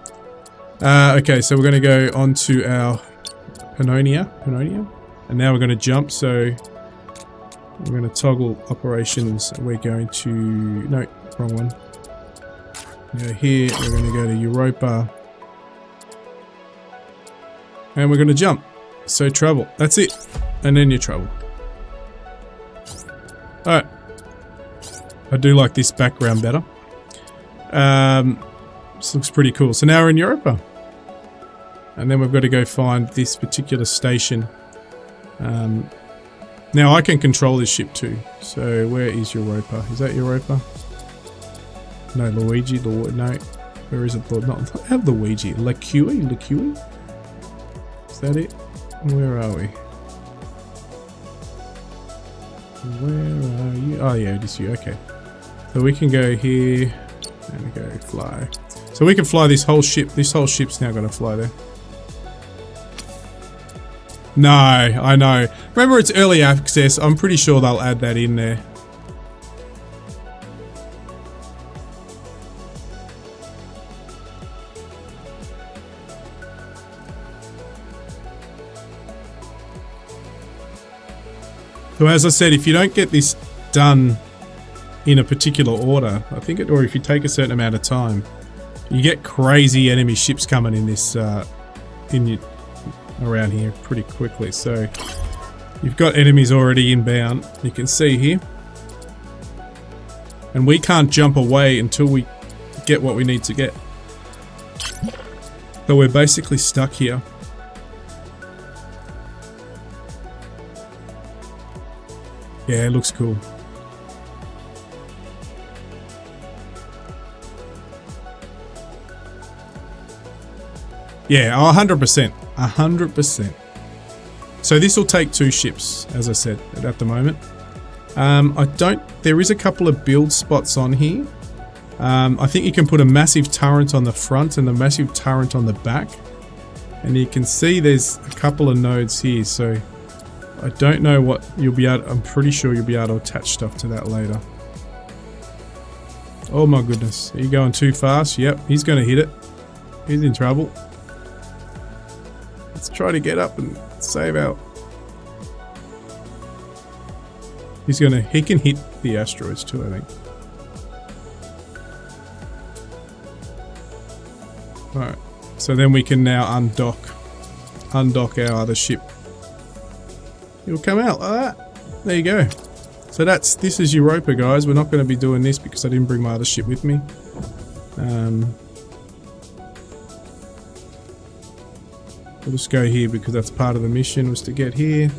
Okay, so we're going to go on to our Pannonia, and now we're going to jump, so we're going to toggle operations, and we're going to, no, wrong one. Go here, we're going to go to Europa, and we're going to jump, so travel, that's it, and then you travel. Alright, I do like this background better. This looks pretty cool. So now we're in Europa. And then we've got to go find this particular station. Now I can control this ship too. So where is Europa? Is that Europa? No, Luigi. No. Where is it? Not Luigi. Lacui? Is that it? Where are we? Where are you? Oh yeah, it is you. Okay. So we can go here and go fly. So we can fly this whole ship. This whole ship's now going to fly there. No, I know. Remember, it's early access. I'm pretty sure they'll add that in there. So as I said, if you don't get this done in a particular order, I think or if you take a certain amount of time, you get crazy enemy ships coming in this, around here pretty quickly. So you've got enemies already inbound. You can see here, and we can't jump away until we get what we need to get. So we're basically stuck here. Yeah, it looks cool. Yeah, 100%. 100%. So this will take 2 ships, as I said, at the moment. There is a couple of build spots on here. I think you can put a massive turret on the front and a massive turret on the back. And you can see there's a couple of nodes here, so I don't know what you'll be able, I'm pretty sure you'll be able to attach stuff to that later. Oh my goodness, are you going too fast? Yep, he's going to hit it. He's in trouble. Let's try to get up and save out. He can hit the asteroids too, I think. Alright, so then we can now undock our other ship. It'll come out like that. There you go. So this is Europa, guys. We're not going to be doing this because I didn't bring my other ship with me. We'll just go here because that's part of the mission, was to get here.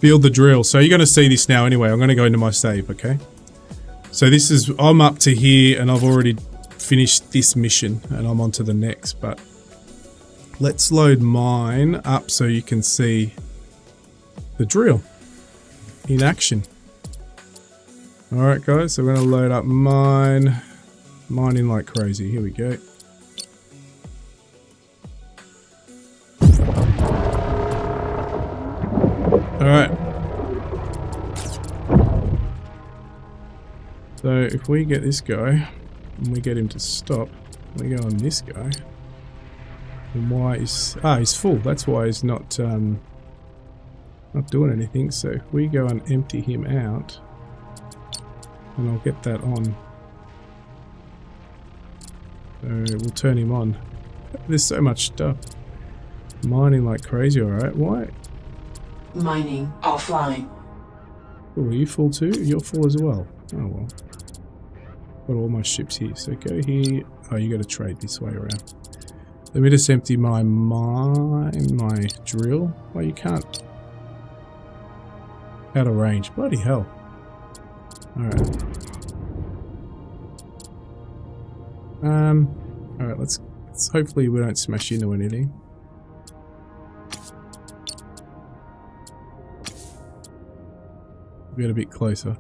Build the drill. So you're going to see this now anyway. I'm going to go into my save, okay? So this is, I'm up to here and I've already finished this mission and I'm on to the next, but let's load mine up so you can see the drill in action. Alright guys, so we're going to load up mine. Mining like crazy. Here we go. Alright. So if we get this guy, and we get him to stop, we go on this guy. And why is... he's full. That's why he's not doing anything. So if we go and empty him out... And I'll get that on. So we'll turn him on. There's so much stuff. Mining like crazy, alright. Why? Mining offline. Oh, are you full too? You're full as well. Oh well. Got all my ships here. So go here. Oh, you got to trade this way around. Let me just empty my drill. Well, you can't. Out of range. Bloody hell. Alright. Alright, let's hopefully we don't smash into anything. Get a bit closer.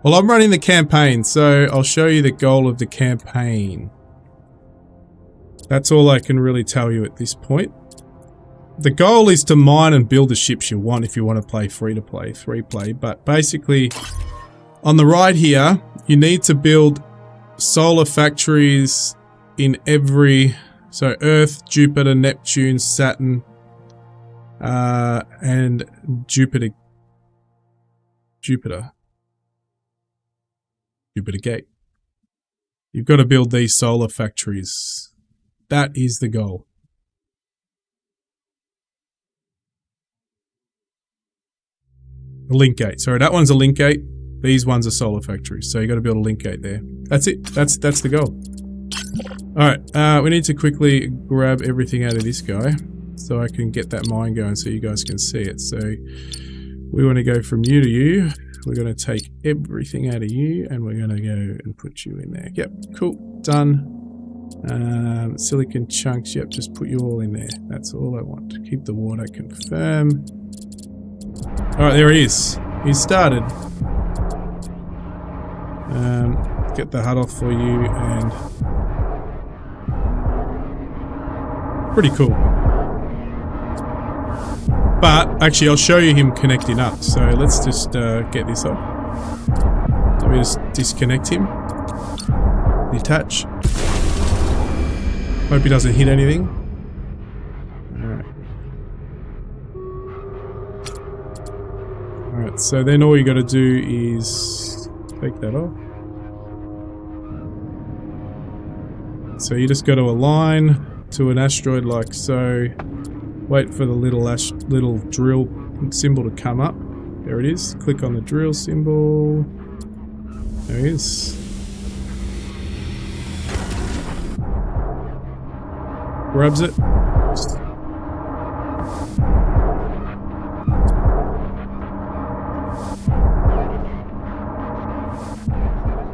Well, I'm running the campaign, so I'll show you the goal of the campaign. That's all I can really tell you at this point. The goal is to mine and build the ships you want if you want to play free-to-play, 3-play. But basically, on the right here, you need to build solar factories in every... So Earth, Jupiter, Neptune, Saturn, and Jupiter Gate. You've got to build these solar factories. That is the goal. A link gate. Sorry, that one's a link gate. These ones are solar factories. So you got to build a link gate there. That's it. That's the goal. All right. We need to quickly grab everything out of this guy so I can get that mine going so you guys can see it. So we want to go from you to you. We're going to take everything out of you and we're going to go and put you in there. Yep, cool, done. Silicon chunks, yep, just put you all in there. That's all I want. Keep the water, confirm. Alright, there he is. He's started. Get the HUD off for you and... Pretty cool. But, actually, I'll show you him connecting up. So, let's just get this off. Let me just disconnect him. Detach. Hope he doesn't hit anything. Alright. Alright, so then all you gotta do is take that off. So you just got to align to an asteroid like so. Wait for the little drill symbol to come up. There it is. Click on the drill symbol. There it is. Grabs it.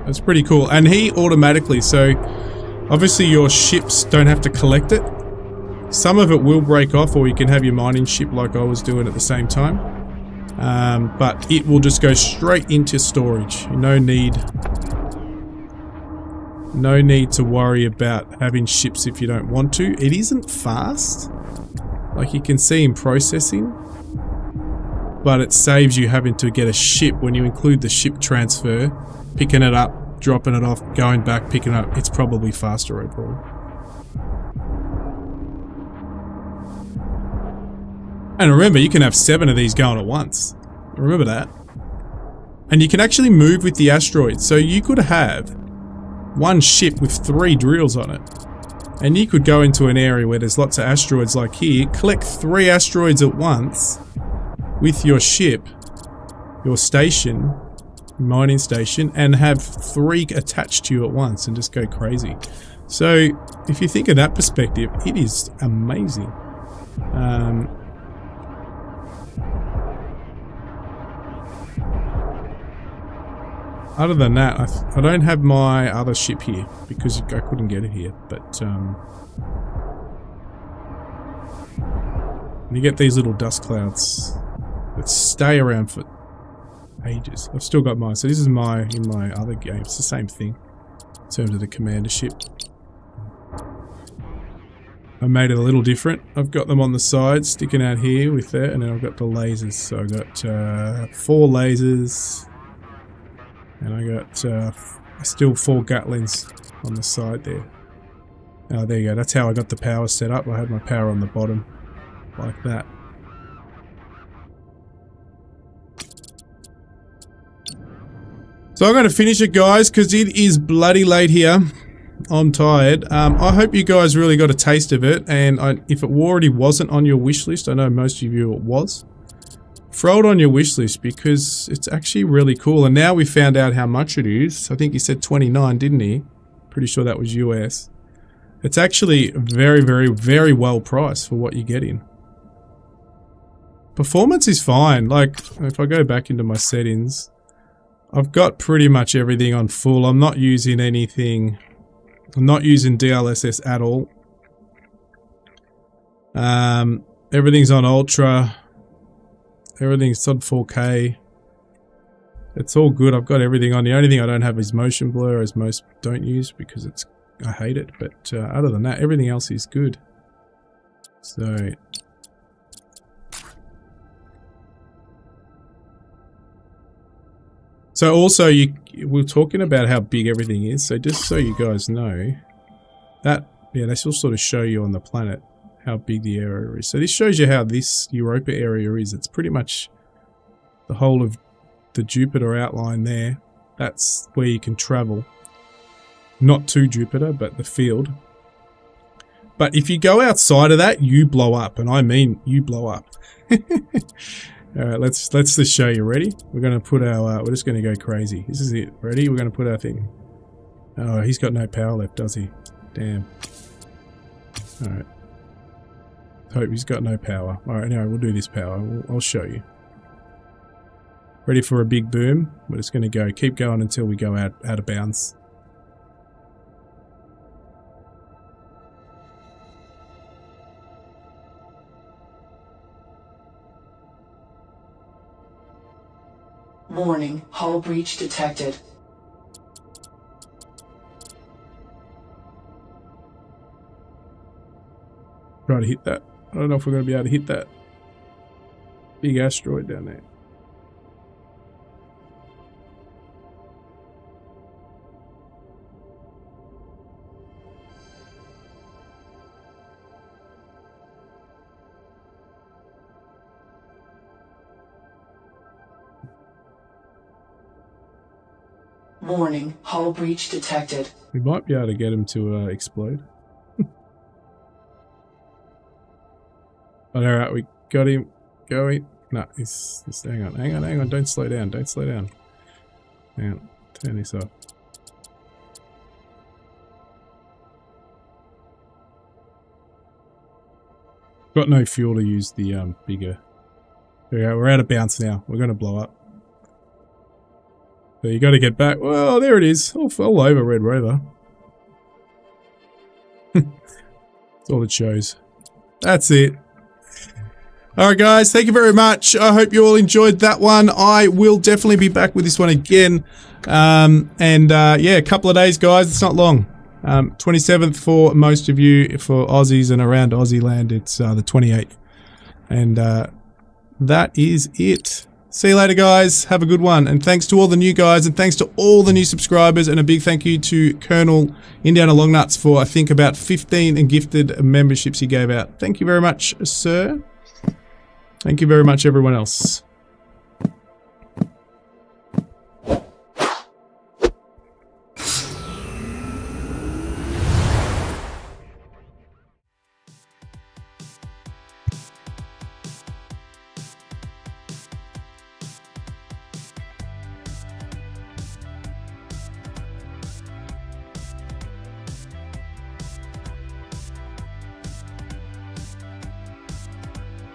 That's pretty cool. And he automatically, so obviously your ships don't have to collect it. Some of it will break off, or you can have your mining ship like I was doing at the same time. But it will just go straight into storage. No need to worry about having ships if you don't want to. It isn't fast, like you can see in processing, but it saves you having to get a ship when you include the ship transfer, picking it up, dropping it off, going back, picking it up. It's probably faster overall. And remember, you can have 7 of these going at once. Remember that. And you can actually move with the asteroid. So you could have one ship with 3 drills on it. And you could go into an area where there's lots of asteroids like here, collect 3 asteroids at once with your ship, your station, mining station, and have 3 attached to you at once and just go crazy. So if you think of that perspective, it is amazing. Other than that, I don't have my other ship here because I couldn't get it here, but you get these little dust clouds that stay around for ages. I've still got mine, so this is in my other game. It's the same thing in terms of the commander ship. I made it a little different. I've got them on the side sticking out here with that, and then I've got the lasers. So I've got 4 lasers. And I got still 4 Gatlings on the side there. Oh, there you go. That's how I got the power set up. I had my power on the bottom, like that. So I'm going to finish it, guys, because it is bloody late here. I'm tired. I hope you guys really got a taste of it. And if it already wasn't on your wish list, I know most of you it was. Throw it on your wish list because it's actually really cool. And now we found out how much it is. I think he said 29, didn't he? Pretty sure that was US. It's actually very, very, very well priced for what you're getting. Performance is fine. Like, if I go back into my settings, I've got pretty much everything on full. I'm not using anything. I'm not using DLSS at all. Everything's on ultra. Everything's on 4K. It's all good. I've got everything on. The only thing I don't have is motion blur, as most don't use because I hate it. But other than that, everything else is good. So also we're talking about how big everything is. So just so you guys know, that this will sort of show you on the planet how big the area is. So this shows you how this Europa area is. It's pretty much the whole of the Jupiter outline there. That's where you can travel. Not to Jupiter, but the field. But if you go outside of that, you blow up. And I mean, you blow up. Alright, let's just show you. Ready? We're going to put our, we're just going to go crazy. This is it. Ready? We're going to put our thing. Oh, he's got no power left, does he? Damn. Alright. Hope he's got no power. Alright, anyway, we'll do this power. I'll show you. Ready for a big boom? We're just going to go, keep going until we go out of bounds. Warning, hull breach detected. Try to hit that. I don't know if we're going to be able to hit that big asteroid down there. Warning, hull breach detected. We might be able to get him to explode. But alright, we got him going. No, he's hang on, don't slow down, Hang on, turn this off. Got no fuel to use the bigger. There we go, we're out of bounds now. We're gonna blow up. So you gotta get back. Well, there it is. All over Red Rover. That's all it shows. That's it. Alright guys, thank you very much. I hope you all enjoyed that one. I will definitely be back with this one again. Yeah, a couple of days guys, it's not long. 27th for most of you, for Aussies and around Aussie land, it's the 28th. And that is it. See you later guys, have a good one. And thanks to all the new guys, and thanks to all the new subscribers, and a big thank you to Colonel Indiana Longnuts for I think about 15 gifted memberships he gave out. Thank you very much, sir. Thank you very much everyone else.